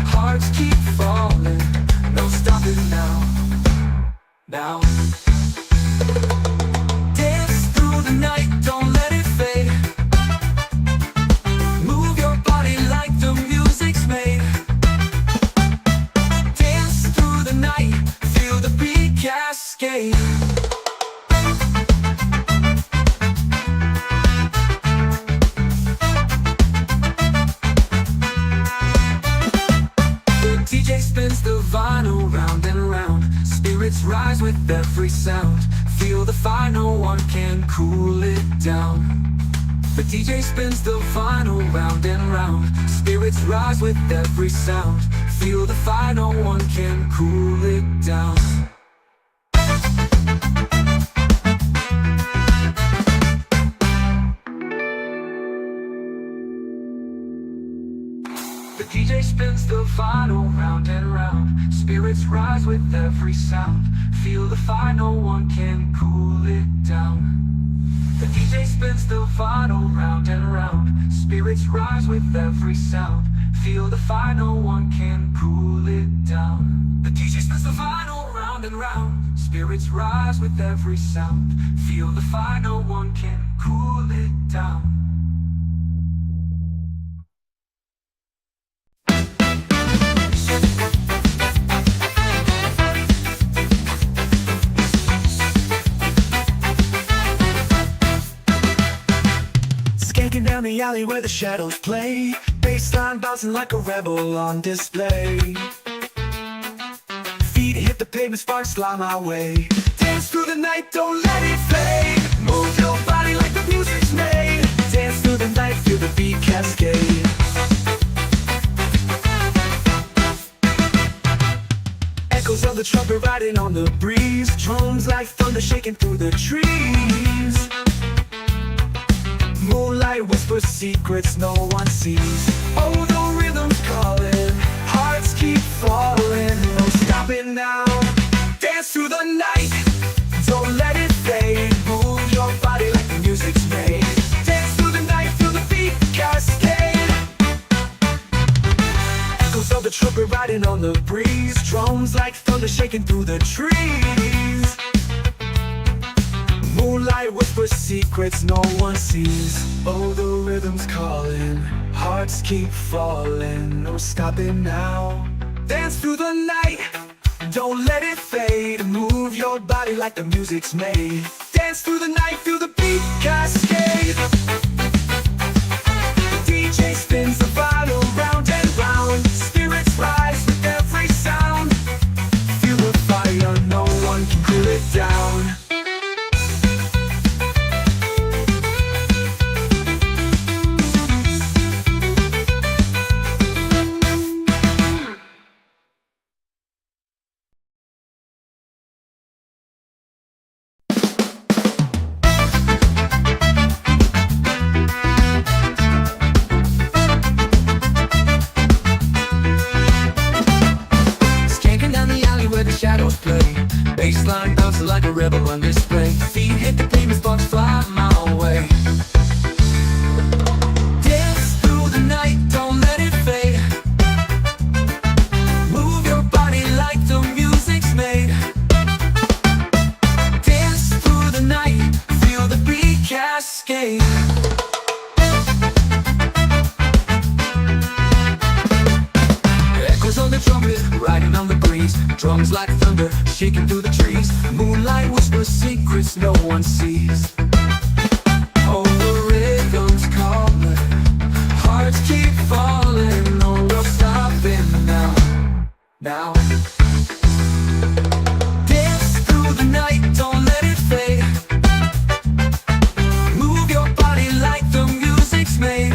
hearts keep falling. No stopping now. Now. Dance through the night, don't let it fade. Move your body like the music's made. Dance through the night, feel the beat cascade. spins the vinyl round and round. Spirits rise with every sound. Feel the fire, no one can cool it down. The DJ spins the vinyl round and round. Spirits rise with every sound. Feel the fire, no one can cool it down. The DJ spins the vinyl round and round. Spirits rise with every sound. Feel the fire, no one can cool it down. The DJ spins the vinyl round and round. Spirits rise with every sound. Feel the fire, no one can cool it down. The DJ spins the vinyl round and round. Spirits rise with every sound. Feel the fire, no one can cool it down. Skanking down the alley where the shadows play. Bassline bouncing like a rebel on display. Feet hit the pavement, sparks fly my way. Dance through the night, don't let it fade. Move your body like the music's made. Dance through the night, feel the beat cascade. Echoes of the trumpet riding on the breeze. Drums like thunder shaking through the trees. Moonlight whispers secrets no one sees. Oh, the rhythm's calling, hearts keep falling. No stopping now. Dance through the night, don't let it fade. Move your body like the music's made. Dance through the night, feel the beat cascade. Echoes of the trumpet riding on the breeze. Drums like thunder shaking through the trees. Moonlight whispers secrets no one sees. Oh, the rhythm's calling, hearts keep falling. No stopping now. Dance through the night, don't let it fade. Move your body like the music's made. Dance through the night, feel the beat cascade. The DJ spins the vinyl round and round. Spirits rise with every sound. Feel the fire, no one can cool it down. Shadows play. Bassline bouncing like a rebel on display. Feet hit the pavement, sparks fly my way. Dance through the night, don't let it fade. Move your body like the music's made. Dance through the night, feel the beat cascade. Echoes on the trumpet, riding on the breeze. Drums like thunder, shaking through the trees. Moonlight whispers secrets no one sees. Oh, the rhythm's calling, hearts keep falling. No, we're stopping now. Now. Dance through the night, don't let it fade. Move your body like the music's made.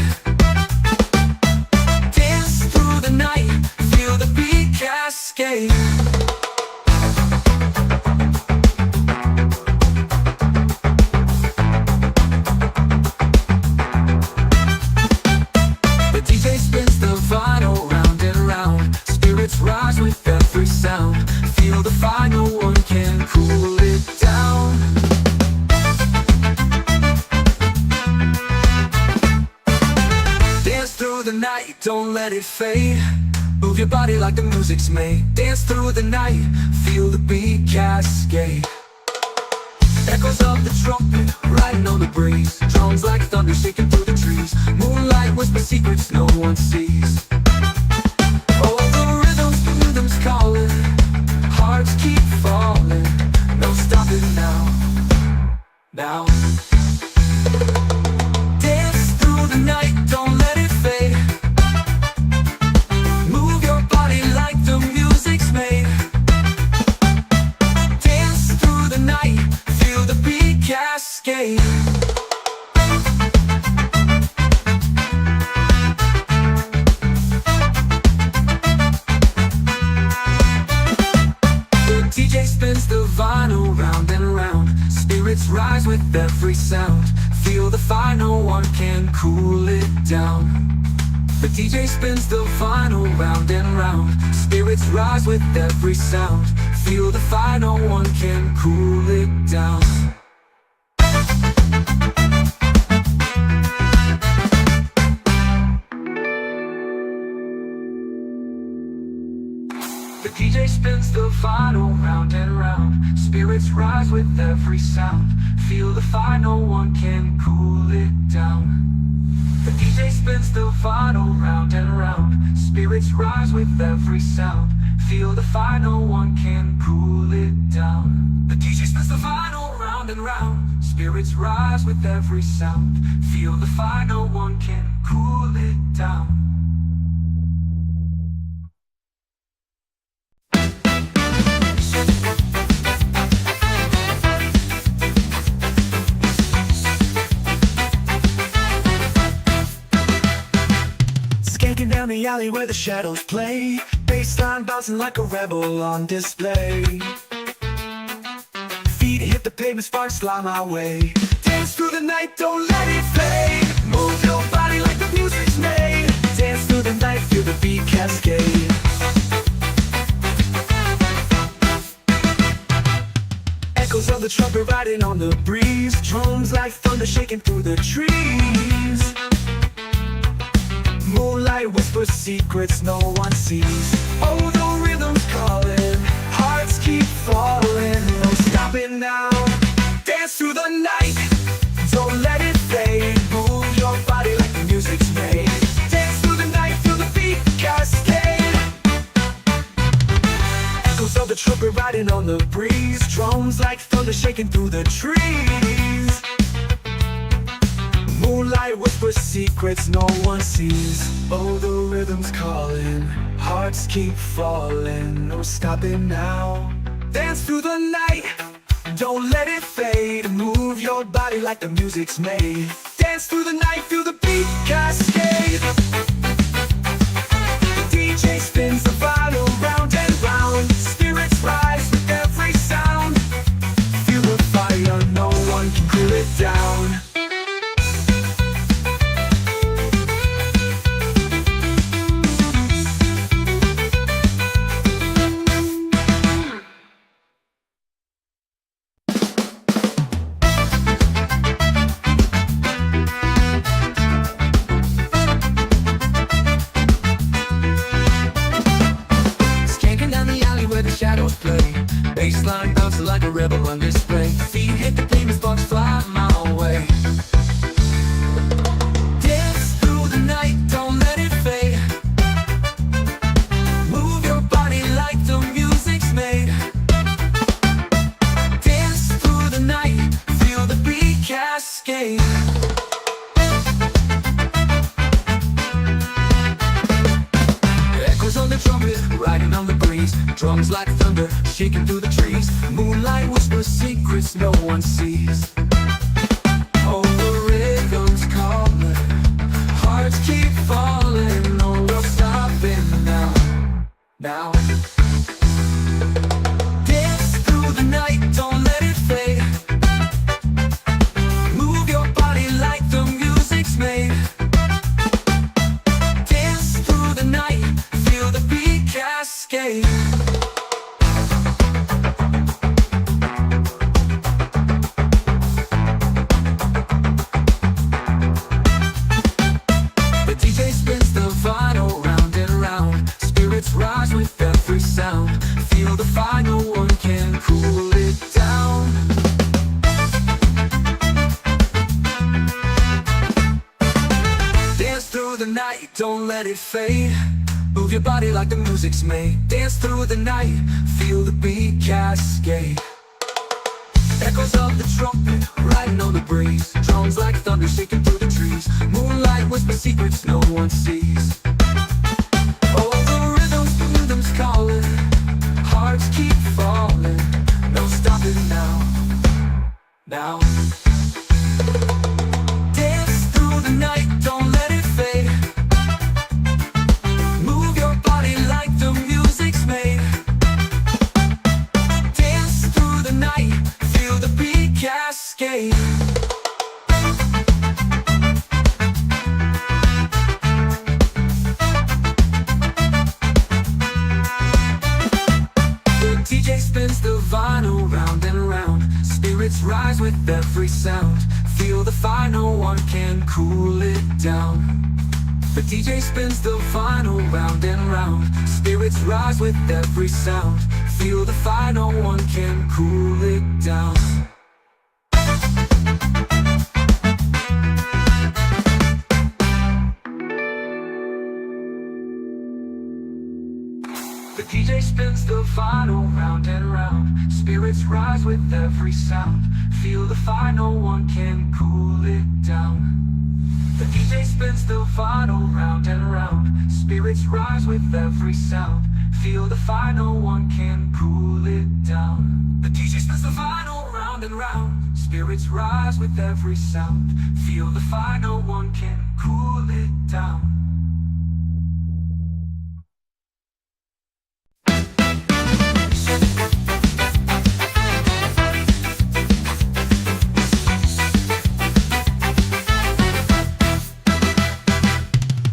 Dance through the night, feel the beat cascade. The DJ spins the vinyl round and round. Spirits rise with every sound. Feel the fire, no one can cool it down. Dance through the night, don't let it fade. Move your body like the music's made. Dance through the night, feel the beat cascade. Echoes of the trumpet, riding on the breeze. Drums like thunder, shaking through the trees. Moonlight whispers secrets no one sees. Oh, the rhythm's calling, hearts keep falling. No stopping now. Now. Dance through the night, don't let it fade. Move your body like the music. with every sound. Feel the fire, no one can cool it down. The DJ spins the vinyl round and round. Spirits rise with every sound. Feel the fire, no one can cool it down. The DJ spins the vinyl round and round. Spirits rise with every sound. Feel the fire, no one can cool it down. The DJ spins the vinyl round and round. Spirits rise with every sound. Feel the fire, no one can cool it down. The DJ spins the vinyl round and round. Spirits rise with every sound. Feel the fire, no one can cool it down. Skanking down the alley where the shadows play. Bassline bouncing like a rebel on display. Feet hit the pavement, sparks fly my way. Dance through the night, don't let it fade. Move your body like the music's made. Dance through the night, feel the beat cascade. Echoes of the trumpet riding on the breeze. Drums like thunder shaking through the trees. Moonlight whispers secrets no one sees. Oh, the rhythm's calling, hearts keep falling. No stopping now. Dance through the night, don't let it fade. Move your body like the music's made. Dance through the night, feel the beat cascade. Echoes of the trumpet riding on the breeze. Drums like thunder shaking through the trees. Moonlight whispers secrets no one sees. Oh, the rhythm's calling, hearts keep falling. No stopping now. Dance through the night, don't let it fade. Move your body like the music's made. Dance through the night, feel the beat cascade. The DJ spins the vinyl round and round. Spirits rise with every sound. Feel the fire, no one can cool it down. Shadows play, bassline bouncing like a rebel on display. Feet hit the pavement, sparks fly my way. Dance through the night, don't let it fade. Move your body like the music's made. Dance through the night, feel the beat cascade. Echoes on the trumpet, riding on the breeze. Drums like thunder, shaking through the trees. Moonlight whispers secrets no one sees. Oh, the rhythm's calling, hearts keep falling. No, we're stopping now. Now. Dance through the night, don't let it fade. Move your body like the music's made. Dance through the night, feel the beat cascade. Rise with every sound. Feel the fire, no one can cool it down. Dance through the night, don't let it fade. Move your body like the music's made. Dance through the night, feel the beat cascade. Echoes of the trumpet, riding on the breeze. Drums like thunder shaking through the trees. Moonlight whispers secrets no one sees. Calling, hearts keep falling. No stopping now. Now. Dance through the night, don't let it fade. Move your body like the music's made. Dance through the night, feel the beat cascade. Spirits rise with every sound. Feel the fire, no one can cool it down. The DJ spins the vinyl round and round. Spirits rise with every sound. Feel the fire, no one can cool it down. The DJ spins the vinyl round and round. Spirits rise with every sound. Feel the fire, no one can cool it down. The DJ spins the vinyl round and round. Spirits rise with every sound. Feel the fire, no one can cool it down. The DJ spins the vinyl round and round. Spirits rise with every sound. Feel the fire, no one can cool it down.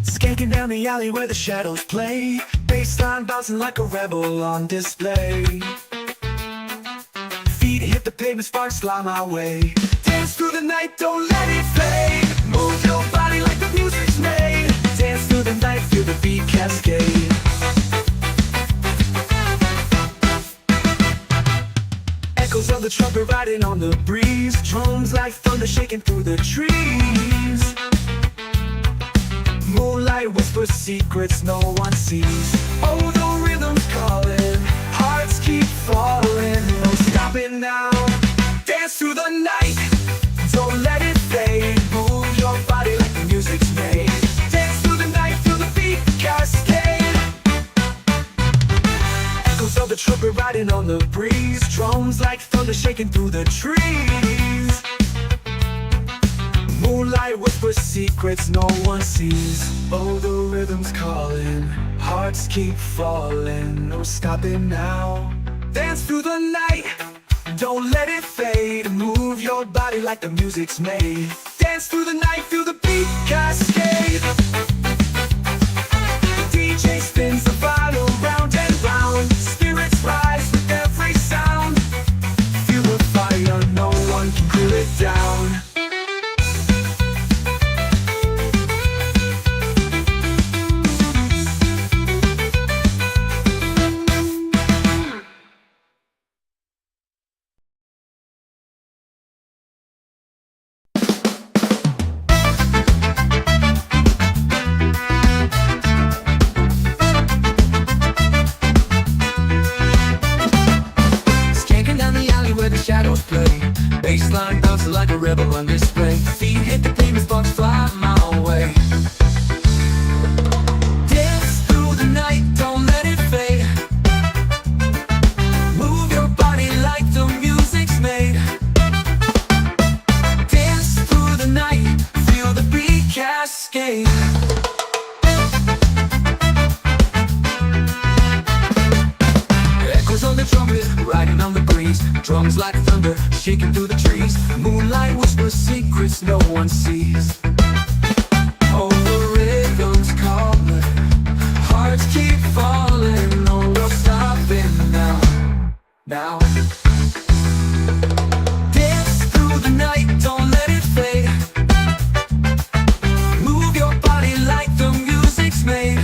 Skanking down the alley where the shadows play. Bassline bouncing like a rebel on display. Feet hit the pavement, sparks fly my way. Dance through the night, don't let it fade. Move your body like the music's made. Dance through the night, feel the beat cascade. Echoes of the trumpet riding on the breeze. Drums like thunder shaking through the trees. Moonlight whispers secrets no one sees. Oh, the rhythm's calling, hearts keep falling. No stopping now. Dance through the night, don't let it fade. Move your body like the music's made. Dance through the night, feel the beat cascade. Echoes of the trumpet riding on the breeze. Drums like thunder shaking through the trees. Moonlight whispers secrets no one sees. Oh, the rhythm's calling, hearts keep falling. No stopping now. Dance through the night, don't let it fade. Move your body like the music's made. Dance through the night, feel the beat cascade. The DJ spins the vinyl round and round. Spirits rise with every sound. Feel the fire, no one can cool it down. Shadows play, bassline bouncing like a rebel on display. Feet hit the pavement, sparks fly my way. Dance through the night, don't let it fade. Move your body like the music's made. Dance through the night, feel the beat cascade. Echoes on the trumpet, riding on the breeze. Drums like thunder, shaking through the trees. Moonlight whispers secrets no one sees. Oh, the rhythm's calling, hearts keep falling. No, no stopping now. Now. Dance through the night, don't let it fade. Move your body like the music's made.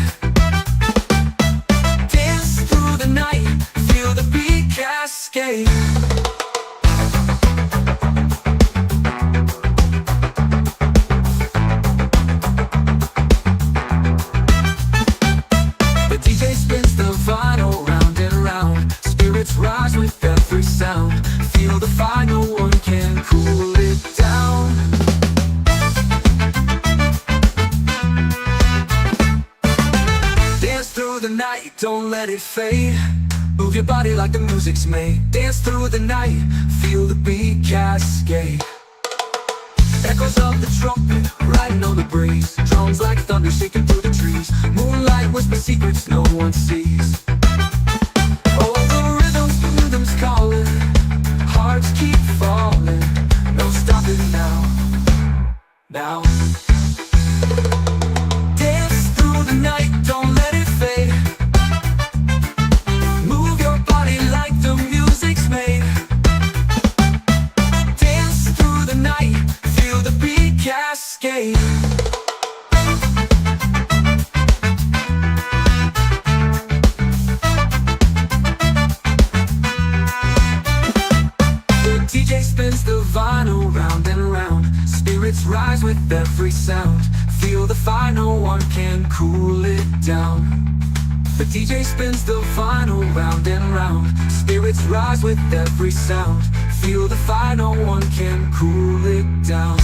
Dance through the night, feel the beat cascade. The DJ spins the vinyl round and round. Spirits rise with every sound. Feel the fire, no one can cool it down. Dance through the night, don't let it fade. Move your body like the music's made. Dance through the night, feel the beat cascade. Echoes of the trumpet, riding on the breeze. Drums like thunder shaking through the trees. Moonlight whispers secrets no one sees. Oh, the rhythm's calling, hearts keep falling. No stopping now. Now. Dance through the night, don't let it fade. Move your body like the music's made. with every sound. Feel the fire, no one can cool it down. The DJ spins the vinyl round and round. Spirits rise with every sound. Feel the fire, no one can cool it down.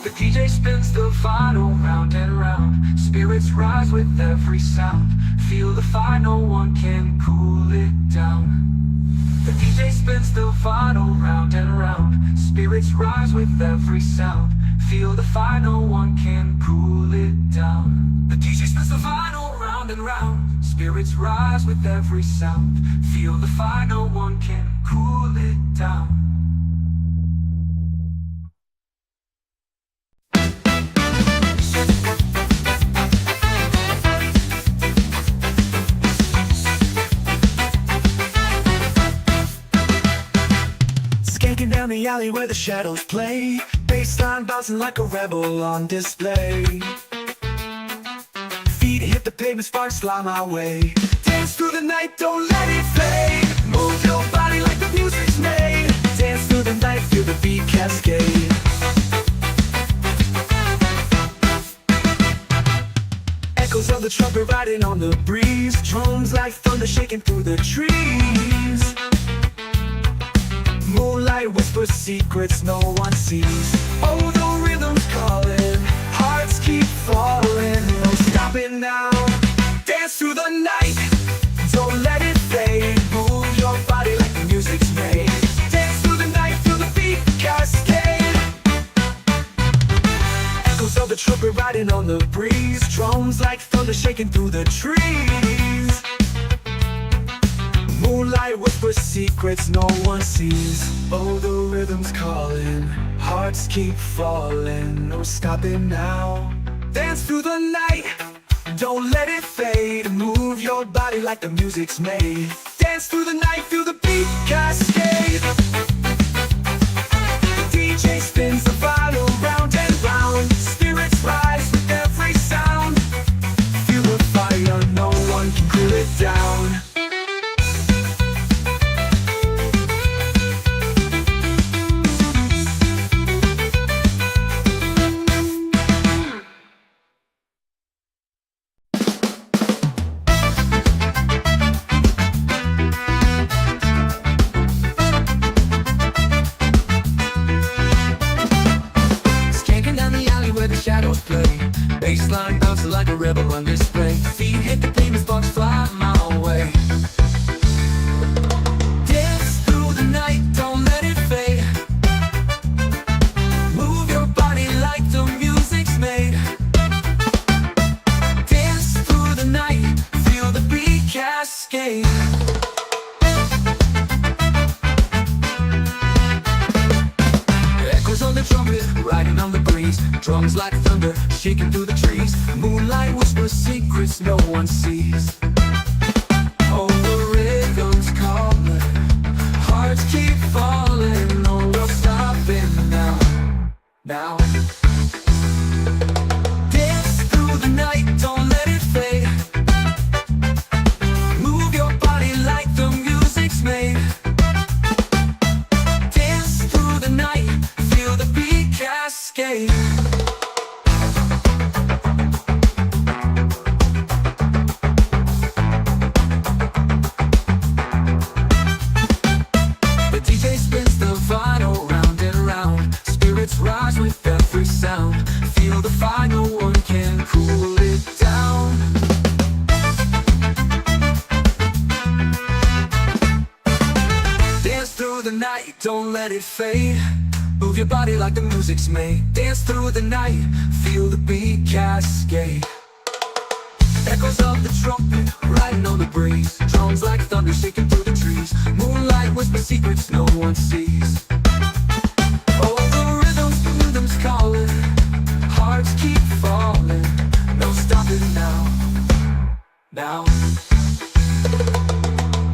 The DJ spins the vinyl round and round. Spirits rise with every sound. Feel the fire, no one can cool it down. The DJ spins the vinyl round and round. Spirits rise with every sound. Feel the fire, no one can cool it down. The DJ spins the vinyl round and round. Spirits rise with every sound. Feel the fire, no one can cool it down. Skanking down the alley where the shadows play. Bassline bouncing like a rebel on display. Feet hit the pavement, sparks fly my way. Dance through the night, don't let it fade. Move your body like the music's made. Dance through the night, feel the beat cascade. Echoes of the trumpet riding on the breeze. Drums like thunder shaking through the trees. Moonlight whispers secrets no one sees. Oh, the rhythm's calling, hearts keep falling. No stopping now. Dance through the night, don't let it fade. Move your body like the music's made. Dance through the night, feel the beat cascade. Echoes of the trumpet riding on the breeze. Drums like thunder shaking through the trees. Moonlight whispers secrets no one sees. Oh, the rhythm's calling, hearts keep falling. No stopping now. Dance through the night, don't let it fade. Move your body like the music's made. Dance through the night, feel the beat cascade. The DJ spins the vinyl round and round. Spirits rise with every sound. Feel the fire, no one can cool it down. Shadows play, bassline bouncing like a rebel on display. Feet hit the pavement, sparks fly my way. Dance through the night, don't let it fade. Move your body like the music's made. Dance through the night, feel the beat cascade. Echoes on the trumpet, riding on the breeze. Drums like thunder, shaking through the trees. Moonlight whispers secrets no one sees. Oh, the rhythm's calling, hearts keep falling. No, we're stopping now. Now. Dance through the night, don't let it fade. Move your body like the music's made. Dance through the night, feel the beat cascade. The DJ spins the vinyl round and round. Spirits rise with every sound. Feel the fire, no one can cool it down. Dance through the night, don't let it fade. Move your body like the music's made. Dance through the night, feel the beat cascade. Echoes of the trumpet, riding on the breeze. Drums like thunder shaking through the trees. Moonlight whispers secrets no one sees. Oh, the rhythm's calling, hearts keep falling. No stopping now. Now.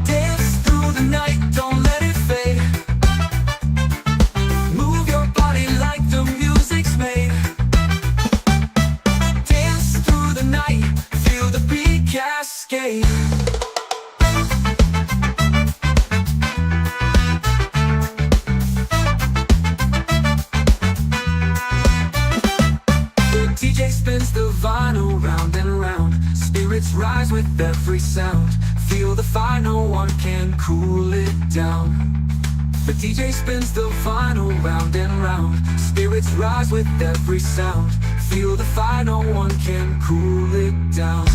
Dance through the night, don't let it fade. Move your body like the music's made. Dance through the night, feel the beat cascade. with every sound. Feel the fire, no one can cool it down. The DJ spins the vinyl round and round. Spirits rise with every sound. Feel the fire, no one can cool it down.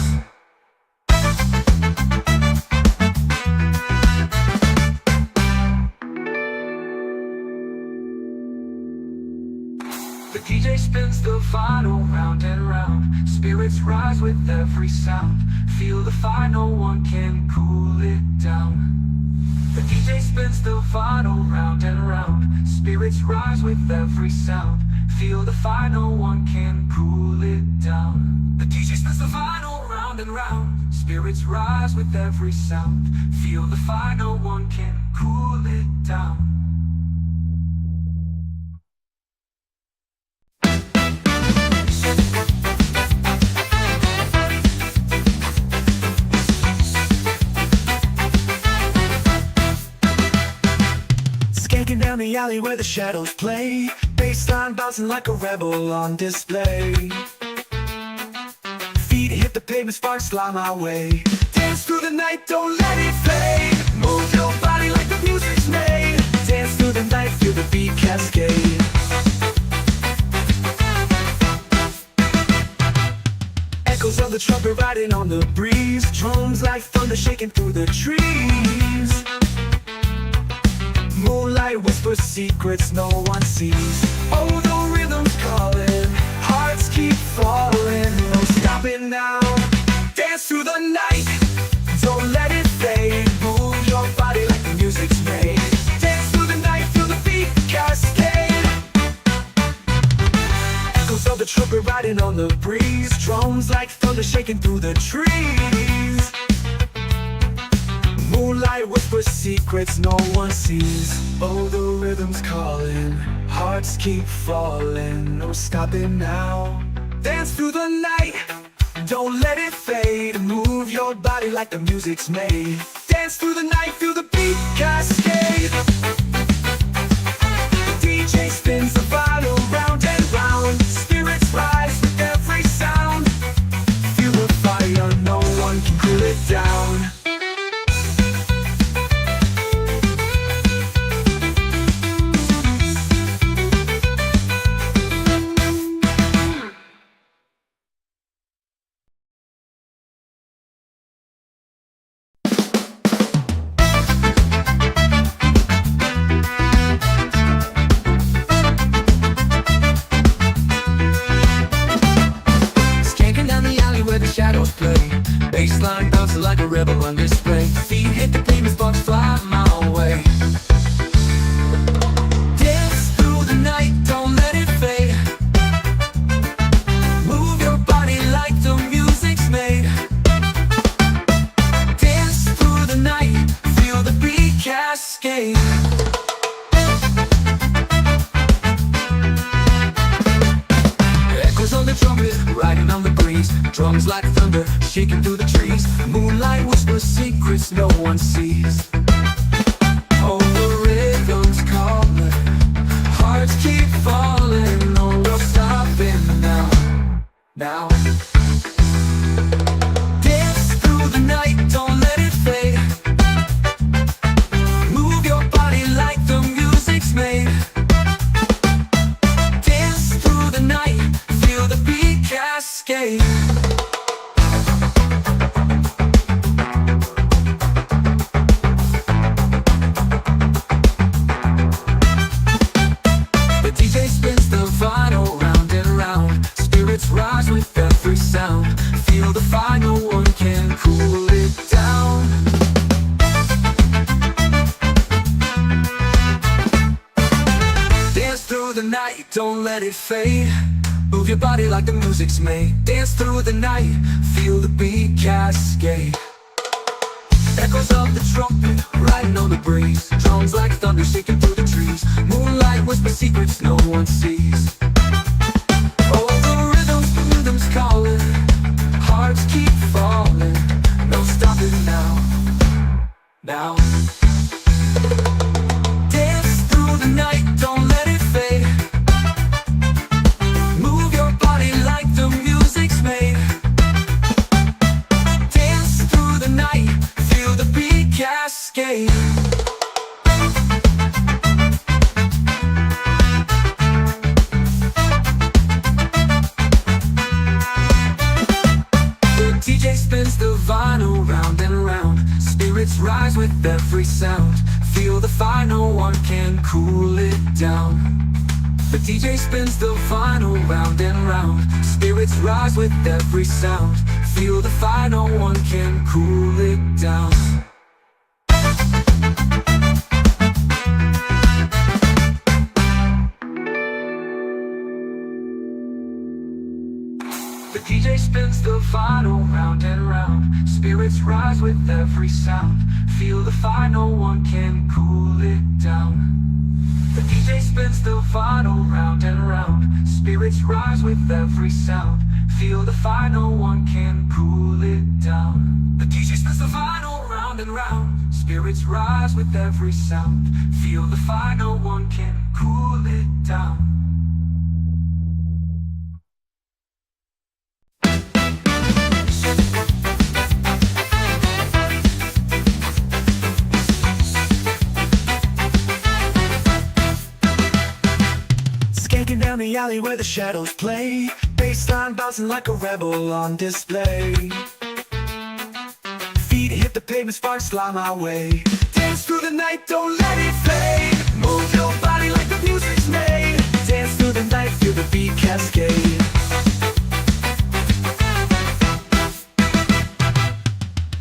The DJ spins the vinyl round and round. Spirits rise with every sound. Feel the fire, no one can cool it down. The DJ spins the vinyl round and round. Spirits rise with every sound. Feel the fire, no one can cool it down. The DJ spins the vinyl round and round. Spirits rise with every sound. Feel the fire, no one can cool it down. Skanking down the alley where the shadows play. Bassline bouncing like a rebel on display. Feet hit the pavement, sparks fly my way. Dance through the night, don't let it fade. Move your body like the music's made. Dance through the night, feel the beat cascade. Echoes of the trumpet riding on the breeze. Drums like thunder shaking through the trees. Moonlight whispers secrets no one sees. Oh, the rhythm's calling, hearts keep falling. No stopping now. Dance through the night, don't let it fade. Move your body like the music's made. Dance through the night, feel the beat cascade. Echoes of the trumpet riding on the breeze. Drums like thunder shaking through the trees. Moonlight whispers secrets no one sees. Oh, the rhythm's calling, hearts keep falling. No stopping now. Dance through the night, don't let it fade. Move your body like the music's made. Dance through the night, feel the beat cascade. The DJ spins the vinyl round and round. Spirits rise with every sound. Feel the fire, no one can cool it down. Shadows play, bassline bouncing like a rebel on display. Feet hit the pavement, sparks fly my way. Dance through the night, don't let it fade. Move your body like the music's made. Dance through the night, feel the beat cascade. Echoes on the trumpet, riding on the breeze. Drums like thunder, shaking through the trees. Moonlight whispers secrets no one sees. Oh, the rhythm's calling, hearts keep falling. No, we're stopping now. Now. Dance through the night, don't let it fade. Move your body like the music's made. Dance through the night, feel the beat cascade. The DJ spins the vinyl round and round. Spirits rise with every sound. Feel the fire, no one can cool it down. Dance through the night, don't let it fade. Move your body like the music's made. Dance through the night, feel the beat cascade. Echoes of the trumpet, riding on the breeze. Drums like thunder, shaking through the trees. Moonlight whispers secrets no one sees. Oh, the rhythm's calling, hearts keep falling. No stopping now. Now. Dance through the night, don't let it fade. Move your body like the music's made. Dance with every sound. Feel the fire, no one can cool it down. The DJ spins the vinyl round and round. Spirits rise with every sound. Feel the fire, no one can cool it down. The DJ spins the vinyl round and round. Spirits rise with every sound. Feel the fire, no one can cool it down. The DJ spins the vinyl round and round. Spirits rise with every sound. Feel the fire, no one can cool it down. The DJ spins the vinyl round and round. Spirits rise with every sound. Feel the fire, no one can cool it down. Skanking down the alley where the shadows play. Bassline bouncing like a rebel on display. Feet hit the pavement, sparks fly my way. Dance through the night, don't let it fade. Move your body like the music's made. Dance through the night, feel the beat cascade.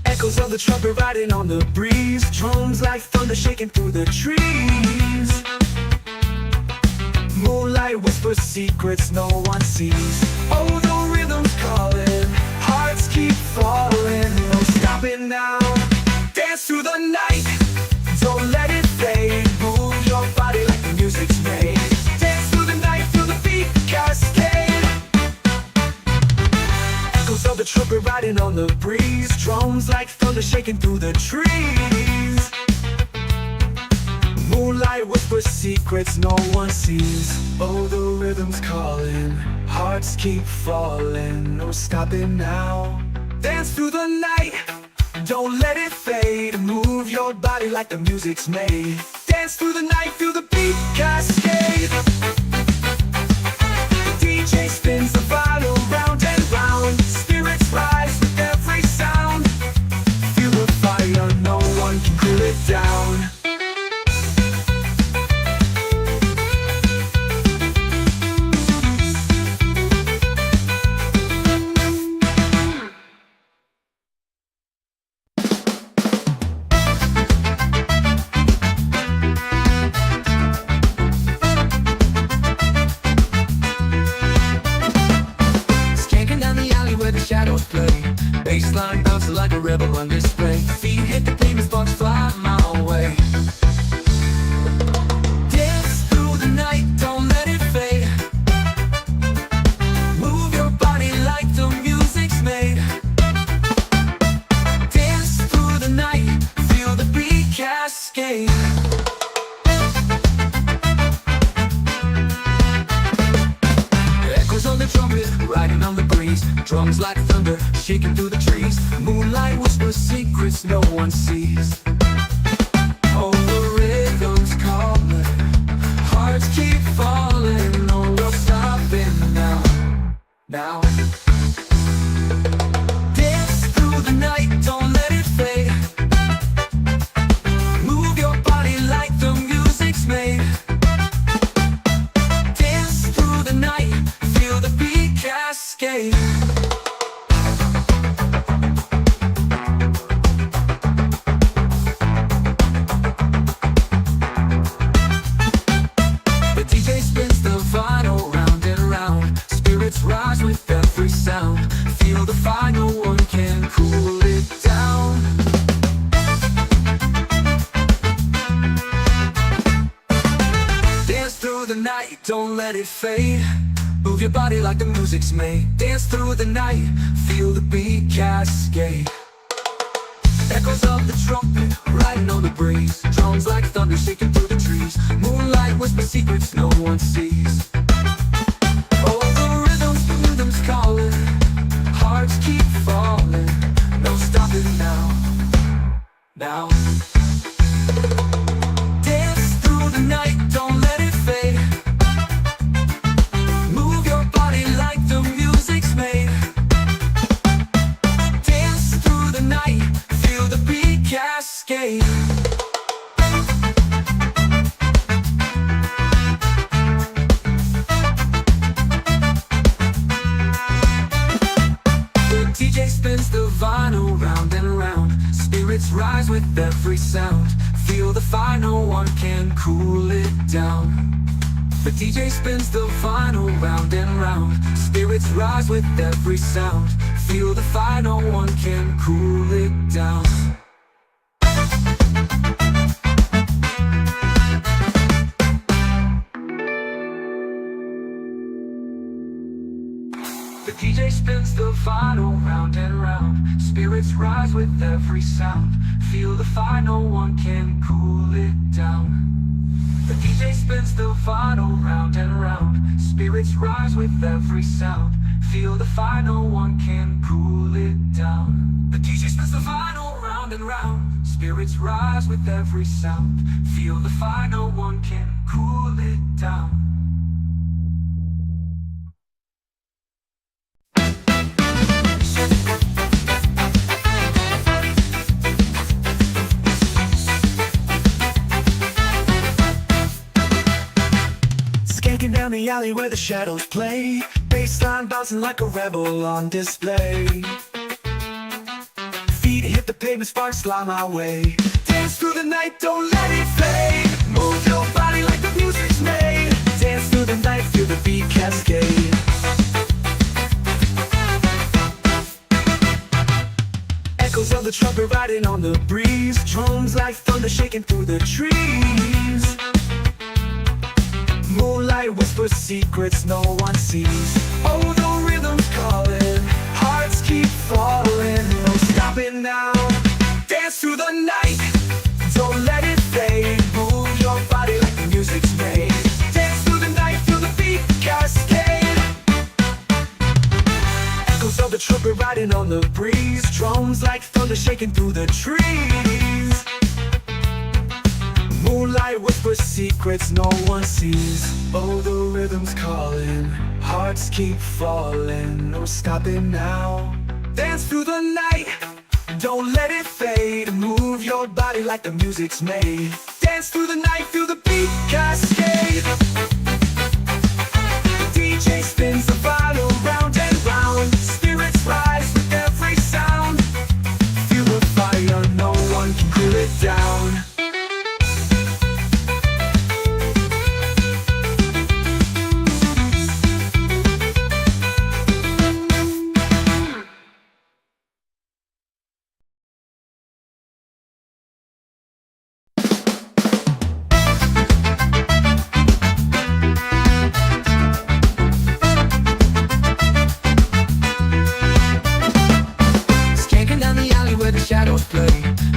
Echoes of the trumpet riding on the breeze. Drums like thunder shaking through the trees. Moonlight whispers secrets no one sees. Oh, the rhythm's calling, hearts keep falling. No stopping now. Dance through the night, don't let it fade. Move your body like the music's made. Dance through the night, feel the beat cascade. Echoes of the trumpet riding on the breeze. Drums like thunder shaking through the trees. Moonlight whispers secrets no one sees. Oh, the rhythm's calling, hearts keep falling. No stopping now. Dance through the night, don't let it fade. Move your body like the music's made. Dance through the night, feel the beat cascade. The DJ spins the vinyl round and round. Spirits rise with every sound. Feel the fire, no one can cool it down. Shadows play, bassline bouncing like a rebel on display. Feet hit the pavement, sparks fly my way. Dance through the night, don't let it fade. Move your body like the music's made. Dance through the night, feel the beat cascade. Echoes on the trumpet, riding on the breeze. Drums like thunder, shaking through the trees. Moonlight whispers secrets no one sees. Oh, the rhythm's calling, hearts keep falling. No, we're stopping now. Now. Dance through the night, don't let it fade. Move your body like the music's made. Dance through the night, feel the beat cascade. Rise with every sound. Feel the fire, no one can cool it down. Dance through the night, don't let it fade. Move your body like the music's made. Dance through the night, feel the beat cascade. Echoes of the trumpet, riding on the breeze. Drums like thunder, shaking through the trees. Moonlight whispers secrets no one sees. Calling, hearts keep falling. No stopping now. Now. Dance through the night, don't let it fade. Move your body like the music's made. Dance through the night, feel the beat cascade. with every sound. Feel the fire, no one can cool it down. The DJ spins the vinyl round and round. Spirits rise with every sound. Feel the fire, no one can cool it down. The DJ spins the vinyl round and round. Spirits rise with every sound. Feel the fire, no one can cool it down. The DJ spins the vinyl round and round. Spirits rise with every sound. Feel the fire, no one can cool it down. The DJ spins the vinyl round and round. Spirits rise with every sound. Feel the fire, no one can cool it down. Skanking down the alley where the shadows play. Bassline bouncing like a rebel on display. Feet hit the pavement, sparks fly my way. Dance through the night, don't let it fade. Move your body like the music's made. Dance through the night, feel the beat cascade. Echoes of the trumpet riding on the breeze. Drums like thunder shaking through the trees. Moonlight whispers secrets no one sees. Oh, the rhythm's calling, hearts keep falling. No stopping now. Dance through the night, don't let it fade. Move your body like the music's made. Dance through the night, feel the beat cascade. Echoes of the trumpet riding on the breeze. Drums like thunder shaking through the trees. Moonlight whispers secrets no one sees. Oh, the rhythm's calling, hearts keep falling. No stopping now. Dance through the night, don't let it fade. Move your body like the music's made. Dance through the night, feel the beat cascade. The DJ spins the vinyl round and round. Spirits rise with every sound. Feel the fire, no one can cool it down.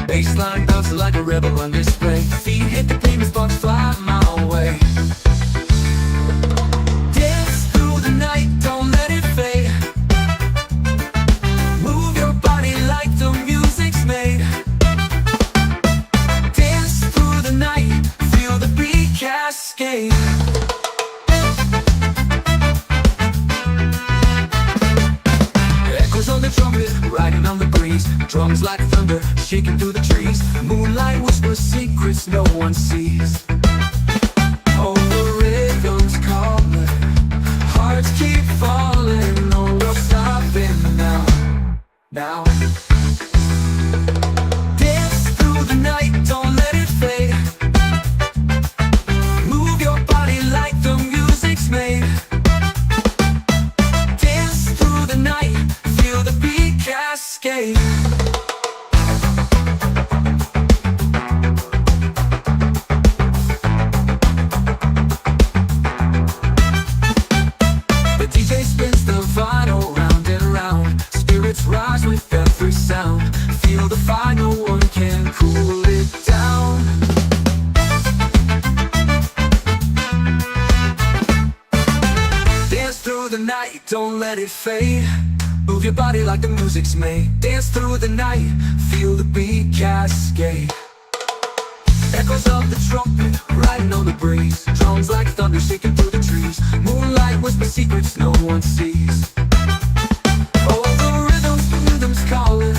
Bassline bounces like a rebel on display. Feet hit the pavement, sparks fly my way. Dance through the night, don't let it fade. Move your body like the music's made. Dance through the night, feel the beat cascade. Echoes on the trumpet, riding on the breeze. Drums like thunder, shaking through the trees. Moonlight whispers secrets no one sees. Oh, the rhythm's calling, hearts keep falling. No, we're stopping now. Now. Dance through the night, don't let it fade. Move your body like the music's made. Dance through the night, feel the beat cascade. Rise with every sound. Feel the fire, no one can cool it down. Dance through the night, don't let it fade. Move your body like the music's made. Dance through the night, feel the beat cascade. Echoes of the trumpet, riding on the breeze. Drums like thunder shaking through the trees. Moonlight whispers secrets no one sees. Oh, the rhythm's calling,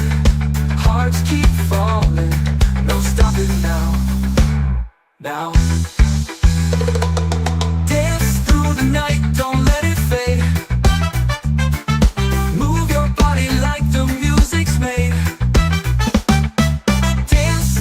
hearts keep falling. No stopping now. Now. Dance through the night, don't let it fade. Move your body like the music's made. Dance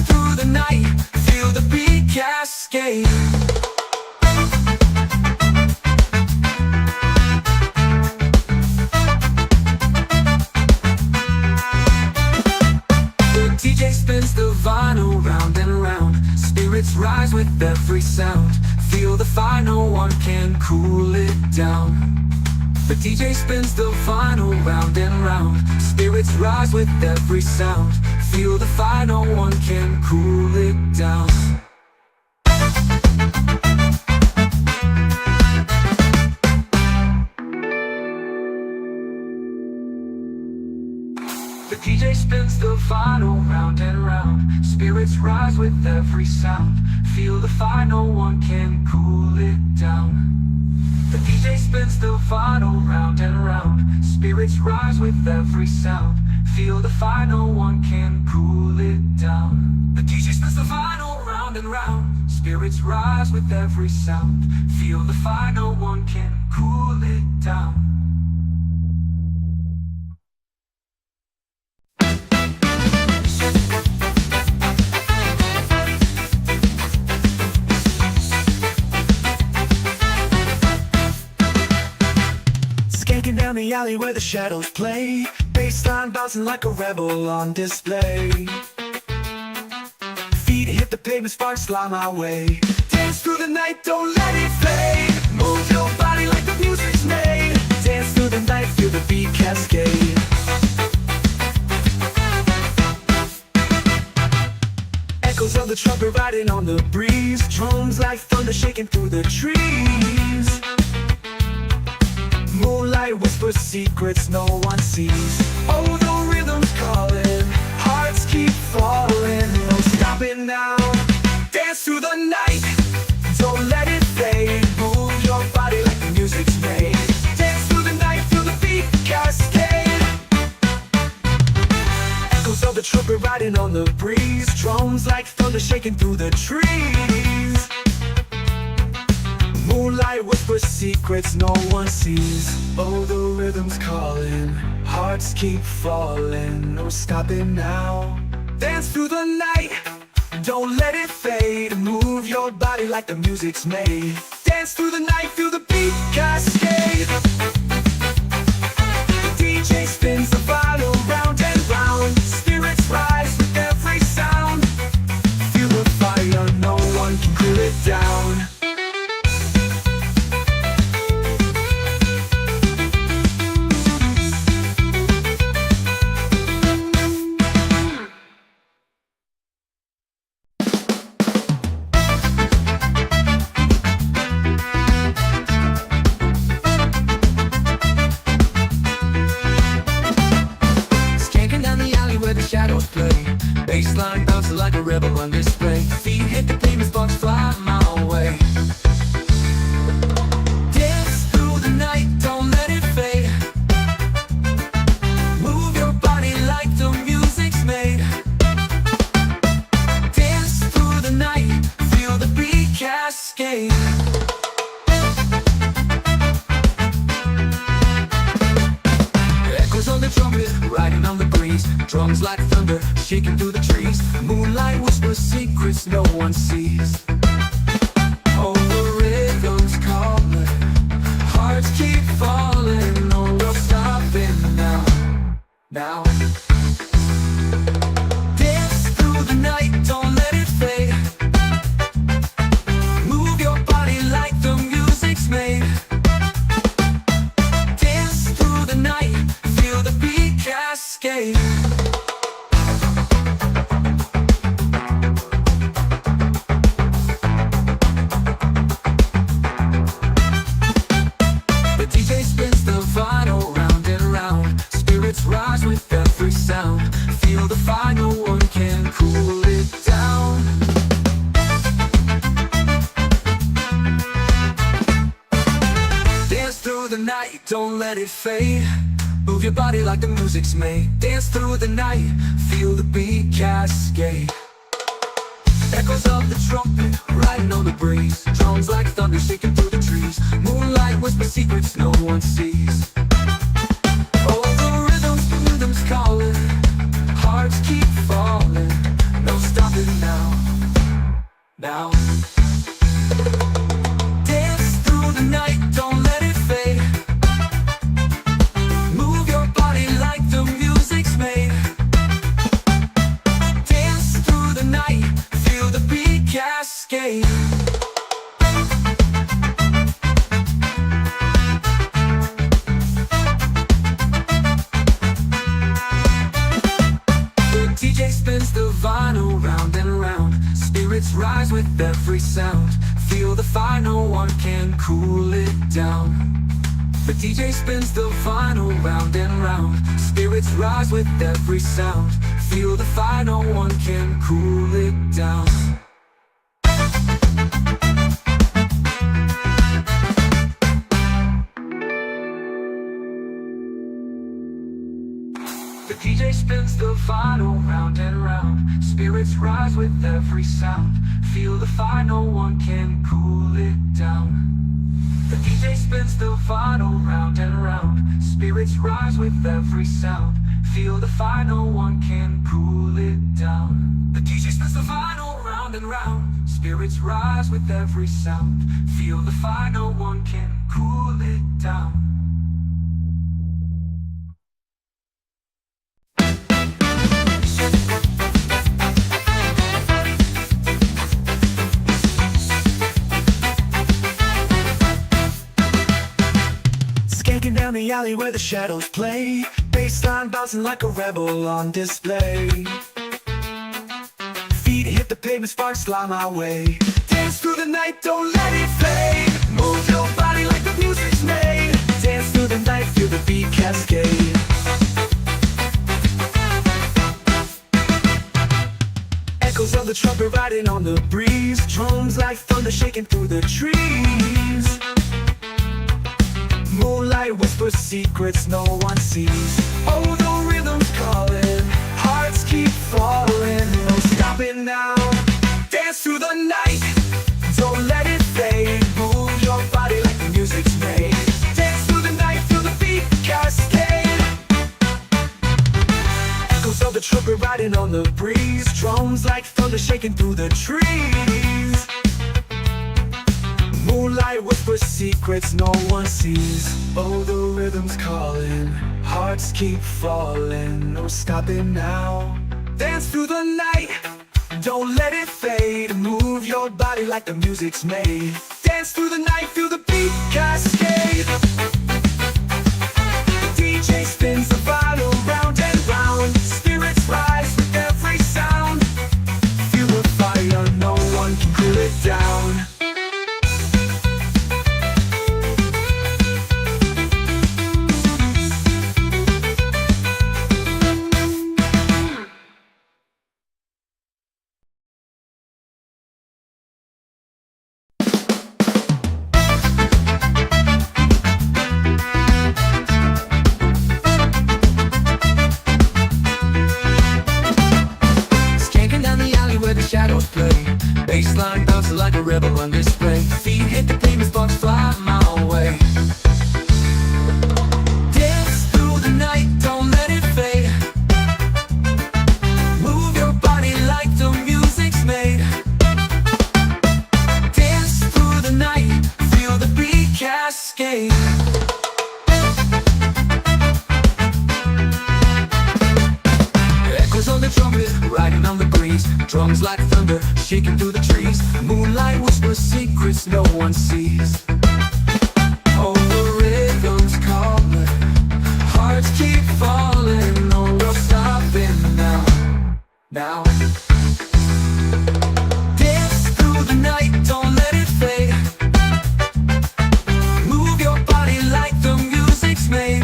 the fire, no one can cool it down. The DJ spins the vinyl round and round. Spirits rise with every sound. Feel the fire, no one can cool it down. The DJ spins the vinyl round and round. Spirits rise with every sound. Feel the fire, no one can cool it down. The DJ spins the vinyl round and round. Spirits rise with every sound. Feel the fire, no one can cool it down. The DJ spins the vinyl round and round. Spirits rise with every sound. Feel the fire, no one can cool it down. Skanking down the alley where the shadows play. Bassline bouncing like a rebel on display. Feet hit the pavement, sparks fly my way. Dance through the night, don't let it fade. Move your body like the music's made. Dance through the night, feel the beat cascade. Echoes of the trumpet riding on the breeze. Drums like thunder shaking through the trees. Moonlight whispers secrets no one sees. Oh, the rhythm's calling, hearts keep falling. No stopping now. Dance through the night, don't let it fade. Move your body like the music's made. Dance through the night, feel the beat cascade. Echoes of the trumpet riding on the breeze. Drums like thunder shaking through the trees. Moonlight whispers secrets no one sees. Oh, the rhythm's calling, hearts keep falling. No stopping now. Dance through the night, don't let it fade. Move your body like the music's made. Dance through the night, feel the beat cascade. The DJ spins the vinyl round and round. Spirits rise with every sound. Feel the fire, no one can cool it down. Shadows play, bassline bouncing like a rebel on display. Feet hit the pavement, sparks fly my way. Dance through the night, don't let it fade. Move your body like the music's made. Dance through the night, feel the beat cascade. Echoes on the trumpet, riding on the breeze. Drums like thunder, shaking through the trees. Moonlight whispers secrets no one sees. Oh, the rhythm's calling, hearts keep falling. No, no stopping now. Now. Dance through the night, don't let it fade. Move your body like the music's made. Dance through the night, feel the beat cascade. Rise with every sound. Feel the fire, no one can cool it down. Dance through the night, don't let it fade. Move your body like the music's made. Dance through the night, feel the beat cascade. Echoes of the trumpet, riding on the breeze. Drums like thunder shaking through the trees. Moonlight whispers secrets no one sees. Calling, hearts keep falling. No stopping now. Now. Dance through the night, don't let it fade. Move your body like the music's made. Dance through the night, feel the beat cascade. Feel the fire, no one can cool it down. The DJ spins the vinyl round and round. Spirits rise with every sound. Feel the fire, no one can cool it down. The DJ spins the vinyl round and round. Spirits rise with every sound. Feel the fire, no one can cool it down. The DJ spins the vinyl round and round. Spirits rise with every sound. Feel the fire, no one can cool it down. The DJ spins the vinyl round and round. Spirits rise with every sound. Feel the fire, no one can cool it down. Skanking down the alley where the shadows play. Bassline bouncing like a rebel on display. Feet hit the pavement, sparks fly my way. Dance through the night, don't let it fade. Move your body like the music's made. Dance through the night, feel the beat cascade. Echoes of the trumpet riding on the breeze. Drums like thunder shaking through the trees. Moonlight whispers secrets no one sees. Oh, the rhythm's calling, hearts keep falling. No stopping now. Dance through the night, don't let it fade. Move your body like the music's made. Dance through the night, feel the beat cascade. Echoes of the trumpet riding on the breeze. Drums like thunder shaking through the trees. Moonlight whispers secrets no one sees. Oh, the rhythm's calling, hearts keep falling. No stopping now. Dance through the night, don't let it fade. Move your body like the music's made. Dance through the night, feel the beat cascade. The DJ spins the vinyl round and round. Spirits rise with every sound. Feel the fire, no one can cool it down. Shadows play, bassline bouncing like a rebel on display. Feet hit the pavement, sparks fly my way. Dance through the night, don't let it fade. Move your body like the music's made. Dance through the night, feel the beat cascade. Echoes on the trumpet, riding on the breeze. Drums like thunder, shaking through the trees. Moonlight whispers secrets no one sees. Oh, the rhythm's calling, hearts keep falling. No, we're stopping now. Now. Dance through the night, don't let it fade. Move your body like the music's made.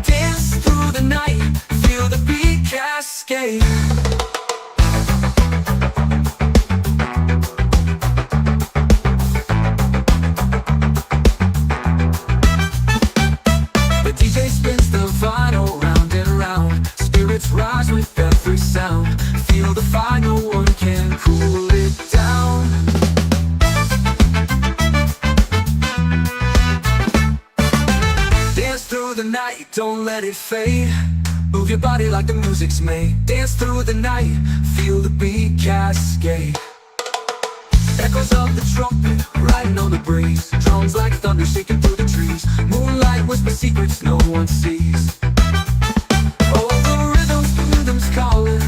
Dance through the night, feel the beat cascade. The DJ spins the vinyl round and round. Spirits rise with every sound. Feel the fire, no one can cool it down. Dance through the night, don't let it fade. Move your body like the music's made. Dance through the night, feel the beat cascade. Echoes of the trumpet, riding on the breeze. Drums like thunder shaking through the trees. Moonlight whispers secrets no one sees. Oh, the rhythm's calling,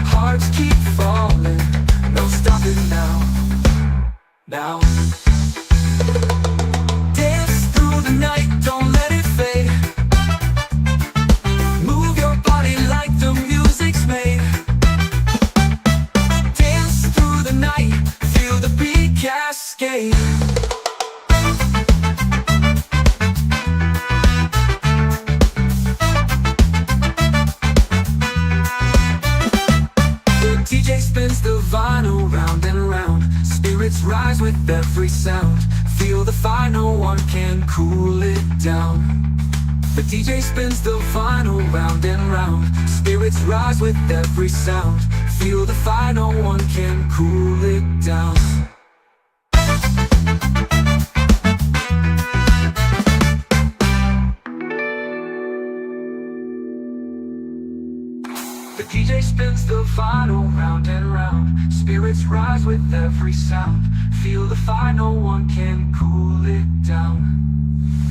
hearts keep falling. No stopping now. Now. Dance through the night, don't let it fade. Move your body like the music's made. Dance through the night, feel Spirits rise with every sound. Feel the fire, no one can cool it down. The DJ spins the vinyl round and round. Spirits rise with every sound. Feel the fire, no one can cool it down. The DJ spins the vinyl round and round. Spirits rise with every sound. Feel the fire, no one can cool it down.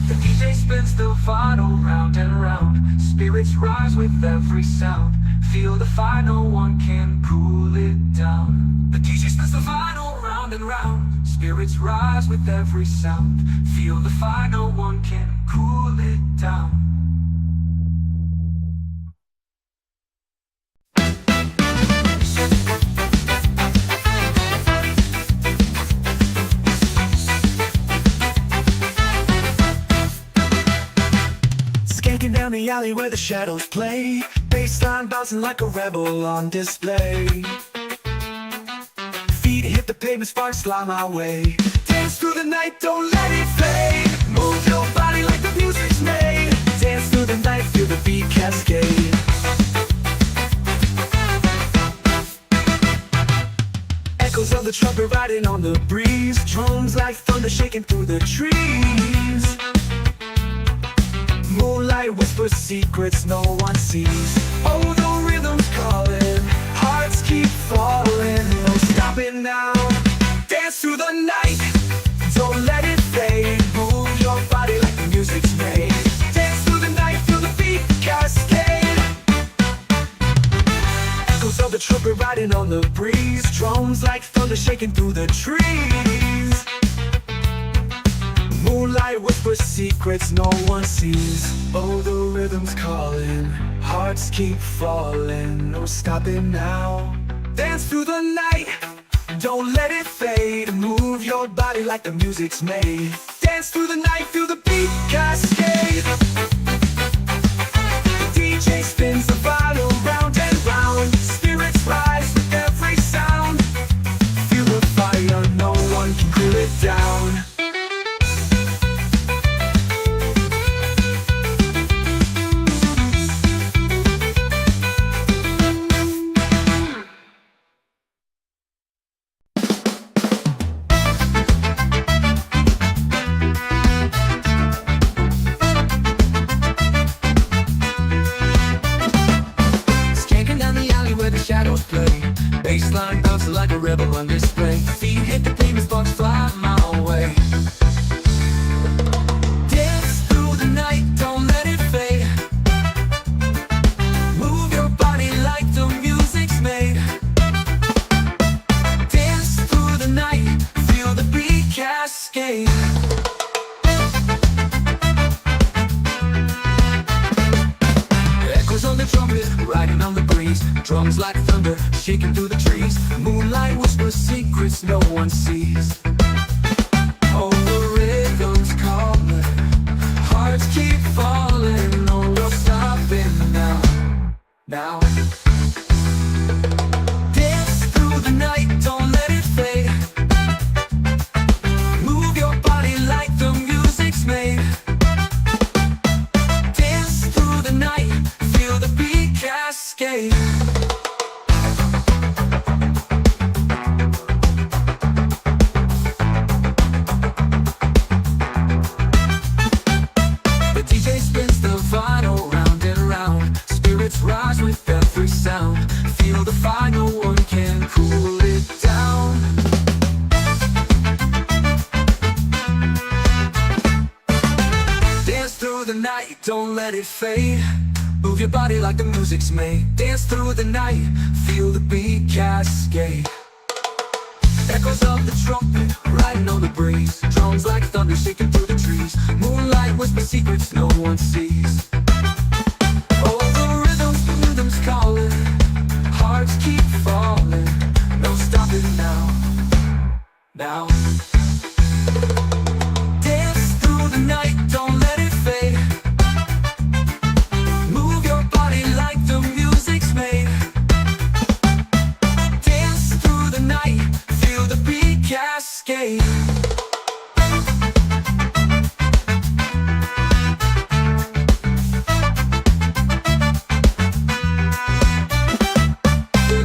The DJ spins the vinyl round and round. Spirits rise with every sound. Feel the fire, no one can cool it down. The DJ spins the vinyl round and round. Spirits rise with every sound. Feel the fire, no one can cool it down. Skanking down the alley where the shadows play. Bassline bouncing like a rebel on display. Feet hit the pavement, sparks fly my way. Dance through the night, don't let it fade. Move your body like the music's made. Dance through the night, feel the beat cascade. Echoes of the trumpet riding on the breeze. Drums like thunder shaking through the trees. Moonlight whispers secrets no one sees. Oh, the rhythm's calling, hearts keep falling. No stopping now. Dance through the night, don't let it fade. Move your body like the music's made. Dance through the night, feel the beat cascade. Echoes of the trumpet riding on the breeze. Drums like thunder shaking through the trees. Moonlight whispers secrets no one sees. Oh, the rhythm's calling, hearts keep falling. No stopping now. Dance through the night, don't let it fade. Move your body like the music's made. Dance through the night, feel the beat cascade. The DJ spins the vinyl round and round. Spirits rise with every sound. Feel the fire, no one can cool it down. Shadows play, bassline bouncing like a rebel on display. Feet hit the pavement, sparks fly my way. Dance through the night, don't let it fade. Move your body like the music's made. Dance through the night, feel the beat cascade. Echoes on the trumpet, riding on the breeze. Drums like thunder, shaking through the trees. Moonlight whispers secrets no one sees. Oh, the rhythm's calling, hearts keep falling. No, no stopping now. Now. Dance through the night, don't let it fade. Move your body like the music's made. Dance through the night, feel the beat cascade. The DJ spins the vinyl round and round. Spirits rise with every sound. Feel the fire, no one can cool it down. Dance through the night, don't let it fade. Move your body like the music's made. Dance through the night, feel the beat cascade. Echoes of the trumpet, riding on the breeze. Drums like thunder shaking through the trees. Moonlight whispers secrets no one sees. Oh, the rhythm's calling, hearts keep falling. No stopping now. Now. Dance through the night, don't let it fade. Move your body like the music's made. Dance through the night, feel the beat cascade. cascade.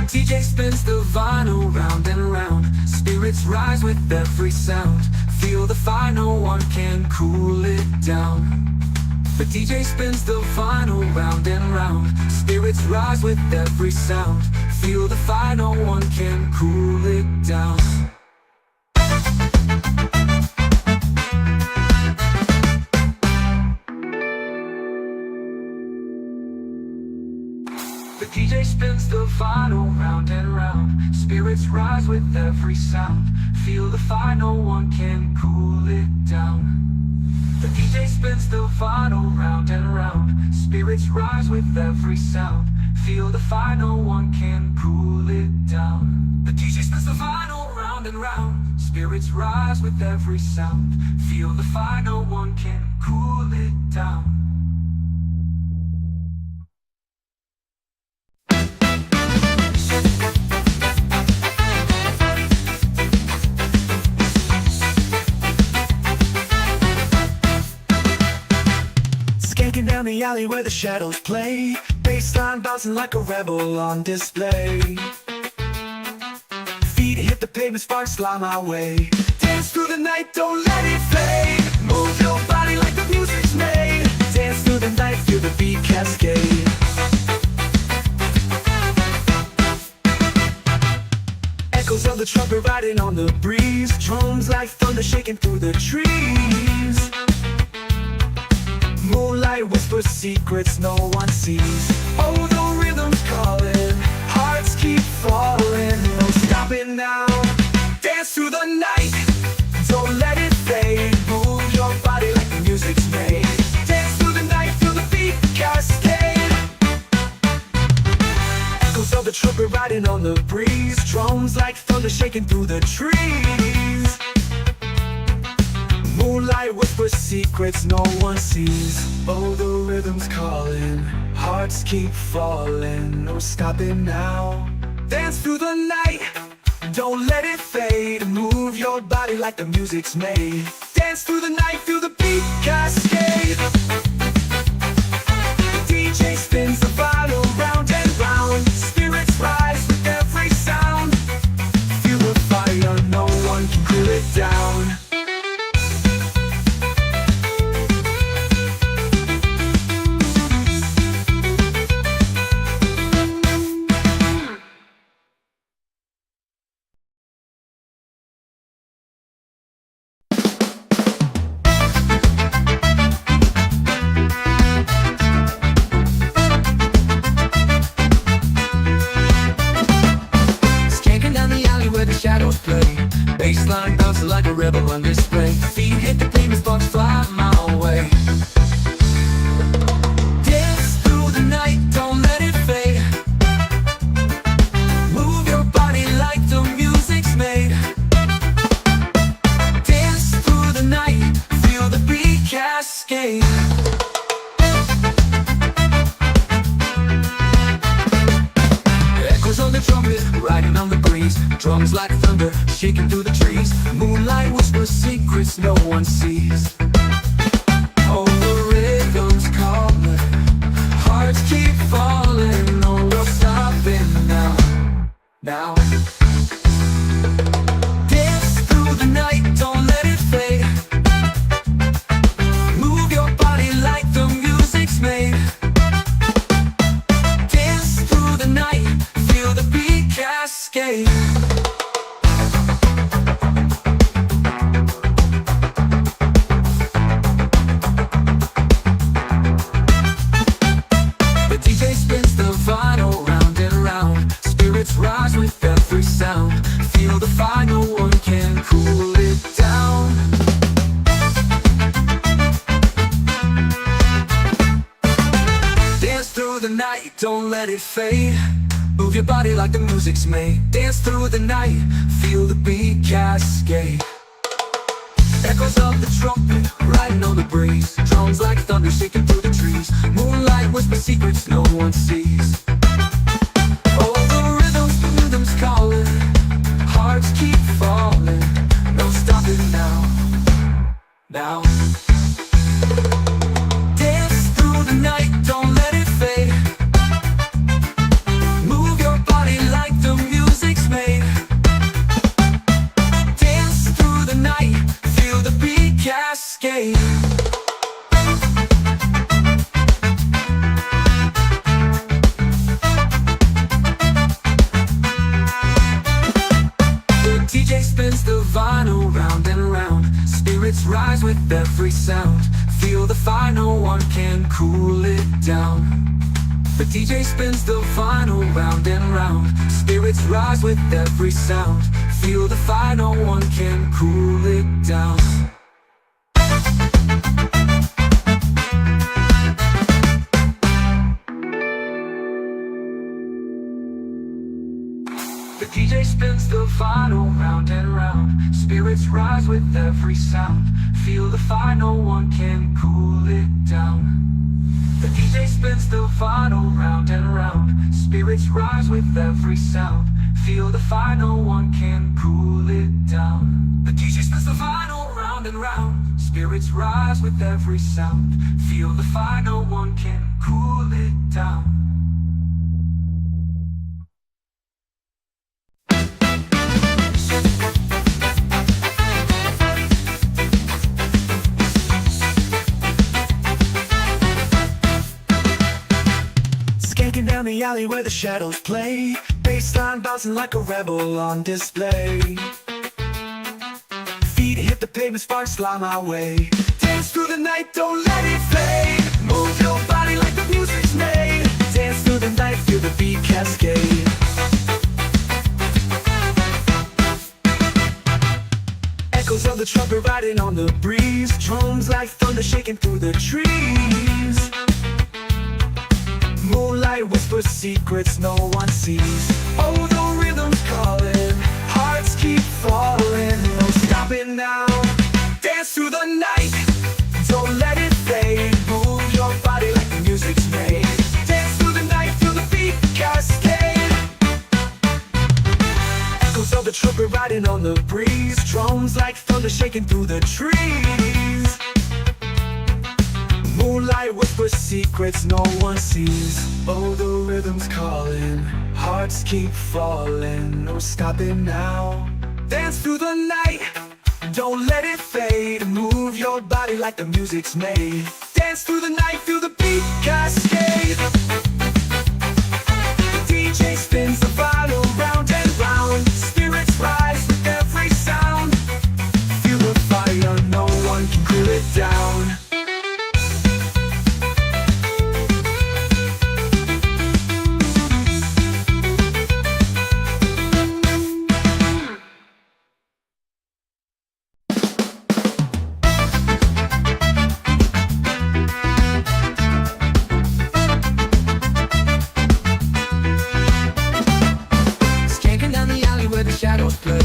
DJ spins the vinyl round and round. Spirits rise with every sound. Feel the fire, no one can cool it down. The DJ spins the vinyl round and round. Spirits rise with every sound. Feel the fire, no one can cool it down. The DJ spins the vinyl round and round. Spirits rise with every sound. Feel the fire, no one can cool it down. The DJ spins the vinyl round and round. Spirits rise with every sound. Feel the fire, no one can cool it down. The DJ spins the vinyl round and round. Spirits rise with every sound. Feel the fire, no one can cool it down. Skanking down the alley where the shadows play. Bassline bouncing like a rebel on display. Feet hit the pavement, sparks fly my way. Dance through the night, don't let it fade. Move your body like the music's made. Dance through the night, feel the beat cascade. Echoes of the trumpet riding on the breeze. Drums like thunder shaking through the trees. Moonlight whispers secrets no one sees. Oh, the rhythm's calling, hearts keep falling. No stopping now. Dance through the night, don't let it fade. Move your body like the music's made. Dance through the night, feel the beat cascade. Echoes of the trumpet riding on the breeze. Drums like thunder shaking through the trees. Moonlight whispers secrets no one sees. Oh, the rhythm's calling, hearts keep falling. No stopping now. Dance through the night, don't let it fade. Move your body like the music's made. Dance through the night, feel the beat cascade. The DJ spins the vinyl round and round. Spirits rise with every sound. Feel the fire, no one can cool it down. Shadows play, bassline bouncing like a rebel on display. Feet hit the pavement, sparks fly my way. Dance through the night, don't let it fade. Move your body like the music's made. Dance through the night, feel the beat cascade. Echoes on the trumpet, riding on the breeze. Drums like thunder, shaking through the trees. Moonlight whispers secrets no one sees. Oh, the rhythm's calling, hearts keep falling. No, we're stopping now. Now. Dance through the night, don't let it fade. Move your body like the music's made. Dance through the night, feel the beat cascade. The DJ spins the vinyl round and round. Spirits rise with every sound. Feel the fire, no one can cool it down. Dance through the night, don't let it fade. Move your body like the music's made. Dance through the night, feel the beat cascade. Echoes of the trumpet, riding on the breeze. Drums like thunder shaking through the trees. Moonlight whispers secrets no one sees. Oh, the rhythm's calling, hearts keep falling. No Spirits rise with every sound. Feel the fire, no one can cool it down. The DJ spins the vinyl round and round. Spirits rise with every sound. Feel the fire, no one can cool it down. The DJ spins the vinyl round and round. Spirits rise with every sound. Feel the fire, no one can cool it down. The DJ spins the vinyl round and round. Spirits rise with every sound. Feel the fire, no one can cool it down. The DJ spins the vinyl round and round. Spirits rise with every sound. Feel the fire, no one can cool it down. Skanking down the alley where the shadows play. Bassline bouncing like a rebel on display. Feet hit the pavement, sparks fly my way. Dance through the night, don't let it fade. Move your body like the music's made. Dance through the night, feel the beat cascade. Echoes of the trumpet riding on the breeze. Drums like thunder shaking through the trees. Moonlight whispers secrets no one sees. Oh, the rhythm's calling, hearts keep falling. No stopping now. Dance through the night, don't let it fade. Move your body like the music's made. Dance through the night, feel the beat cascade. Echoes of the trumpet riding on the breeze. Drums like thunder shaking through the trees. Moonlight whispers secrets no one sees. Oh, the rhythm's calling, hearts keep falling. No stopping now. Dance through the night, don't let it fade. Move your body like the music's made. Dance through the night, feel the beat cascade. The DJ spins the vinyl round and round. Spirits rise with every sound. Feel the fire, no one can cool it down. Shadows play,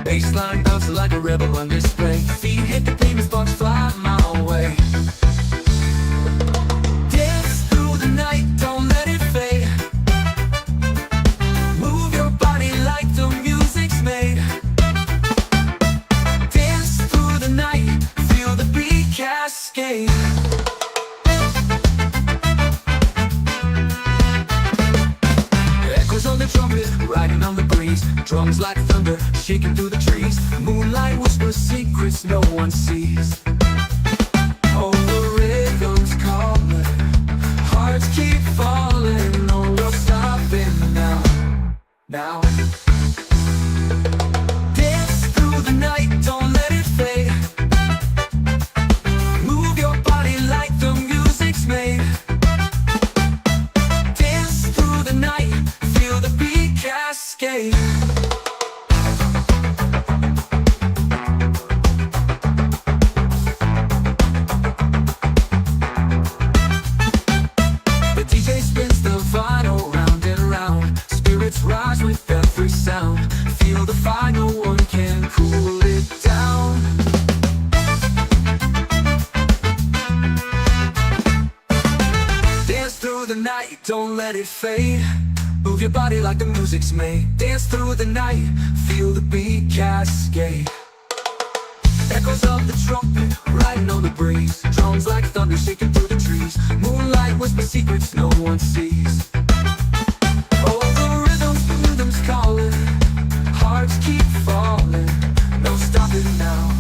bassline bouncing like a rebel on display. Feet hit the pavement, sparks fly my way. Dance through the night, don't let it fade. Move your body like the music's made. Dance through the night, feel the beat cascade. Echoes on the trumpet, riding on the breeze. Drums like thunder, shaking through the trees. Moonlight whispers secrets no one sees. Oh, the rhythm's calling, hearts keep falling. No stopping now. Now. Dance through the night, don't let it fade. Move your body like the music's made. Dance through the night, feel the beat cascade. Rise with every sound. Feel the fire, no one can cool it down. Dance through the night, don't let it fade. Move your body like the music's made. Dance through the night, feel the beat cascade. Echoes of the trumpet, riding on the breeze. Drums like thunder, shaking through the trees. Moonlight whispers secrets no one sees. Calling, hearts keep falling. No stopping now.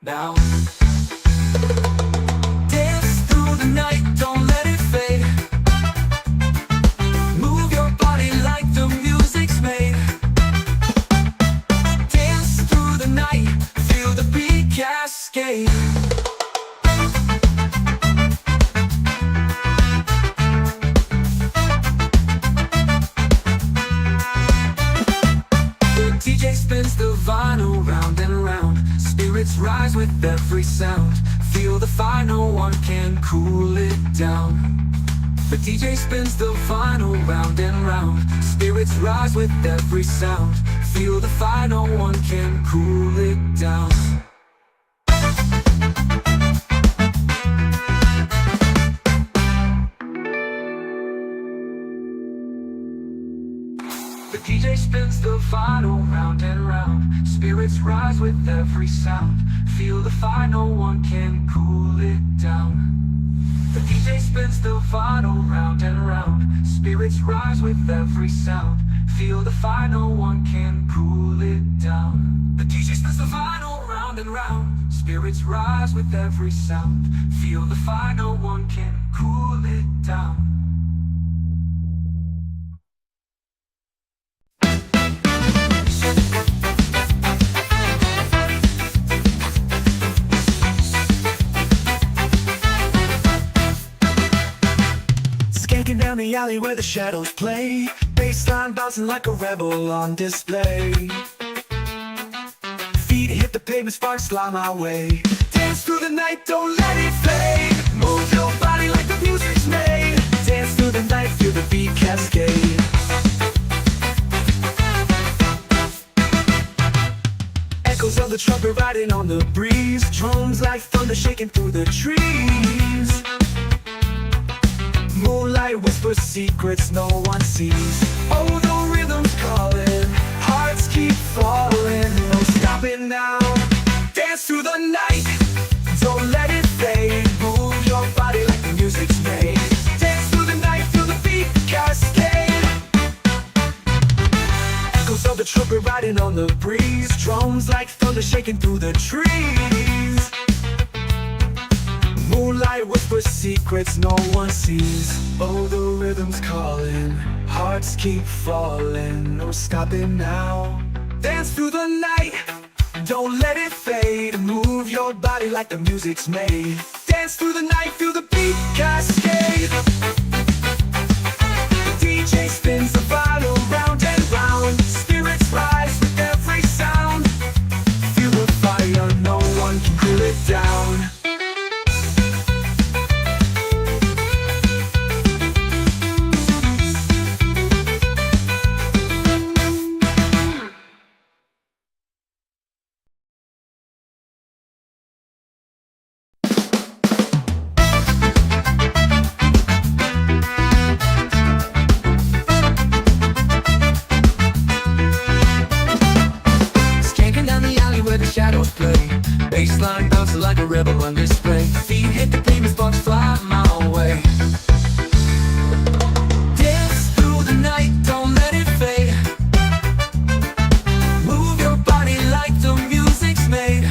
Now. Dance through the night, don't let it fade. Move your body like the music's made. Dance through the night, feel the beat cascade. cascade. DJ spins the vinyl round and round. Spirits rise with every sound. Feel the fire, no one can cool it down. The DJ spins the vinyl round and round. Spirits rise with every sound. Feel the fire, no one can cool it down. The DJ spins the vinyl round and round. Spirits rise with every sound. Feel the fire, no one can cool it down. The DJ spins the vinyl round and round. Spirits rise with every sound. Feel the fire, no one can cool it down. The DJ spins the vinyl round and round. Spirits rise with every sound. Feel the fire, no one can cool it down. Skanking down the alley where the shadows play. Bassline bouncing like a rebel on display. Feet hit the pavement, sparks fly my way. Dance through the night, don't let it fade. Move your body like the music's made. Dance through the night, feel the beat cascade. Echoes of the trumpet riding on the breeze. Drums like thunder shaking through the trees. Moonlight whispers secrets no one sees. Oh, the rhythm's calling, hearts keep falling. No stopping now. Dance through the night, don't let it fade. Move your body like the music's made. Dance through the night, feel the beat cascade. Echoes of the trumpet riding on the breeze. Drums like thunder shaking through the trees. Moonlight whispers secrets no one sees. Oh, the rhythm's calling, hearts keep falling. No stopping now. Dance through the night, don't let it fade. Move your body like the music's made. Dance through the night, feel the beat cascade. The DJ spins the vinyl round and round. Spirits rise with every sound. Feel the fire, no one can cool it down. Shadows play. Bassline bouncing like a rebel on display. Feet hit the pavement, sparks fly my way. Dance through the night, don't let it fade. Move your body like the music's made.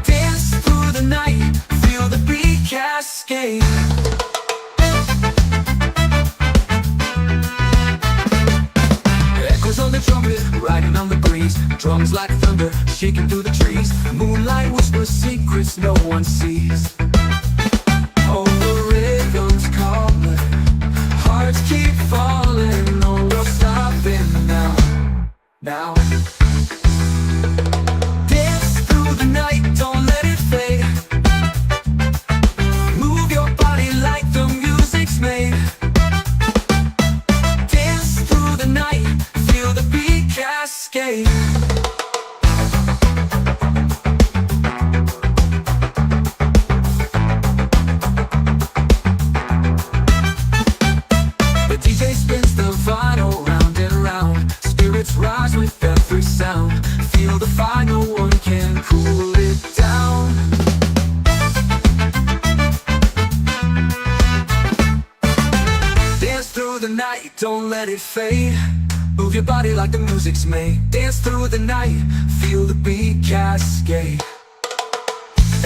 Dance through the night, feel the beat cascade. Echoes on the trumpet, riding on the breeze. Drums like thunder, shaking through the trees. Moonlight whispers secrets no one sees. Oh, the rhythm's calling, hearts keep falling. No, we're stopping now. Now. Dance through the night, don't let it fade. Move your body like the music's made. Dance through the night, feel the beat cascade. The DJ spins the vinyl round and round. Spirits rise with every sound. Feel the fire, no one can cool it down. Dance through the night, don't let it fade. Move your body like the music's made. Dance through the night, feel the beat cascade.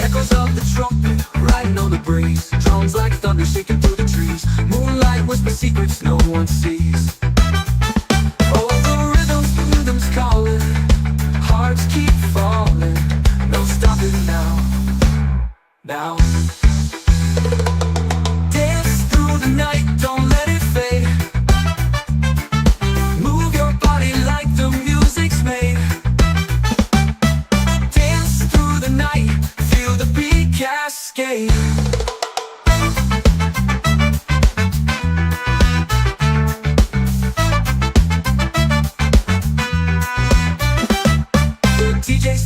Echoes of the trumpet, riding on the breeze. Drums like thunder, shaking through the trees. Moonlight whispers secrets no one sees. Oh, the rhythm's calling, hearts keep falling. No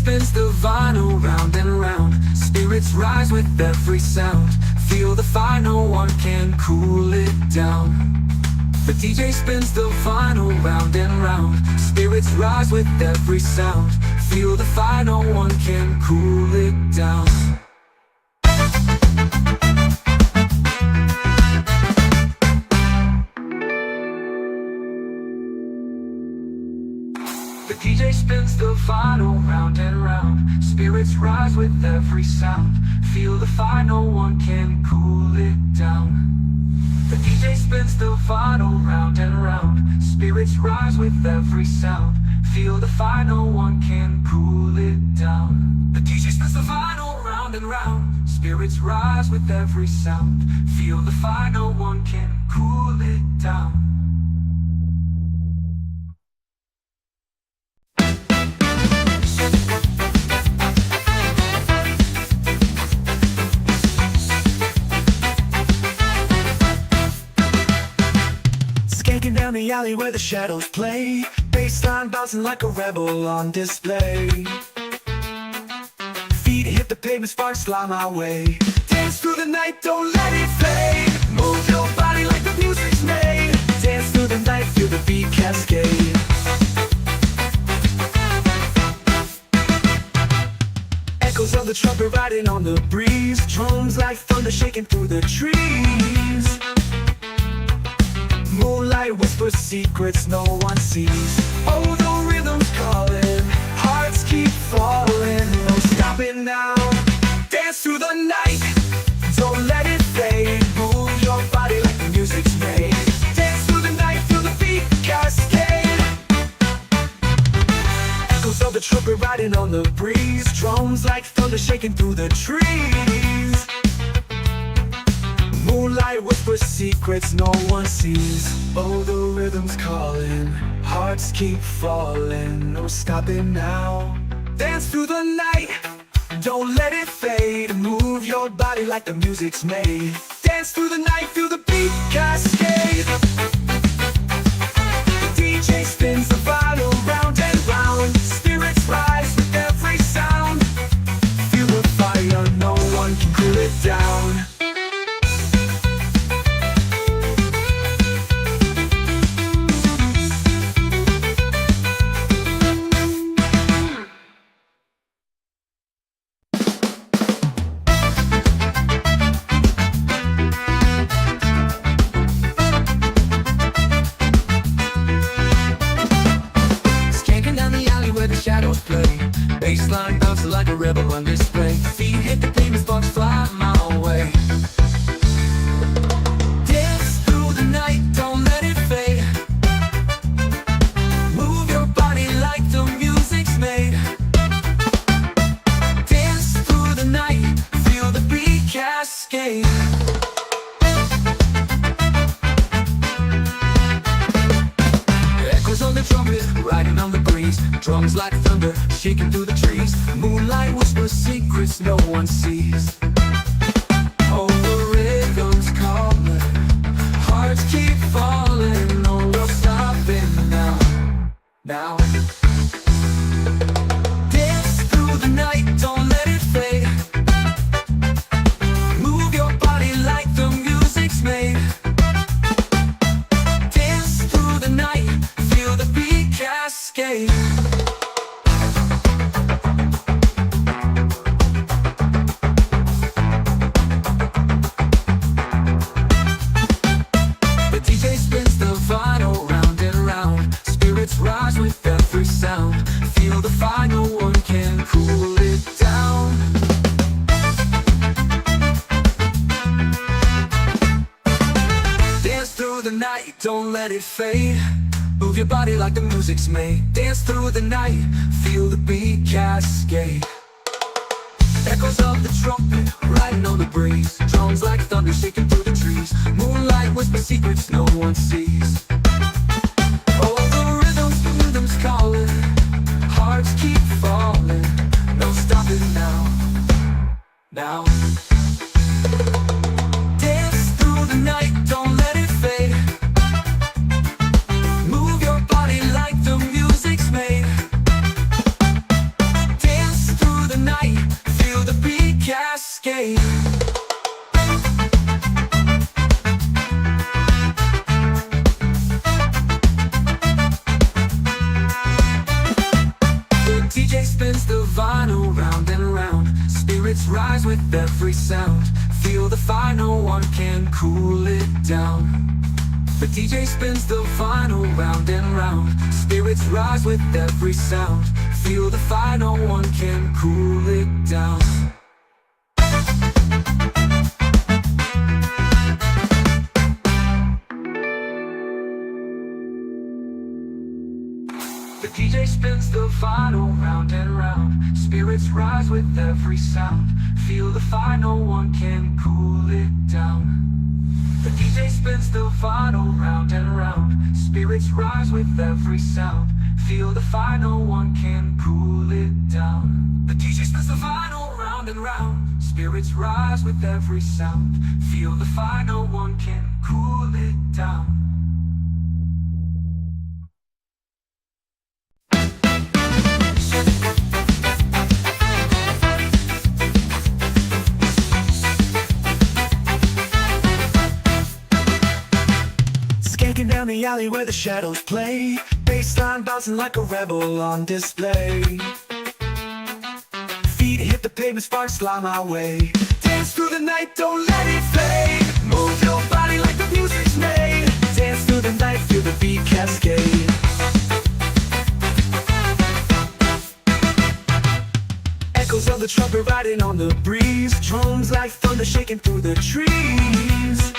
spins the vinyl round and round. Spirits rise with every sound. Feel the fire, no one can cool it down. The DJ spins the vinyl round and round. Spirits rise with every sound. Feel the fire, no one can cool it down. The DJ spins the vinyl round and round. Spirits rise with every sound. Feel the fire, no one can cool it down. The DJ spins the vinyl round and round. Spirits rise with every sound. Feel the fire, no one can cool it down. The DJ spins the vinyl round and round. Spirits rise with every sound. Feel the fire, no one can cool it down. Skanking down the alley where the shadows play. Bassline bouncing like a rebel on display. Feet hit the pavement, sparks fly my way. Dance through the night, don't let it fade. Move your body like the music's made. Dance through the night, feel the beat cascade. Echoes of the trumpet riding on the breeze. Drums like thunder shaking through the trees. Moonlight whispers secrets no one sees. Oh, the rhythm's calling, hearts keep falling. No stopping now. Dance through the night, don't let it fade. Move your body like the music's made. Dance through the night, feel the beat cascade. Echoes of the trumpet riding on the breeze. Drums like thunder shaking through the trees. Moonlight whispers secrets no one sees. Oh, the rhythm's calling, hearts keep falling. No stopping now. Dance through the night, don't let it fade. Move your body like the music's made. Dance through the night, feel the beat cascade. The DJ spins the vinyl round and round. Spirits rise with every sound. Feel the fire, no one can cool it down. Bassline bouncing like a rebel on display. Feet hit the pavement, sparks fly my way. Dance through the night, don't let it fade. Move your body like the music's made. Dance through the night, feel the beat cascade. Echoes on the trumpet, riding on the breeze. Drums like thunder, shaking through the trees. Moonlight whispers secrets no one sees. Oh, the rhythm's calling, hearts keep falling. No, we're stopping now. Now. Dance through the night, don't let it fade. Move your body like the music's made. Dance through the night, feel the beat cascade. Rise with every sound. Feel the fire, no one can cool it down. Dance through the night, don't let it fade. Move your body like the music's made. Dance through the night, feel the beat cascade. Echoes of the trumpet, riding on the breeze. Drums like thunder shaking through the trees. Moonlight whispers secrets no one sees. Calling, hearts keep falling. No stopping now. Now. Dance through the night, don't let it fade. Move your body like the music's made. Dance cascade. The DJ spins the vinyl round and round. Spirits rise with every sound. Feel the fire, no one can cool it down. The DJ spins the vinyl round and round. Spirits rise with every sound. Feel the fire, no one can cool it down. The DJ spins the vinyl round and round. Spirits rise with every sound. Feel the fire, no one can cool it down. The DJ spins the vinyl round and round. Spirits rise with every sound. Feel the fire, no one can cool it down. The DJ spins the vinyl round and round. Spirits rise with every sound. Feel the fire, no one can cool it down. Skanking down the alley where the shadows play. Bassline bouncing like a rebel on display. Feet hit the pavement, sparks fly my way. Dance through the night, don't let it fade. Move your body like the music's made. Dance through the night, feel the beat cascade. Echoes of the trumpet riding on the breeze. Drums like thunder shaking through the trees.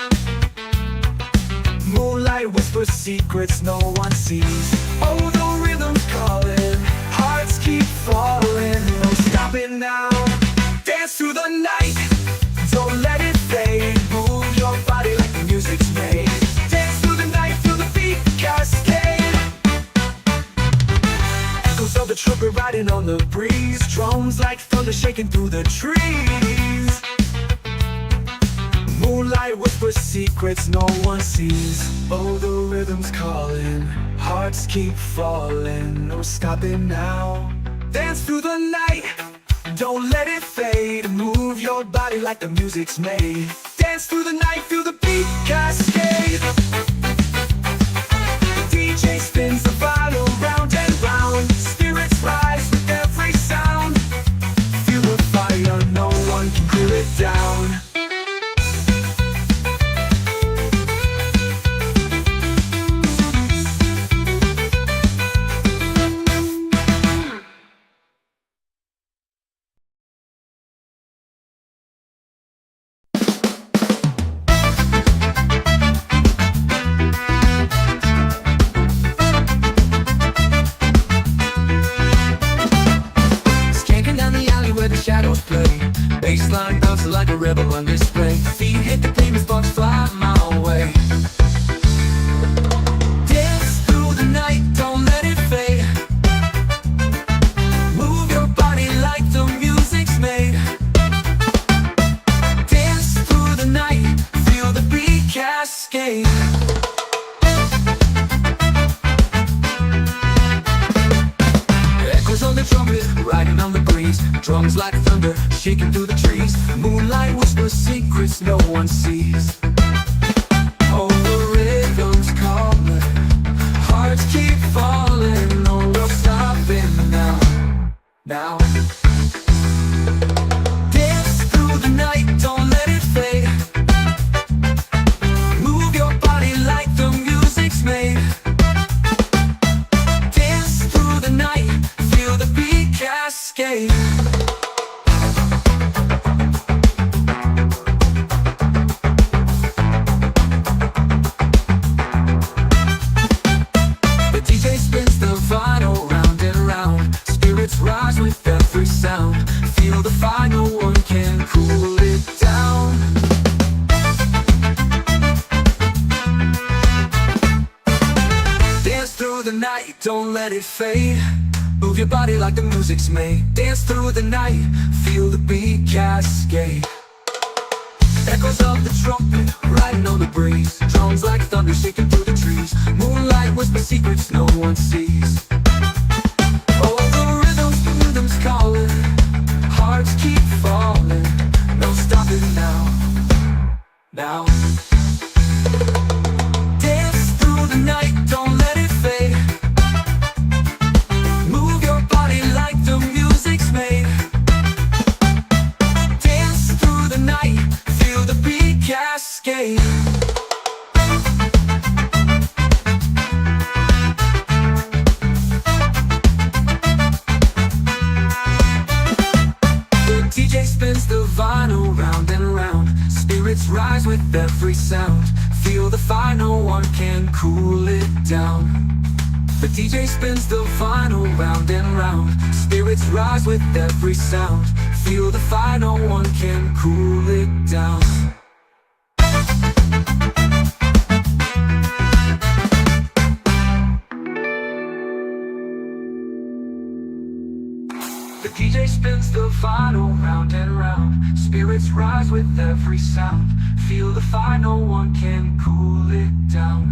Moonlight whispers secrets no one sees. Oh, the rhythm's calling, hearts keep falling. No stopping now. Dance through the night, don't let it fade. Move your body like the music's made. Dance through the night, feel the beat cascade. Echoes of the trumpet riding on the breeze. Drums like thunder shaking through the trees. Moonlight whispers secrets no one sees. Oh, the rhythm's calling, hearts keep falling. No stopping now. Dance through the night, don't let it fade. Move your body like the music's made. Dance through the night, feel the beat cascade. The DJ spins the vinyl round and round. Spirits rise with every sound. Feel the fire, no one can cool it down. Bassline bouncing like a rebel on display. Feet hit the pavement, sparks fly my way. Dance through the night, don't let it fade. Move your body like the music's made. Dance through the night, feel the beat cascade. Echoes on the trumpet, riding on the breeze. Drums like thunder, shaking through the trees. Moonlight whispers secrets no one sees. Oh, the rhythm's calling, hearts keep falling. No, we're stopping now. Now. Dance through the night, don't let it fade. Move your body like the music's made. Dance through the night, feel the beat cascade. Rise with every sound. Feel the fire, no one can cool it down. Dance through the night, don't let it fade. Move your body like the music's made. Dance through the night, feel the beat cascade. Echoes of the trumpet, riding on the breeze. Drums like thunder shaking through the trees. Moonlight whispers secrets no one sees. Rhythm's calling, hearts keep falling. No stop. spins the vinyl round and round. Spirits rise with every sound. Feel the fire, no one can cool it down. The DJ spins the vinyl round and round. Spirits rise with every sound. Feel the fire, no one can cool it down. The DJ spins the vinyl round and round. Spirits rise with every sound. Feel the fire, no one can cool it down.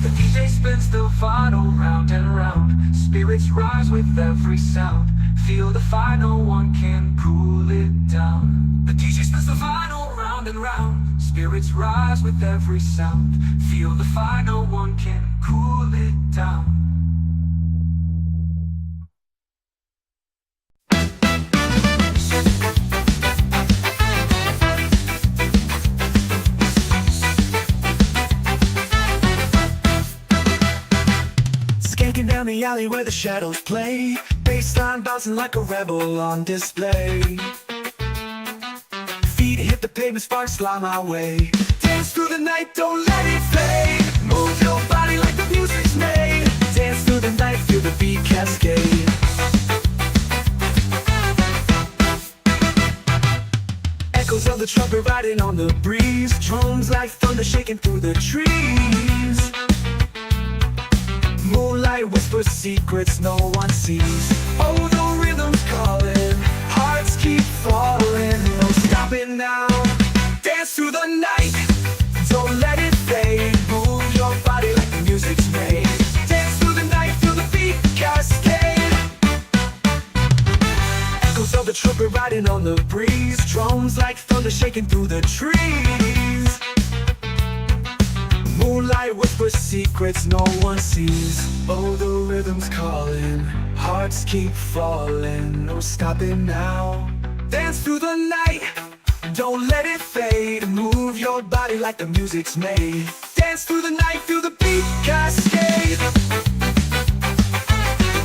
The DJ spins the vinyl round and round. Spirits rise with every sound. Feel the fire, no one can cool it down. The DJ spins the vinyl round and round. Spirits rise with every sound. Feel the fire, no one can cool it down. Skanking down the alley where the shadows play. Bassline bouncing like a rebel on display. Feet hit the pavement, sparks fly my way. Dance through the night, don't let it fade. Move your body like the music's made. Dance through the night, feel the beat cascade. Echoes of the trumpet riding on the breeze. Drums like thunder shaking through the trees. Moonlight whispers secrets no one sees. Oh, the rhythm's calling, hearts keep falling. No stopping now. Dance through the night, don't let it fade. Move your body like the music's made. Dance through the night, feel the beat cascade. Echoes of the trumpet riding on the breeze. Drums like thunder shaking through the trees. Moonlight whispers secrets no one sees. Oh, the rhythm's calling, hearts keep falling. No stopping now. Dance through the night, don't let it fade. Move your body like the music's made. Dance through the night, feel the beat cascade.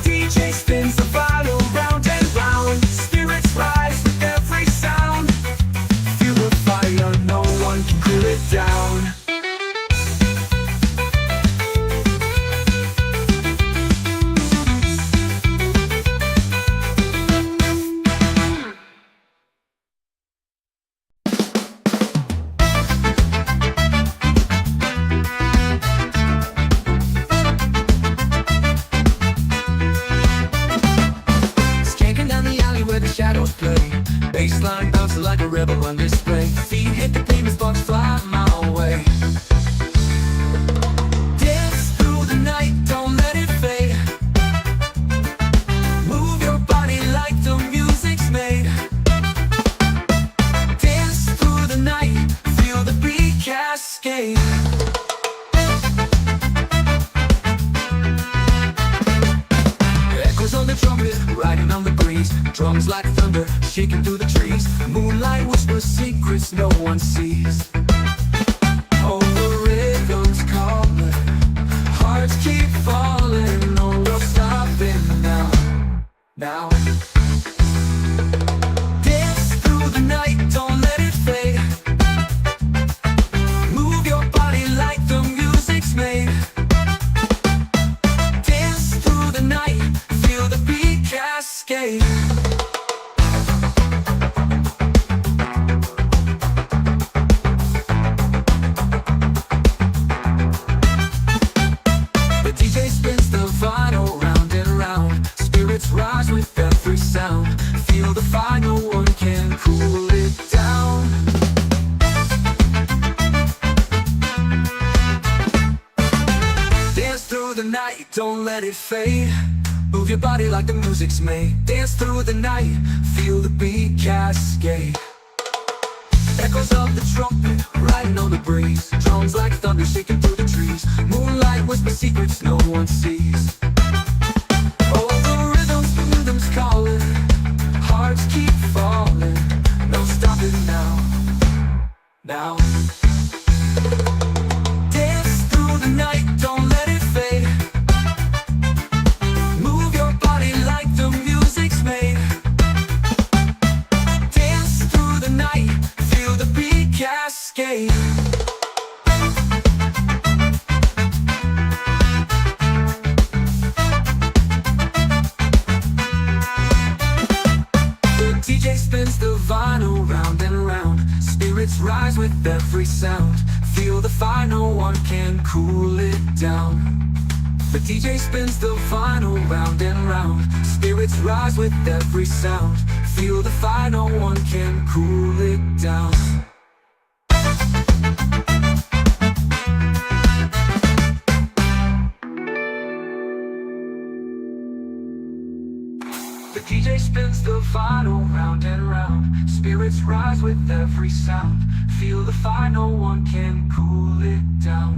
DJ spins the vinyl round and round. Spirits rise with every sound. Feel the fire, no one can cool it down. Shadows play, bassline bouncing like a rebel on display. Feet hit the pavement, sparks fly my way. Dance through the night, don't let it fade. Move your body like the music's made. Dance through the night, feel the beat cascade. Echoes on the trumpet, riding on the breeze. Drums like thunder, shaking through the trees. Moonlight whispers secrets no one sees. Oh, the rhythm's calling, hearts keep falling. No, we're stopping now. Now. Dance through the night, don't let it fade. Move your body like the music's made. Dance through the night, feel the beat cascade. Rise with every sound. Feel the fire, no one can cool it down. Dance through the night, don't let it fade. Move your body like the music's made. Dance through the night, feel the beat cascade. Echoes of the trumpet, riding on the breeze. Drums like thunder shaking through the trees. Moonlight whispers secrets no one sees. Calling, hearts keep falling. No stopping now. Now. Dance through the night, don't let it fade. Move your body like the music's made. Dance cascade. DJ spins the vinyl round and round. Spirits rise with every sound. Feel the fire, no one can cool it down. The DJ spins the vinyl round and round. Spirits rise with every sound. Feel the fire, no one can cool it down. The DJ spins the vinyl round and round. Spirits rise with every sound. Feel the fire, no one can cool it down.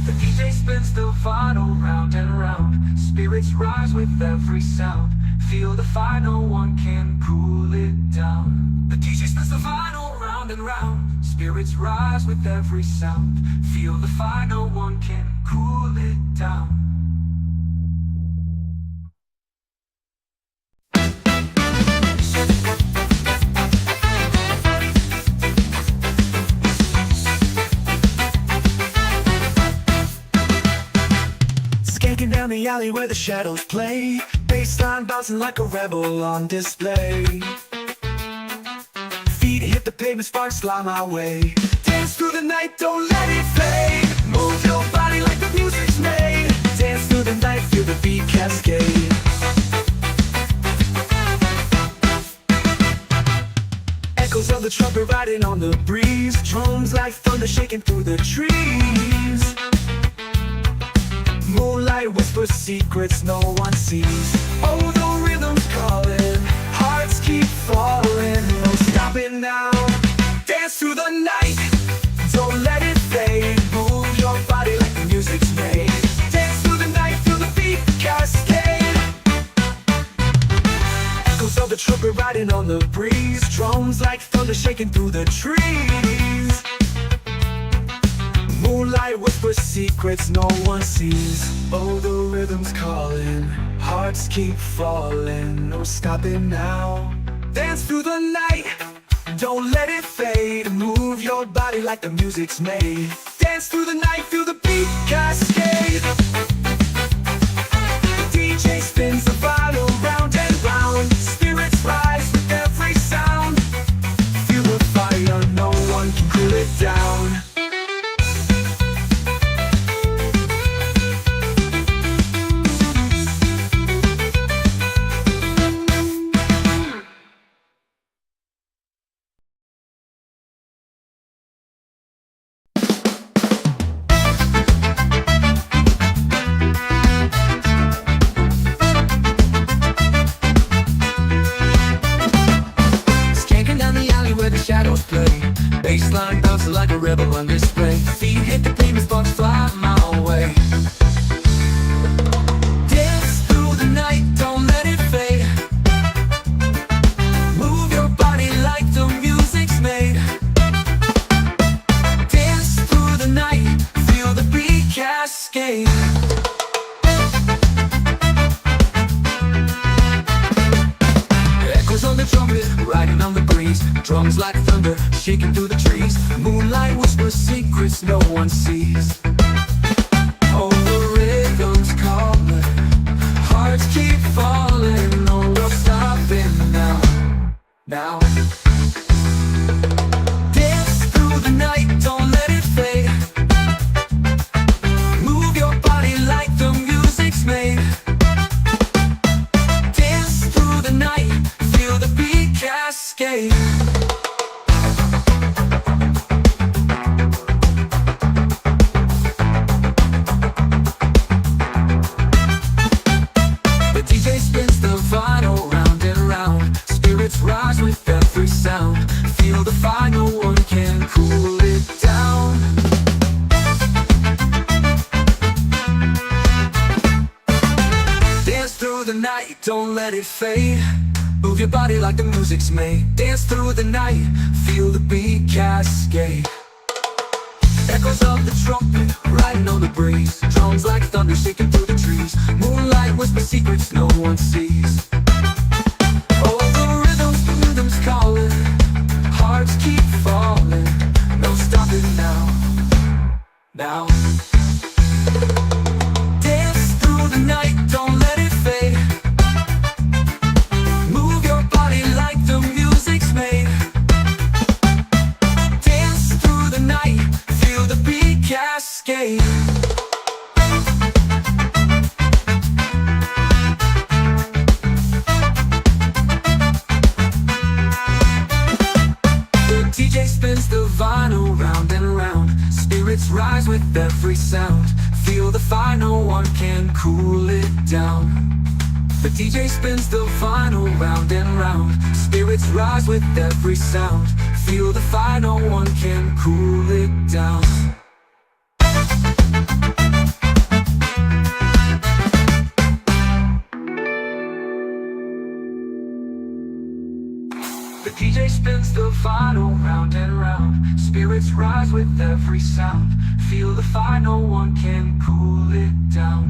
The DJ spins the vinyl round and round. Spirits rise with every sound. Feel the fire, no one can cool it down. The DJ spins the vinyl round and round. Spirits rise with every sound. Feel the fire, no one can cool it down. Skanking down the alley where the shadows play. Bassline bouncing like a rebel on display. Feet hit the pavement, sparks fly my way. Dance through the night, don't let it fade. Move your body like the music's made. Dance through the night, feel the beat cascade. Echoes of the trumpet riding on the breeze. Drums like thunder shaking through the trees. Moonlight whispers secrets no one sees. Oh, the rhythm's calling, hearts keep falling. No stopping now. Dance through the night, don't let it fade. Move your body like the music's made. Dance through the night, feel the beat cascade. Echoes of the trumpet riding on the breeze. Drums like thunder shaking through the trees. Moonlight whispers secrets no one sees. Oh, the rhythm's calling, hearts keep falling. No stopping now. Dance through the night, don't let it fade. Move your body like the music's made. Dance through the night, feel the beat cascade. The DJ spins the vinyl round and round. Spirits rise with every sound. Feel the fire, no one can cool it down. Shadows play, bassline bouncing like a rebel on display. Feet hit the pavement, sparks fly my way. Dance through the night, don't let it fade. Move your body like the music's made. Dance through the night, feel the beat cascade. Echoes on the trumpet, riding on the breeze. Drums like thunder, shaking through the trees. Moonlight whispers secrets no one sees. Oh, the rhythm's calling, hearts keep falling. No, we're stopping now. Now. Dance through the night, don't let it fade. Move your body like the music's made. Dance through the night, feel the beat cascade. The DJ spins the vinyl round and round. Spirits rise with every sound. Feel the fire, no one can cool it down. Dance through the night, don't let it fade. Move your body like the music's made. Dance through the night, feel the beat cascade. Echoes of the trumpet, riding on the breeze. Drums like thunder shaking through the trees. Moonlight whispers secrets no one sees. Oh, the rhythm's calling, hearts keep falling. No Spirits rise with every sound. Feel the fire, no one can cool it down. The DJ spins the vinyl round and round. Spirits rise with every sound. Feel the fire, no one can cool it down. The DJ spins the vinyl round and round. Spirits rise with every sound. Feel the fire, no one can cool it down.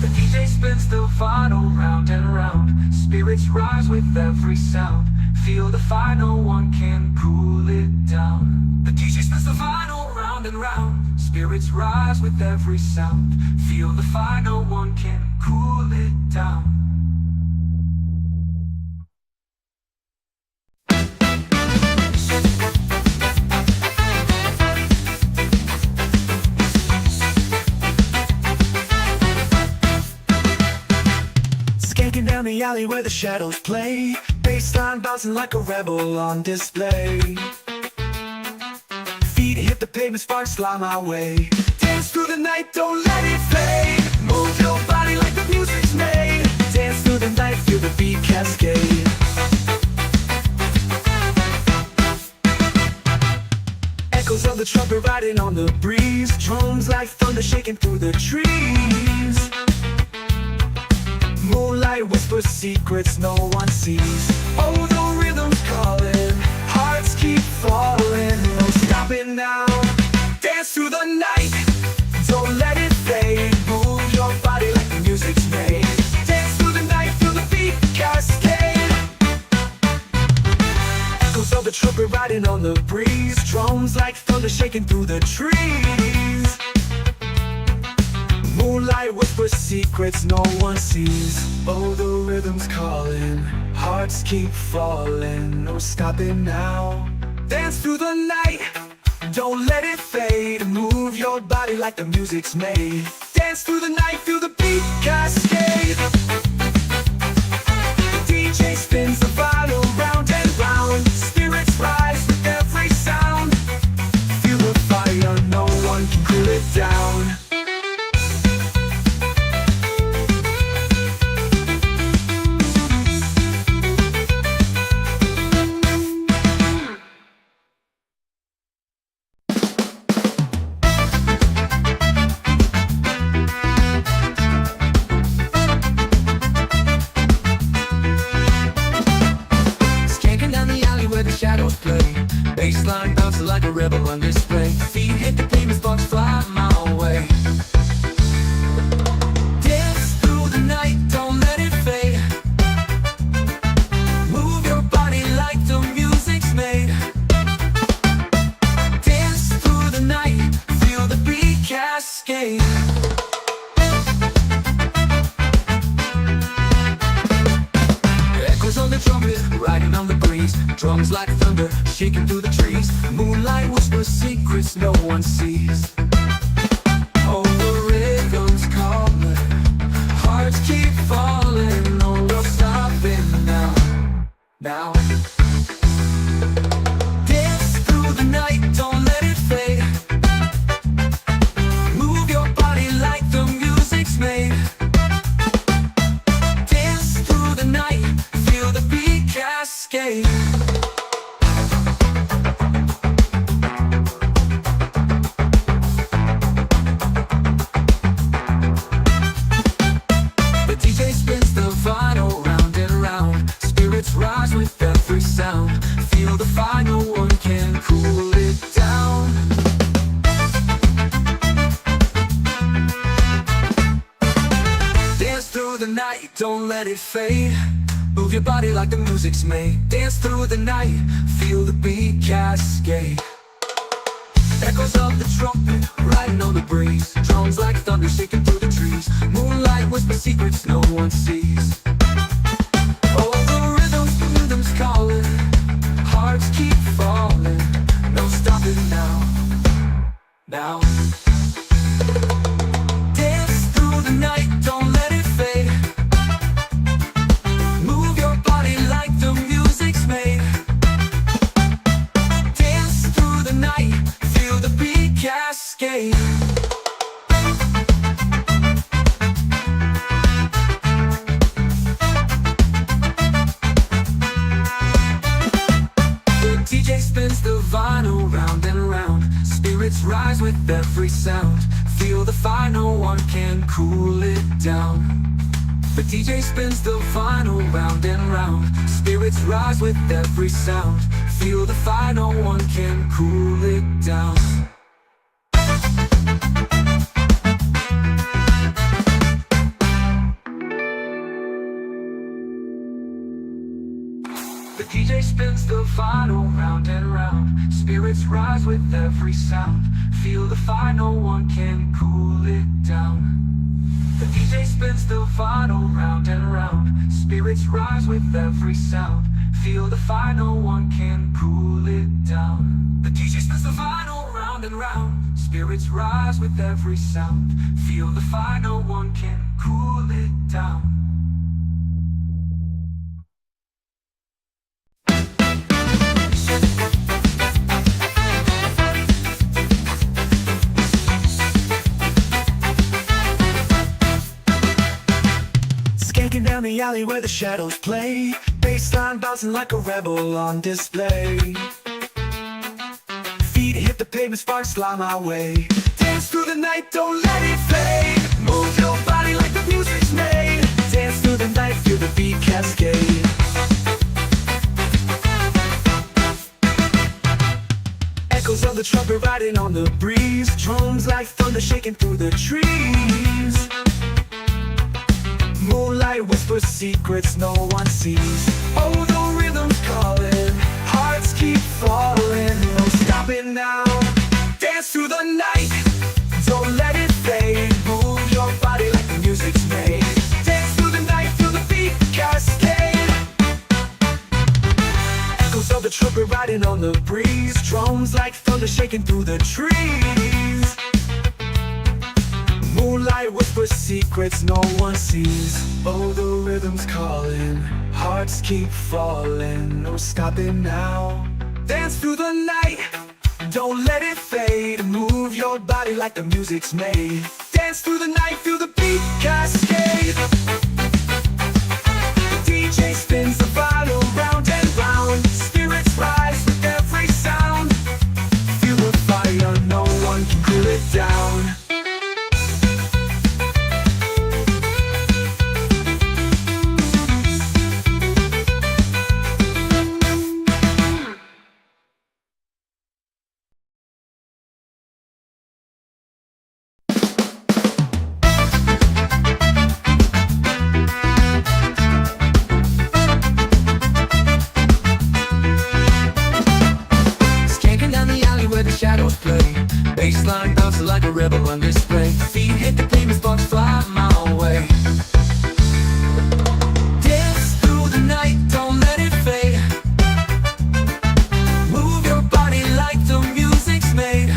The DJ spins the vinyl round and round. Spirits rise with every sound. Feel the fire, no one can cool it down. The DJ spins the vinyl round and round. Spirits rise with every sound. Feel the fire, no one can cool it down. Skanking down the alley where the shadows play. Bassline bouncing like a rebel on display. Feet hit the pavement, sparks fly my way. Dance through the night, don't let it fade. Move your body like the music's made. Dance through the night, feel the beat cascade. Echoes of the trumpet riding on the breeze. Drums like thunder shaking through the trees. Moonlight whispers secrets no one sees. Oh, the rhythm's calling, hearts keep falling. No stopping now. Dance through the night, don't let it fade. Move your body like the music's made. Dance through the night, feel the beat cascade. Echoes of the trumpet riding on the breeze. Drums like thunder shaking through the trees. Moonlight whispers secrets no one sees. Oh, the rhythm's calling, hearts keep falling. No stopping now. Dance through the night, don't let it fade. Move your body like the music's made. Dance through the night, feel the beat cascade. The DJ spins the vinyl round and round. Spirits rise with every sound. Feel the fire, no one can cool it down. Shadows play, bassline bouncing like a rebel on display. Feet hit the pavement, sparks fly my way. Dance through the night, don't let it fade. Move your body like the music's made. Dance through the night, feel the beat cascade. Echoes on the trumpet, riding on the breeze. Drums like thunder, shaking through the trees. Moonlight whispers secrets no one sees. Oh, the rhythm's calling, hearts keep falling. No, no stopping now. Now. Dance through the night, don't let it fade. Move your body like the music's made. Dance through the night, feel the beat cascade. Rise with every sound. Feel the fire, no one can cool it down. Dance through the night, don't let it fade. Move your body like the music's made. Dance through the night, feel the beat cascade. Echoes of the trumpet, riding on the breeze. Drums like thunder, shaking through the trees. Moonlight whispers secrets no one sees. Calling, hearts keep falling. No stopping now. Now. Dance through the night, don't let it fade. Move your body like the music's made. Dance through the night, feel the beat cascade. Spirits rise with every sound. Feel the fire, no one can cool it down. The DJ spins the vinyl round and round. Spirits rise with every sound. Feel the fire, no one can cool it down. The DJ spins the vinyl round and round. Spirits rise with every sound. Feel the fire, no one can cool it down. The DJ spins the vinyl round and round. Spirits rise with every sound. Feel the fire, no one can cool it down. The DJ spins the vinyl round and round. Spirits rise with every sound. Feel the fire, no one can cool it down. Skanking down the alley where the shadows play. Bassline bouncing like a rebel on display. Feet hit the pavement, sparks fly my way. Dance through the night, don't let it fade. Move your body like the music's made. Dance through the night, feel the beat cascade. Echoes of the trumpet riding on the breeze. Drums like thunder shaking through the trees. Moonlight whispers secrets no one sees. Oh, the rhythm's calling, hearts keep falling. No stopping now. Dance through the night, don't let it fade. Move your body like the music's made. Dance through the night, feel the beat cascade. Echoes of the trumpet riding on the breeze. Drums like thunder shaking through the trees. Moonlight whispers secrets no one sees. Oh, the rhythm's calling, hearts keep falling. No stopping now. Dance through the night, don't let it fade. Move your body like the music's made. Dance through the night, feel the beat cascade. The DJ spins the vinyl round and round. Spirits rise with every sound. Feel the fire, no one can cool it down. Shadows play, bassline bouncing like a rebel on display. Feet hit the pavement, sparks fly my way. Dance through the night, don't let it fade. Move your body like the music's made.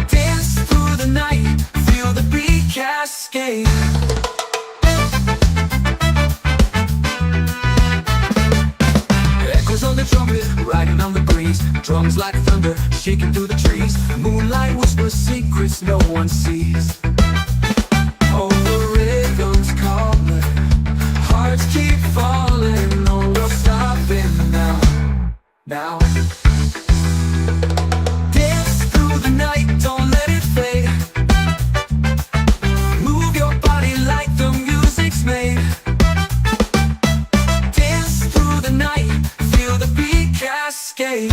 Dance through the night, feel the beat cascade. Echoes on the trumpet, riding on the breeze. Drums like thunder, shaking through the trees. Moonlight whispers secrets no one sees. Oh, the rhythm's calling, hearts keep falling. No, we're stopping now. Now. Dance through the night, don't let it fade. Move your body like the music's made. Dance through the night, feel the beat cascade.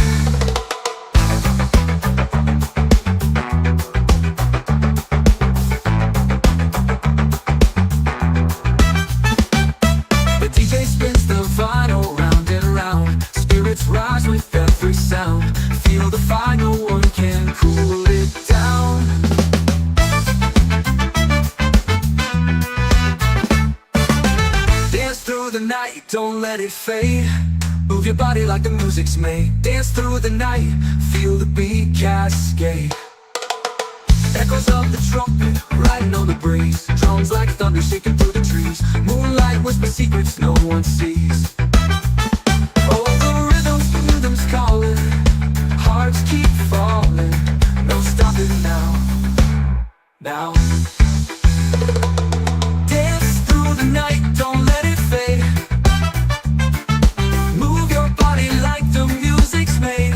The DJ spins the vinyl round and round. Spirits rise with every sound. Feel the fire, no one can cool it down. Dance through the night, don't let it fade. Move your body like the music's made. Dance through the night, feel the beat cascade. Echoes of the trumpet, riding on the breeze. Drums like thunder, shaking through the trees. Moonlight whispers secrets no one sees. Oh, the rhythm's calling, hearts keep falling. No stopping now. Now. Dance through the night, don't let it fade. Move your body like the music's made.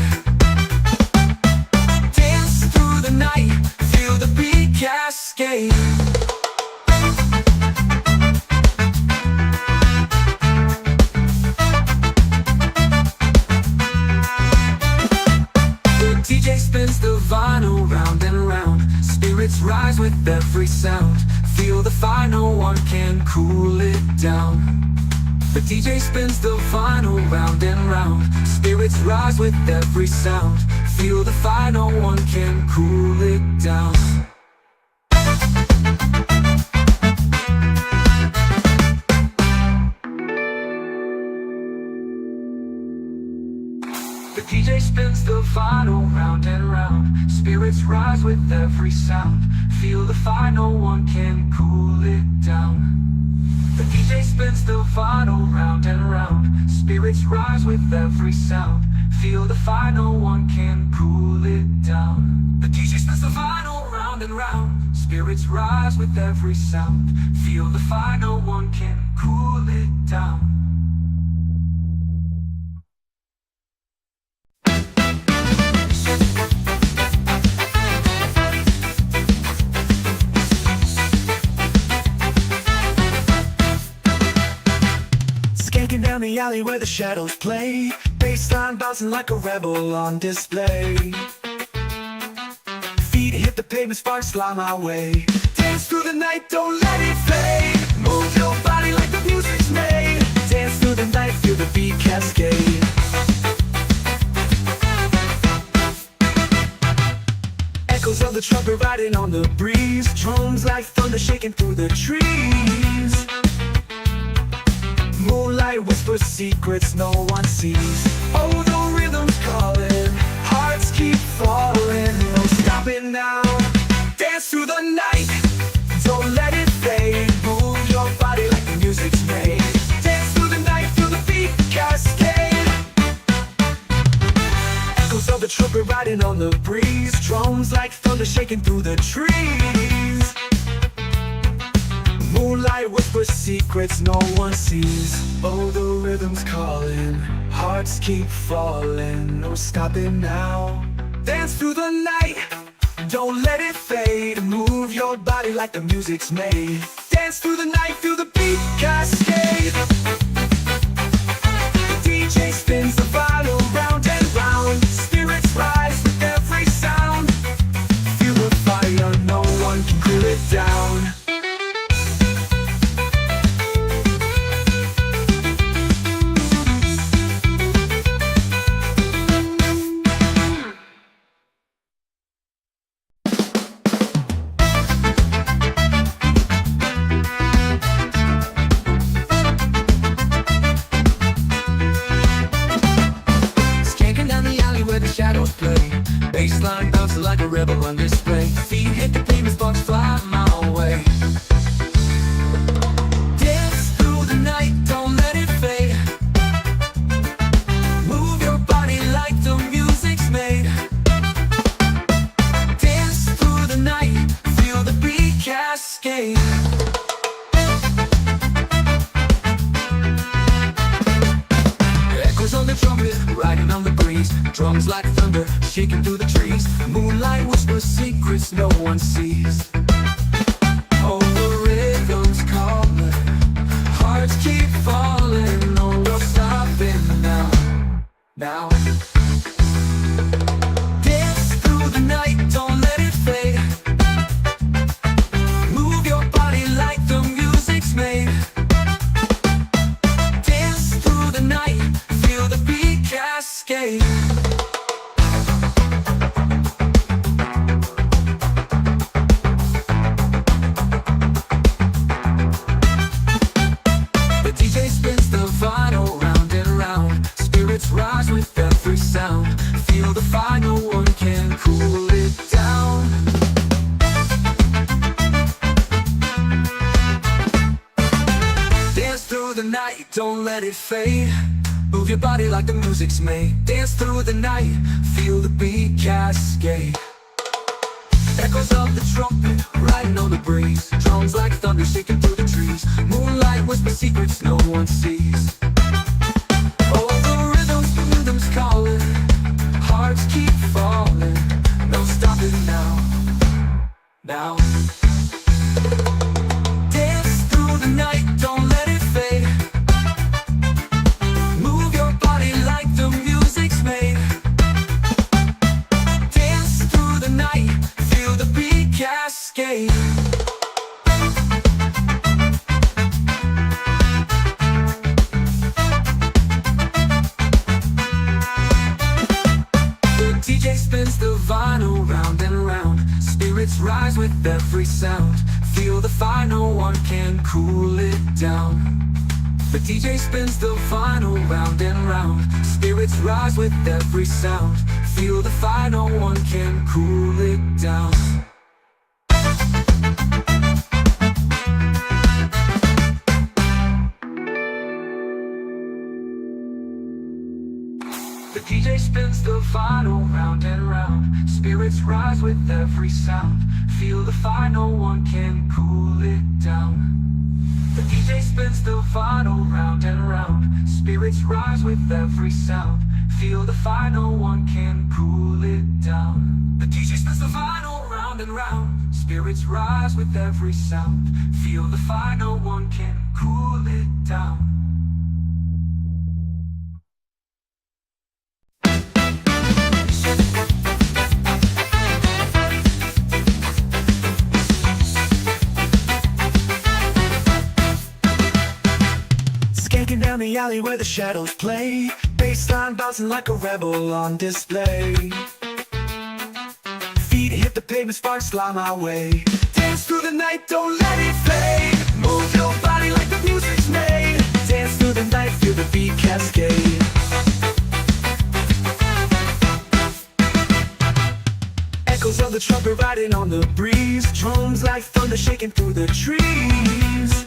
Spirits rise with every sound. Feel the fire, no one can cool it down. The DJ spins the vinyl round and round. Spirits rise with every sound. Feel the fire, no one can cool it down. The DJ spins the vinyl round and round. Spirits rise with every sound. Feel the fire, no one can cool it down. The DJ spins the vinyl round and round. Spirits rise with every sound. Feel the fire, no one can cool it down. The DJ spins the vinyl round and round. Spirits rise with every sound. Feel the fire, no one can cool it down. Skanking down the alley where the shadows play. Bassline bouncing like a rebel on display. Feet hit the pavement, sparks fly my way. Dance through the night, don't let it fade. Move your body like the music's made. Dance through the night, feel the beat cascade. Echoes of the trumpet riding on the breeze. Drums like thunder shaking through the trees. Moonlight whispers secrets no one sees. Oh, the rhythm's calling, hearts keep falling. No stopping now. Dance through the night, don't let it fade. Move your body like the music's made. Dance through the night, feel the beat cascade. Echoes of the trumpet riding on the breeze. Drums like thunder shaking through the trees. Moonlight whispers secrets no one sees. Oh, the rhythm's calling, hearts keep falling. No stopping now. Dance through the night, don't let it fade. Move your body like the music's made. Dance through the night, feel the beat cascade. The DJ spins the vinyl round and round. Spirits rise with every sound. Feel the fire, no one can cool it down. Shadows play, bassline bouncing like a rebel on display. Feet hit the pavement, sparks fly my way. Dance through the night, don't let it fade. Move your body like the music's made. Dance through the night, feel the beat cascade. Echoes on the trumpet, riding on the breeze. Drums like thunder, shaking through the trees. Moonlight whispers secrets no one sees. Oh, the rhythm's calling, hearts keep falling. No stopping now. Now. Dance through the night, don't let it fade. Move your body like the music's made. Dance through the night, feel the beat cascade. The DJ spins the vinyl round and round. Spirits rise with every sound. Feel the fire, no one can cool it down. Dance through the night, don't let it fade. Move your body like the music's made. Dance through the night, feel the beat cascade. Echoes of the trumpet, riding on the breeze. Drums like thunder, shaking through the trees. Moonlight whispers secrets no one sees. Oh, the rhythm's calling, hearts keep falling. No stopping now. Now. Dance through the night, don't let it fade. Move your body like the music's made. Dance through the night, feel the beat cascade. Spirits rise with every sound. Feel the fire, no one can cool it down. The DJ spins the vinyl round and round. Spirits rise with every sound. Feel the fire, no one can cool it down. The DJ spins the vinyl round and round. Spirits rise with every sound. Feel the fire, no one can cool it down. The DJ spins the vinyl round and round. Spirits rise with every sound. Feel the fire, no one can cool it down. The DJ spins the vinyl round and round. Spirits rise with every sound. Feel the fire, no one can cool it down. Skanking down the alley where the shadows play. Bassline bouncing like a rebel on display. Feet hit the pavement, sparks fly my way. Dance through the night, don't let it fade. Move your body like the music's made. Dance through the night, feel the beat cascade. Echoes of the trumpet riding on the breeze. Drums like thunder shaking through the trees.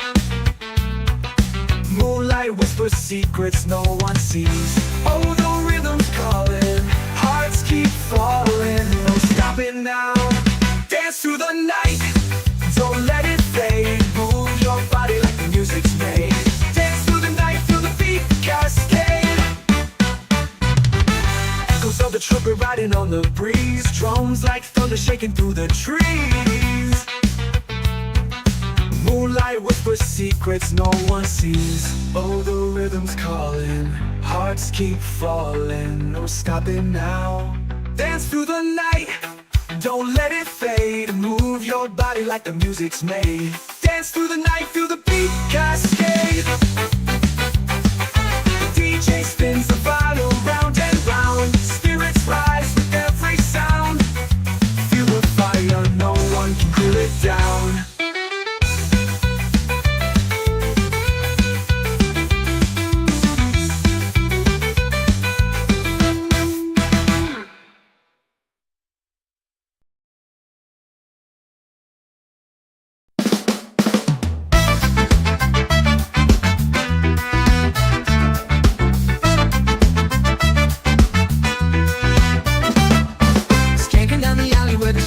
Moonlight whispers secrets no one sees. Oh, the rhythm's calling, hearts keep falling. No stopping now. Dance through the night, don't let it fade. Move your body like the music's made. Dance through the night, feel the beat cascade. Echoes of the trumpet riding on the breeze. Drums like thunder shaking through the trees. Moonlight whispers secrets no one sees. Oh, the rhythm's calling, hearts keep falling. No stopping now. Dance through the night, don't let it fade. Move your body like the music's made. Dance through the night, feel the beat cascade. The DJ spins the vinyl round and round. Spirits rise with every sound. Feel the fire, no one can cool it down.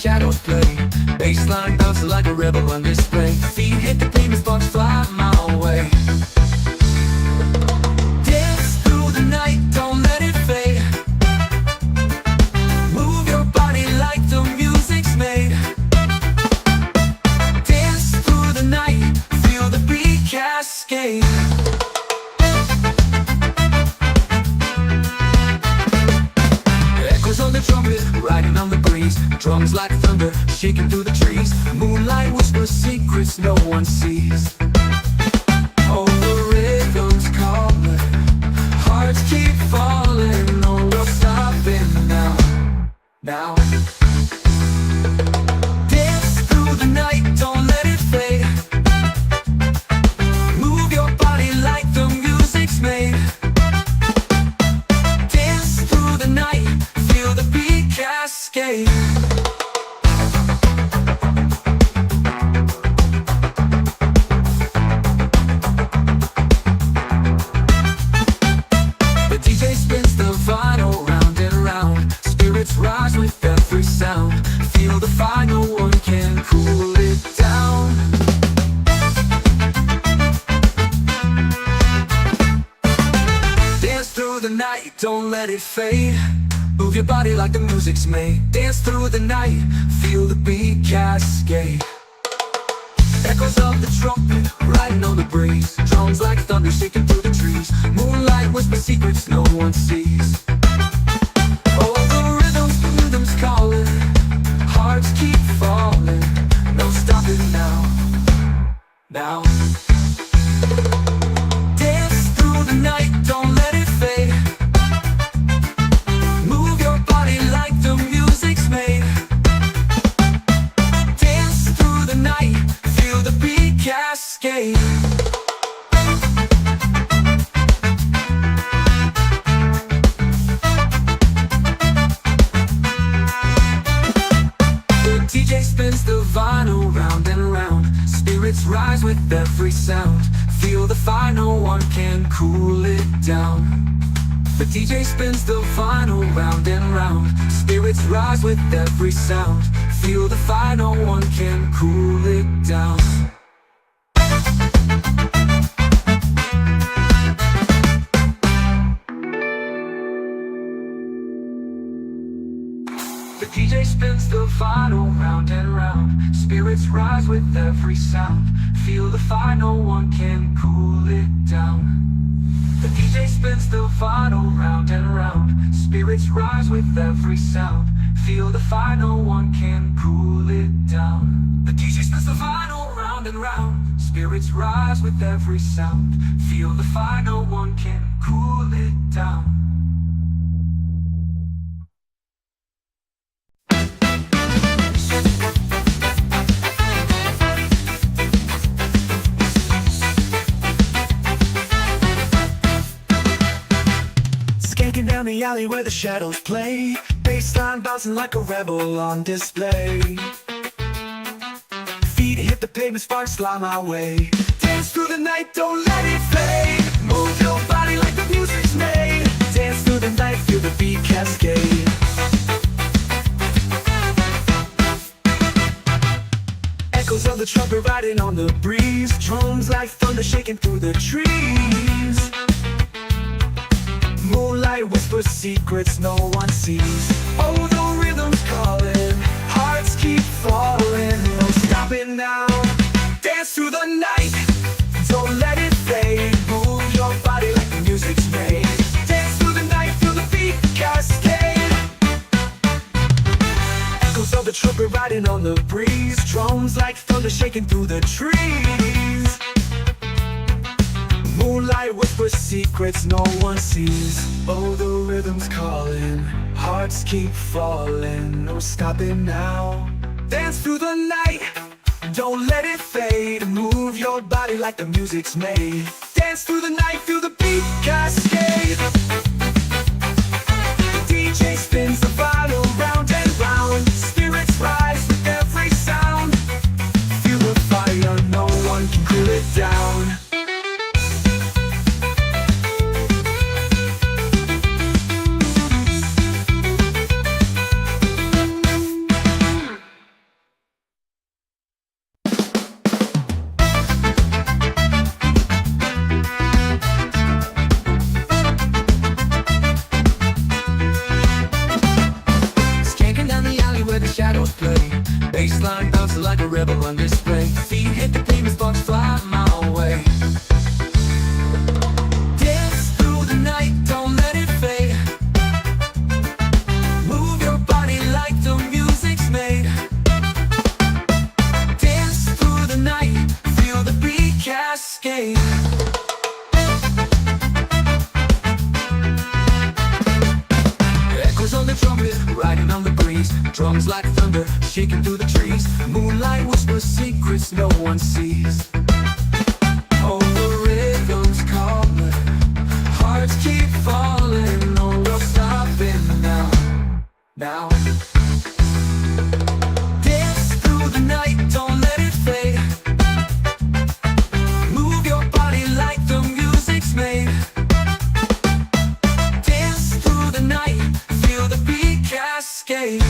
Shadows play, bassline bouncing like a rebel on display. Feet hit the pavement, sparks fly my way. Dance through the night, don't let it fade. Move your body like the music's made. Dance through the night, feel the beat cascade. Echoes on the trumpet, riding on the breeze. Drums like thunder, shaking through the trees. Moonlight whispers secrets no one sees. Oh, the rhythm's calling, hearts keep falling. No, we're stopping now. Now. Dance through the night, don't let it fade. Move your body like the music's made. Dance through the night, feel the beat cascade. The DJ spins the vinyl round and round. Spirits rise with every sound. Feel the fire, no one can cool it down. Dance through the night, don't let it fade. Move your body like the music's made. Dance through the night, feel the beat cascade. Echoes of the trumpet, riding on the breeze. Drums like thunder, shaking through the trees. Moonlight whispers secrets no one sees. Oh, the rhythm's calling, hearts keep falling. No stopping now. Now. Dance through the night, don't let it fade. Move your body like the music's made. Spirits rise with every sound. Feel the fire, no one can cool it down. The DJ spins the vinyl round and round. Spirits rise with every sound. Feel the fire, no one can cool it down. The DJ spins the vinyl round and round. Spirits rise with every sound. Feel the fire, no one can cool it down. The DJ spins the vinyl round and round. Spirits rise with every sound. Feel the fire, no one can cool it down. The DJ spins the vinyl round and round. Spirits rise with every sound. Feel the fire, no one can cool it down. Skanking down the alley where the shadows play. Bassline bouncing like a rebel on display. Feet hit the pavement, sparks fly my way. Dance through the night, don't let it fade. Move your body like the music's made. Dance through the night, feel the beat cascade. Echoes of the trumpet riding on the breeze. Drums like thunder shaking through the trees. Moonlight whispers secrets no one sees. Oh, the rhythm's calling, hearts keep falling. No stopping now. Dance through the night, don't let it fade. Move your body like the music's made. Dance through the night, feel the beat cascade. Echoes of the trumpet riding on the breeze. Drums like thunder shaking through the trees. Moonlight whispers secrets no one sees. Oh, the rhythm's calling, hearts keep falling. No stopping now. Dance through the night, don't let it fade. Move your body like the music's made. Dance through the night, feel the beat cascade. The DJ spins the vinyl round and round. Spirits rise with every sound. Feel the fire, no one can cool it down. Bassline bouncing like a rebel on display. Feet hit the pavement, sparks fly my way. Dance through the night, don't let it fade. Move your body like the music's made. Dance through the night, feel the beat cascade. Echoes on the trumpet, riding on the breeze. Drums like thunder, shaking through the trees. Moonlight whispers secrets no one sees. Oh, the rhythm's calling, hearts keep falling. No, we're stopping now. Now. Dance through the night, don't let it fade. Move your body like the music's made. Dance through the night, feel the beat cascade.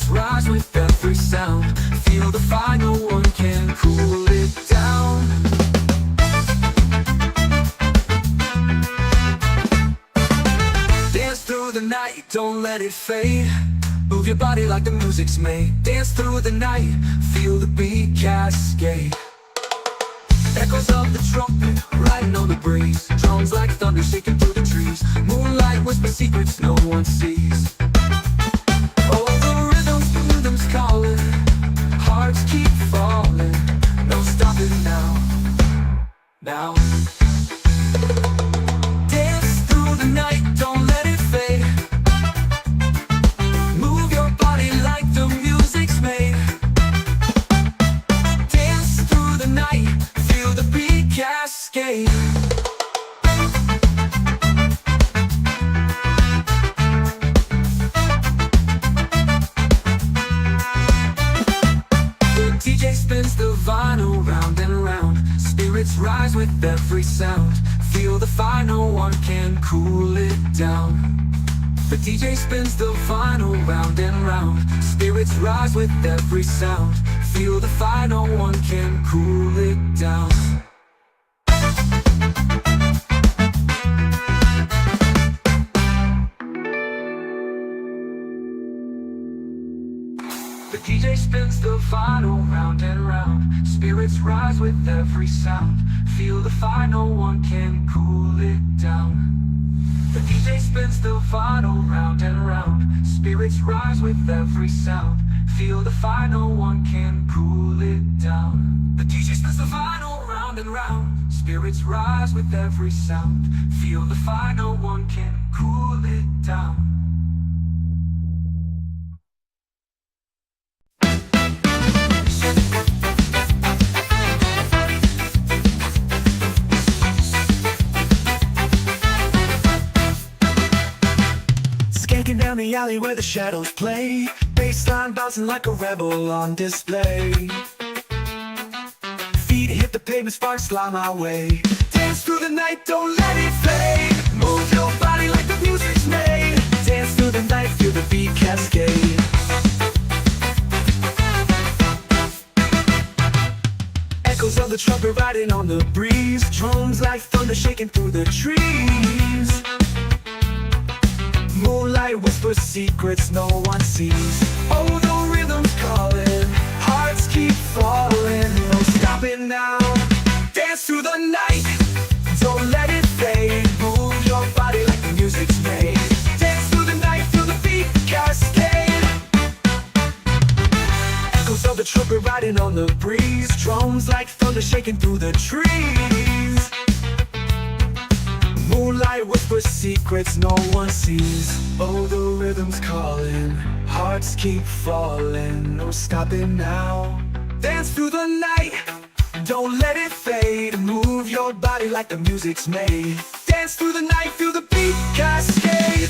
Rise with every sound. Feel the fire, no one can cool it down. Dance through the night, don't let it fade. Move your body like the music's made. Dance through the night, feel the beat cascade. Echoes of the trumpet, riding on the breeze. Drums like thunder shaking through the trees. Moonlight whispers secrets no one sees. Calling, hearts keep falling. No stopping now. Now. Dance through the night, don't let it fade. Move your body like the music's made. Dance through the night, feel the beat cascade. with every sound. Feel the fire, no one can cool it down. The DJ spins the vinyl round and round. Spirits rise with every sound. Feel the fire, no one can cool it down. The DJ spins the vinyl round and round. Spirits rise with every sound. Feel the fire, no one can cool it down. The DJ spins the vinyl round and round. Spirits rise with every sound. Feel the fire, no one can cool it down. The DJ spins the vinyl round and round. Spirits rise with every sound. Feel the fire, no one can cool it down. Skanking down the alley where the shadows play. Bassline bouncing like a rebel on display. Feet hit the pavement, sparks fly my way. Dance through the night, don't let it fade. Move your body like the music's made. Dance through the night, feel the beat cascade. Echoes of the trumpet riding on the breeze. Drums like thunder shaking through the trees. Moonlight whispers secrets no one sees. Oh, the rhythm's calling, hearts keep falling. No stopping now. Dance through the night, don't let it fade. Move your body like the music's made. Dance through the night, feel the beat cascade. Echoes of the trumpet riding on the breeze. Drums like thunder shaking through the trees. Moonlight whispers secrets no one sees. Oh, the rhythm's calling, hearts keep falling. No stopping now. Dance through the night, don't let it fade. Move your body like the music's made. Dance through the night, feel the beat cascade.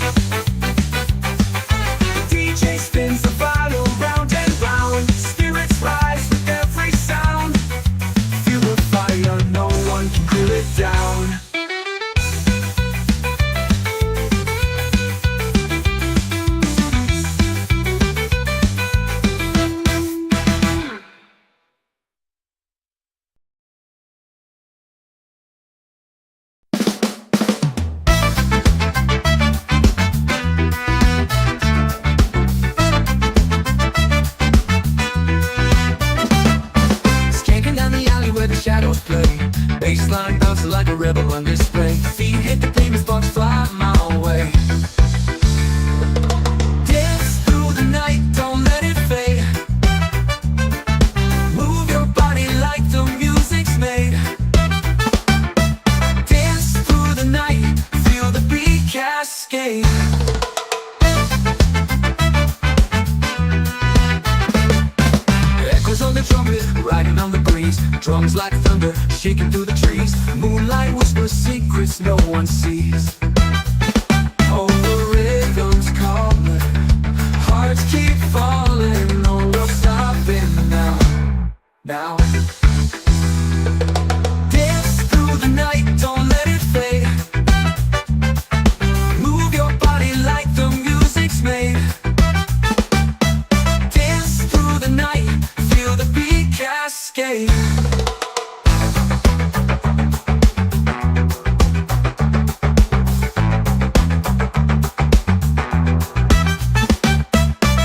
The DJ spins the vinyl round and round. Spirits rise with every sound. Feel the fire, no one can cool it down. Shadows play, bassline bouncing like a rebel on display. Feet hit the pavement, sparks fly my way. Dance through the night, don't let it fade. Move your body like the music's made. Dance through the night, feel the beat cascade. Echoes on the trumpet, riding on the breeze. Drums like thunder, shaking through the trees. Moonlight whispers secrets no one sees. Oh, the rhythm's calling, hearts keep falling. No, no stopping now. Now. Dance through the night, don't let it fade. Move your body like the music's made. Dance through the night, feel the beat cascade.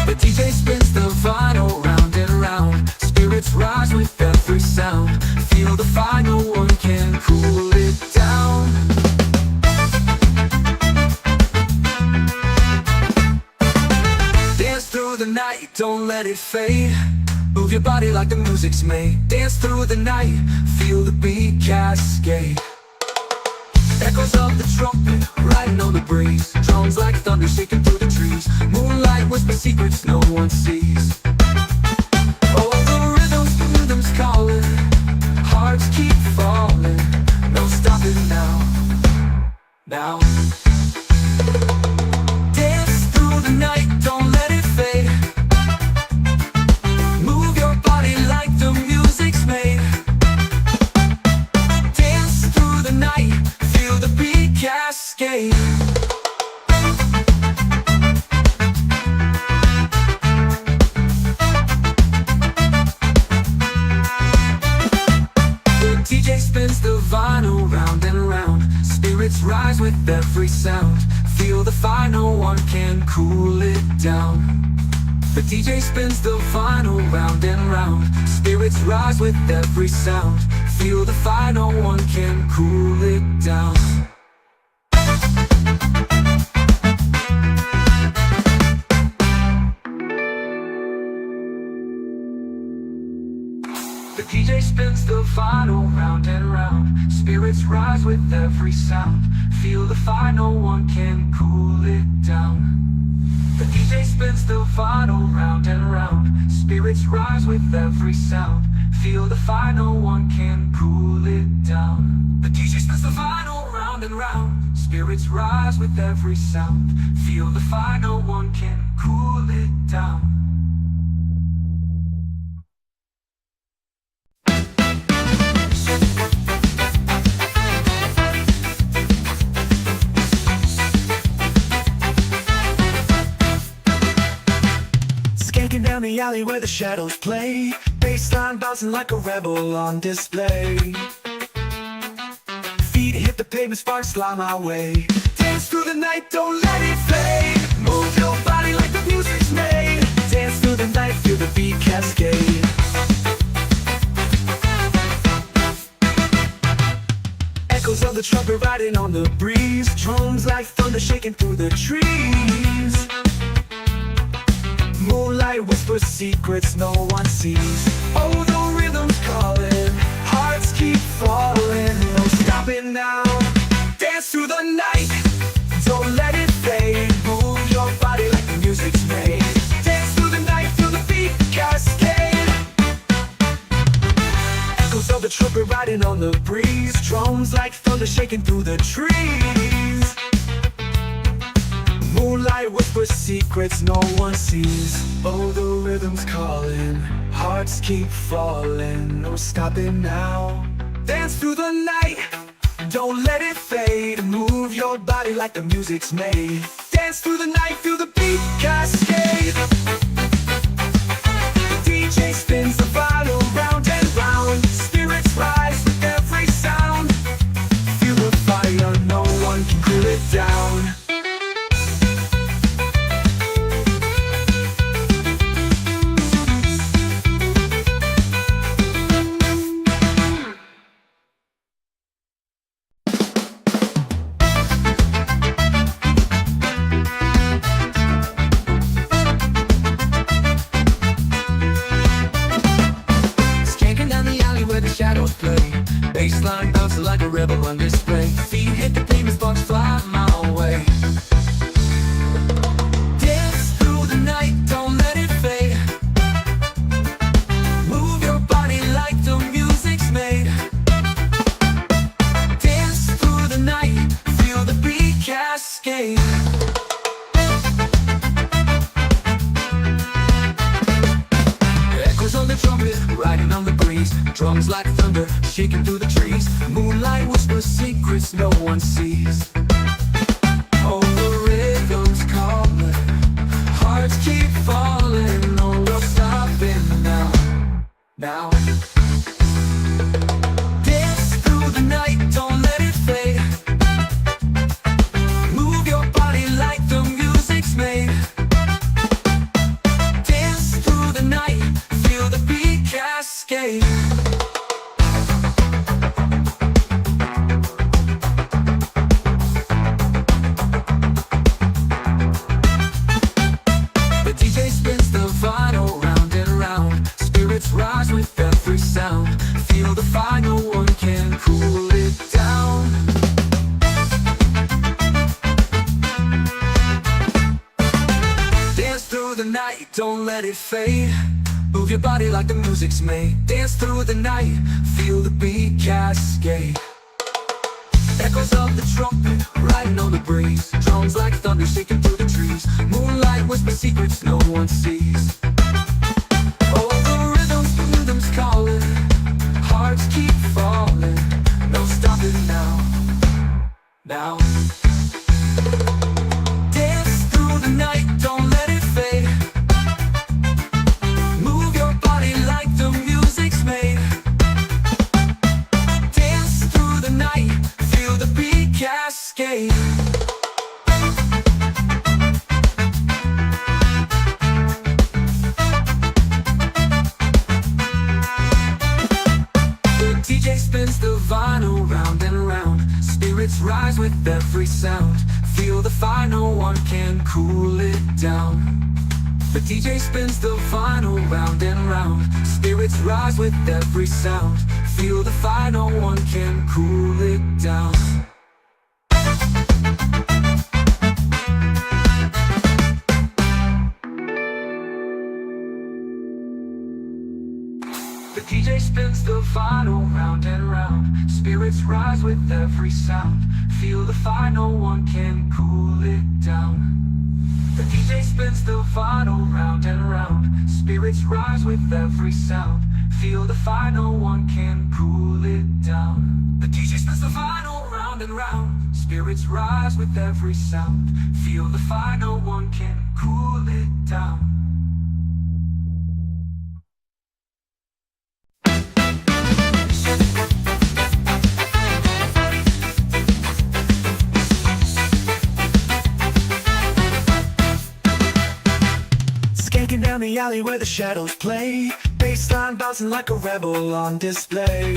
The DJ spins the vinyl round and round. Spirits rise with every sound. Feel the fire, no one can cool it down. Dance through the night, don't let it fade. Move your body like the music's made. Dance through the night, feel the beat cascade. Echoes of the trumpet, riding on the breeze. Drums like thunder shaking through the trees. Moonlight whispers secrets no one sees. Oh, the rhythm's calling, hearts keep falling. No stopping now. Now. Dance through the night, don't let it fade. Move your body like the music's made. Dance Spirits rise with every sound. Feel the fire, no one can cool it down. The DJ spins the vinyl round and round. Spirits rise with every sound. Feel the fire, no one can cool it down. The DJ spins the vinyl round and round. Spirits rise with every sound. Feel the fire, no one can cool it down. The DJ spins the vinyl round and round. Spirits rise with every sound. Feel the fire, no one can cool it down. The DJ spins the vinyl round and round. Spirits rise with every sound. Feel the fire, no one can cool it down. Skanking down the alley where the shadows play. Bassline bouncing like a rebel on display. Feet hit the pavement, sparks fly my way. Dance through the night, don't let it fade. Move your body like the music's made. Dance through the night, feel the beat cascade. Echoes of the trumpet riding on the breeze. Drums like thunder shaking through the trees. Moonlight whispers secrets no one sees. Oh, the rhythm's calling, hearts keep falling. No stopping now. Dance through the night, don't let it fade. Move your body like the music's made. Dance through the night, feel the beat cascade. Echoes of the trumpet riding on the breeze. Drums like thunder shaking through the trees. Moonlight whispers secrets no one sees. Oh, the rhythm's calling, hearts keep falling. No stopping now. Dance through the night, don't let it fade. Move your body like the music's made. Dance through the night, feel the beat cascade. The DJ spins the vinyl round and round. Spirits rise with every sound. Feel the fire, no one can cool it down. Shadows play, bassline bouncing like a rebel on display. Feet hit the pavement, sparks fly my way. Dance through the night, don't let it fade. Move your body like the music's made. Dance through the night, feel the beat cascade. Echoes on the trumpet, riding on the breeze. Drums like thunder, shaking through the trees. Moonlight whispers secrets no one sees. Oh, the rhythm's calling, hearts keep falling. No, we're stopping now. Now. Dance through the night, don't let it fade. Move your body like the music's made. Dance through the night, feel the beat cascade. The DJ spins the vinyl round and round. Spirits rise with every sound. Feel the fire, no one can cool it down. Dance through the night, don't let it fade. Move your body like the music's made. Dance through the night, feel the beat cascade. Echoes of the trumpet, riding on the breeze. Drums like thunder shaking through the trees. Moonlight whispers secrets no one sees. Oh, the rhythm's calling, hearts keep falling. No stopping now. Now. Dance through the night, don't let it fade. Move your body like the music's made. Dance through the night, feel the beat cascade. rise with every sound. Feel the fire, no one can cool it down. The DJ spins the vinyl round and round. Spirits rise with every sound. Feel the fire, no one can cool it down. The DJ spins the vinyl round and round. Spirits rise with every sound. Feel the fire, no one can cool it down. The DJ spins the vinyl round and round. Spirits rise with every sound. Feel the fire, no one can cool it down. The DJ spins the vinyl round and round. Spirits rise with every sound. Feel the fire, no one can cool it down. Skanking down the alley where the shadows play. Bassline bouncing like a rebel on display.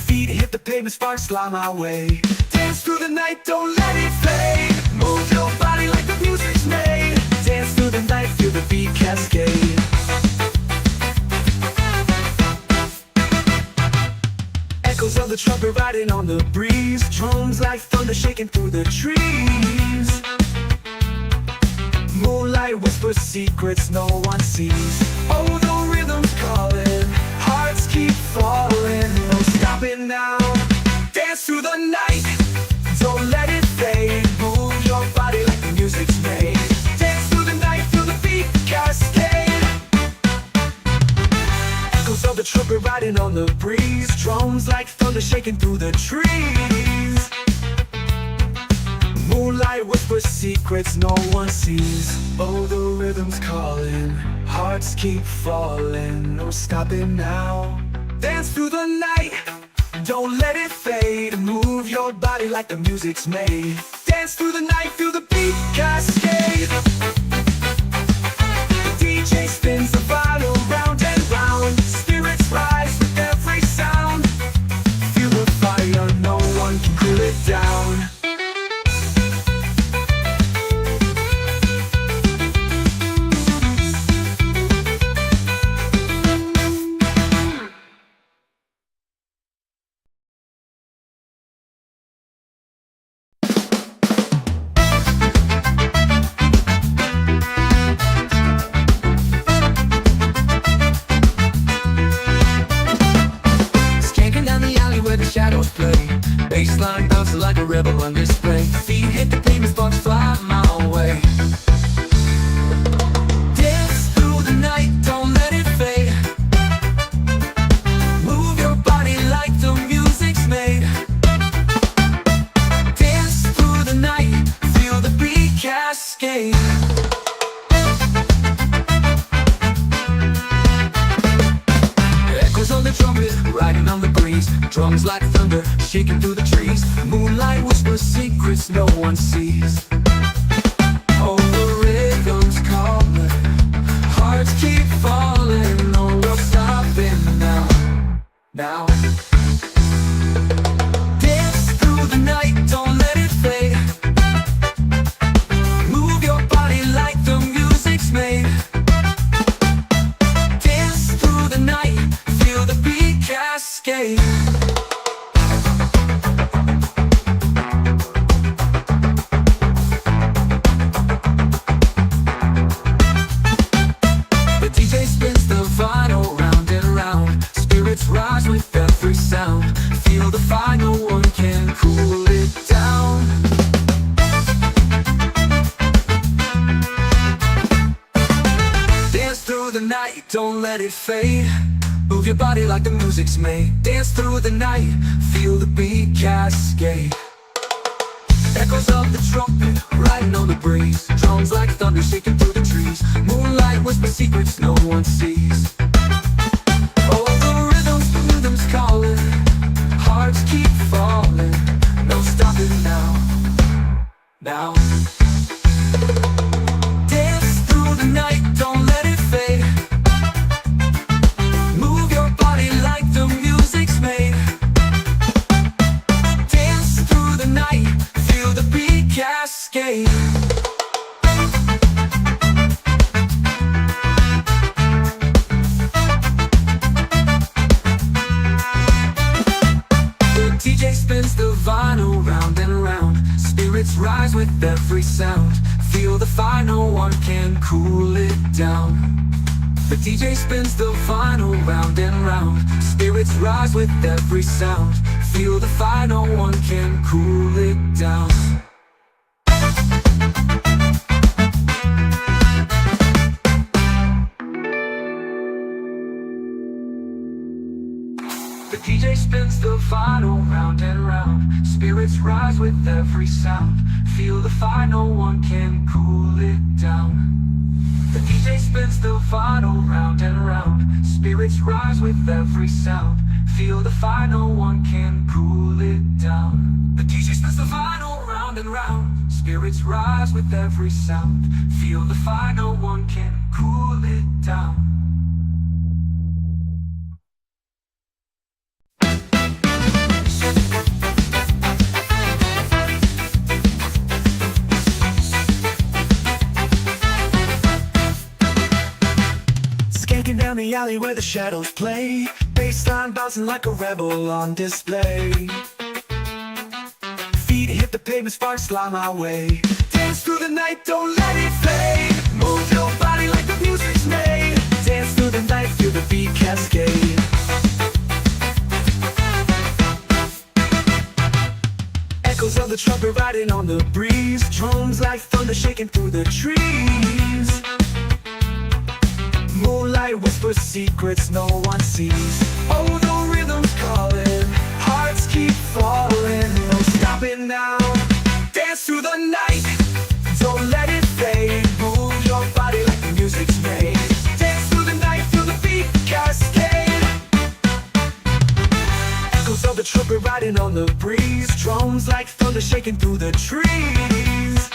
Feet hit the pavement, sparks fly my way. Dance through the night, don't let it fade. Move your body like the music's made. Dance through the night, feel the beat cascade. Echoes of the trumpet riding on the breeze. Drums like thunder shaking through the trees. Moonlight whispers secrets no one sees. Oh, the rhythm's calling, hearts keep falling. No stopping now. Dance through the night, don't let it fade. Move your body like the music's made. Dance through the night, feel the beat cascade. Echoes of the trumpet riding on the breeze. Drums like thunder shaking through the trees. Moonlight whispers secrets no one sees. Oh, the rhythm's calling, hearts keep falling. No stopping now. Dance through the night, don't let it fade. Move your body like the music's made. Dance through the night, feel the beat cascade. The DJ spins the vinyl round and round. Spirits rise with every sound. Feel the fire, no one can cool it down. Shadows play, bassline bouncing like a rebel on display. Feet hit the pavement, sparks fly my way. Dance through the night, don't let it fade. Move your body like the music's made. Dance through the night, feel the beat cascade. Echoes on the trumpet, riding on the breeze. Drums like thunder, shaking through the trees. Moonlight whispers secrets no one sees. Oh, the rhythm's calling, hearts keep falling. No, we're stopping now. Now. Dance through the night, don't let it fade. Move your body like the music's made. Dance through the night, feel the beat cascade. The DJ spins the vinyl round and round. Spirits rise with every sound. Feel the fire, no one can cool it down. Dance through the night, don't let it fade. Move your body like the music's made. Dance through the night, feel the beat cascade. Echoes of the trumpet, riding on the breeze. Drums like thunder shaking through the trees. Moonlight whispers secrets no one sees. Oh, the rhythm's calling, hearts keep falling. No stopping now. Now. Dance through the night, don't let it fade. Move your body like the music's made. Dance final one can cool it down. The DJ spins the vinyl round and round. Spirits rise with every sound. Feel the final one can cool it down. The DJ spins the vinyl round and round. Spirits rise with every sound. Feel the final one can cool it down. The DJ spins the vinyl round and round. Spirits rise with every sound. Feel the final one can cool it down. The DJ spins the vinyl round and round. Spirits rise with every sound. Feel the final one can cool it down. Skanking down the alley where the shadows play. Bassline bouncing like a rebel on display. Feet hit the pavement, sparks fly my way. Dance through the night, don't let it fade. Move your body like the music's made. Dance through the night, feel the beat cascade. Echoes of the trumpet riding on the breeze. Drums like thunder shaking through the trees. Moonlight whispers secrets no one sees. Oh, the rhythm's calling, hearts keep falling. No stopping now. Dance through the night, don't let it fade. Move your body like the music's made. Dance through the night, feel the beat cascade. Echoes of the trumpet riding on the breeze. Drums like thunder shaking through the trees.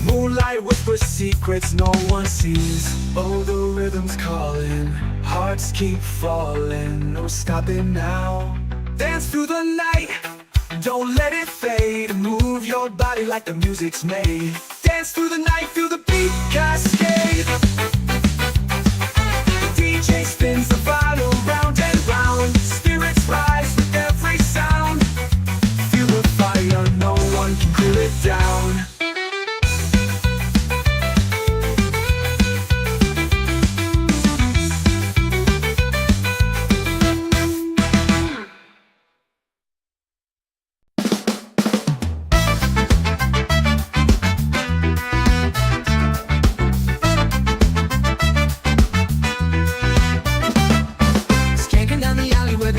Moonlight whispers secrets no one sees. Oh, the rhythm's calling, hearts keep falling. No stopping now. Dance through the night, don't let it fade. Move your body like the music's made. Dance through the night, feel the beat cascade. The DJ spins the vinyl round and round. Spirits rise with every sound. Feel the fire, no one can cool it down.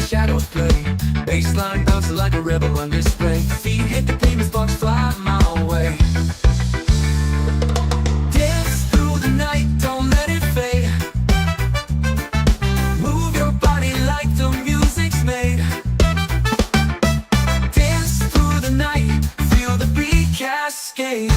Shadows play. Bassline bouncing like a rebel on display. Feet hit the pavement, sparks fly my way. Dance through the night, don't let it fade. Move your body like the music's made. Dance through the night, feel the beat cascade.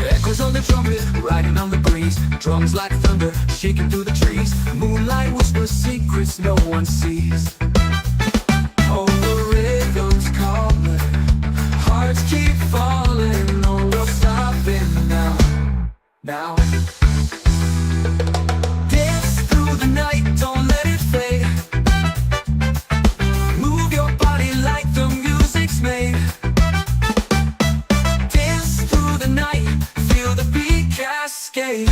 Echoes on the trumpet, riding on the breeze. Drums like thunder, shaking through the trees. Moonlight whispers secrets no one sees. Oh, the rhythm's calling, hearts keep falling. No stopping now. Now. Dance through the night, don't let it fade. Move your body like the music's made. Dance through the night, feel the beat cascade.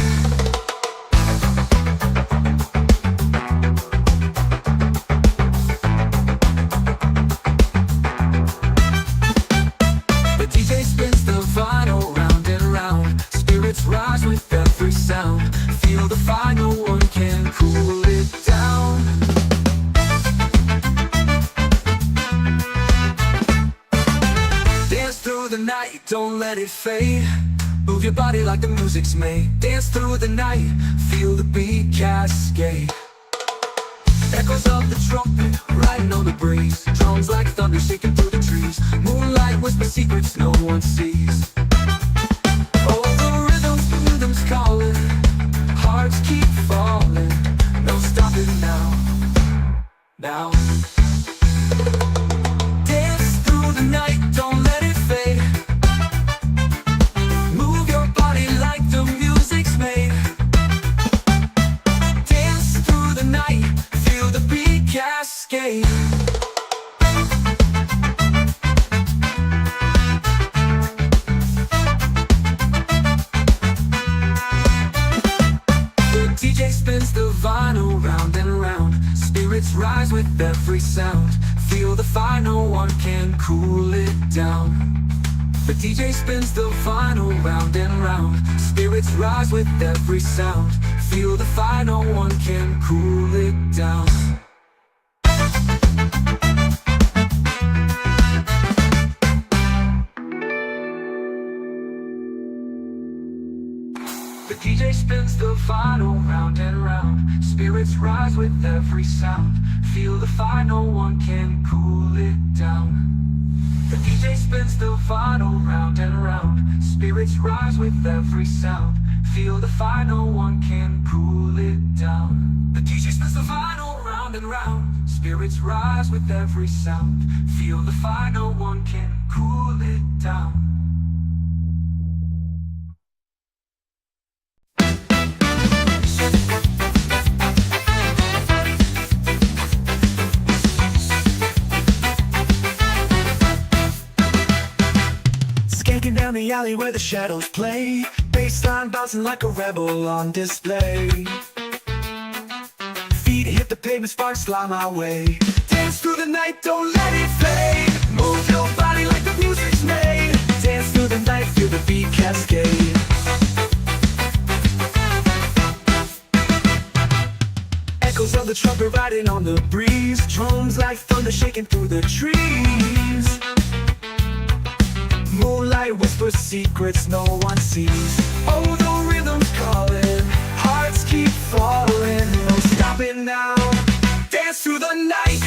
Rise with every sound. Feel the final one can cool it down. Dance through the night, don't let it fade. Move your body like the music's made. Dance through the night, feel the beat cascade. Echoes of the trumpet, riding on the breeze. Drums like thunder, shaking through the trees. Moonlight whispers secrets no one sees. Calling, hearts keep falling. No stopping now. Now. Dance through the night, don't let it fade. Move your body like the music's made. Dance through the night, feel the beat cascade. with every sound. Feel the fire, no one can cool it down. The DJ spins the vinyl round and round. Spirits rise with every sound. Feel the fire, no one can cool it down. The DJ spins the vinyl round and round. Spirits rise with every sound. Feel the fire, no one can cool it down. The DJ spins the vinyl round and round. Spirits rise with every sound. Feel the fire, no one can cool it down. The DJ spins the vinyl round and round. Spirits rise with every sound. Feel the fire, no one can cool it down. Skanking down the alley where the shadows play. Bassline bouncing like a rebel on display. Feet hit the pavement, sparks fly my way. Dance through the night, don't let it fade. Move your body like the music's made. Dance through the night, feel the beat cascade. Echoes of the trumpet riding on the breeze. Drums like thunder shaking through the trees. Moonlight whispers secrets no one sees. Oh, the rhythm's calling, hearts keep falling. No stopping now. Dance through the night,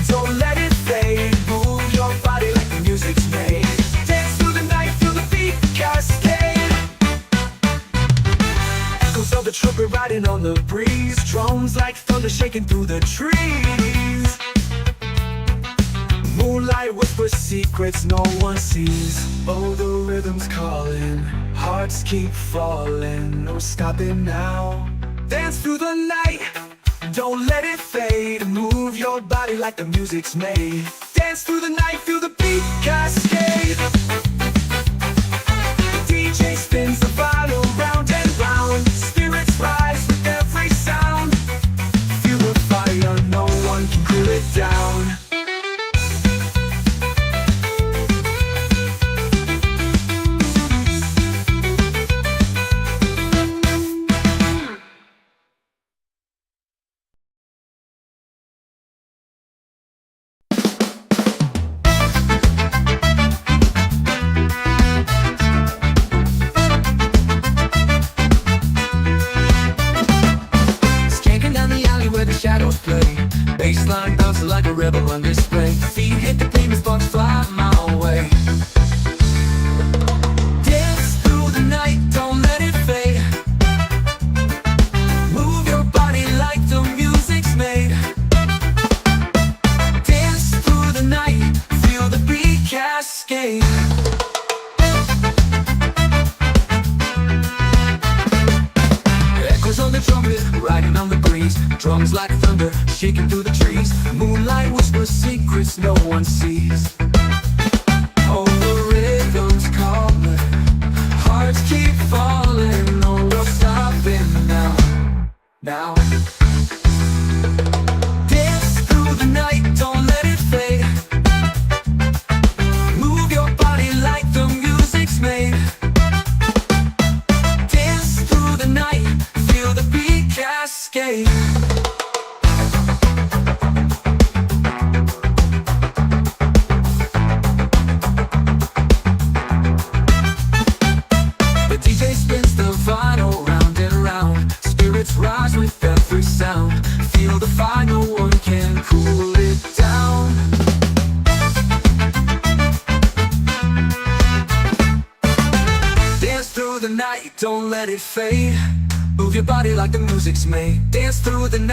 don't let it fade. Move your body like the music's made. Dance through the night, feel the beat cascade. Echoes of the trumpet riding on the breeze. Drums like thunder shaking through the trees. Moonlight whispers secrets no one sees. Oh, the rhythm's calling, hearts keep falling. No stopping now. Dance through the night, don't let it fade. Move your body like the music's made. Dance through the night, feel the beat cascade. The DJ spins the vinyl round and round. Spirits rise with every sound. Feel the fire, no one can cool it down. Shadows play, bassline bouncing like a rebel on display. Feet hit the pavement, sparks fly my way. Dance through the night, don't let it fade. Move your body like the music's made. Dance through the night, feel the beat cascade. Echoes on the trumpet, riding on the breeze. Drums like thunder, shaking through the trees. Moonlight whispers secrets no one sees. Oh, the rhythm's calling, hearts keep falling. No, we're stopping now. Now. Dance through the night, don't let it fade. Move your body like the music's made. Dance through the night, feel the beat cascade. Rise with every sound. Feel the fire, no one can cool it down. Dance through the night, don't let it fade. Move your body like the music's made. Dance through the night.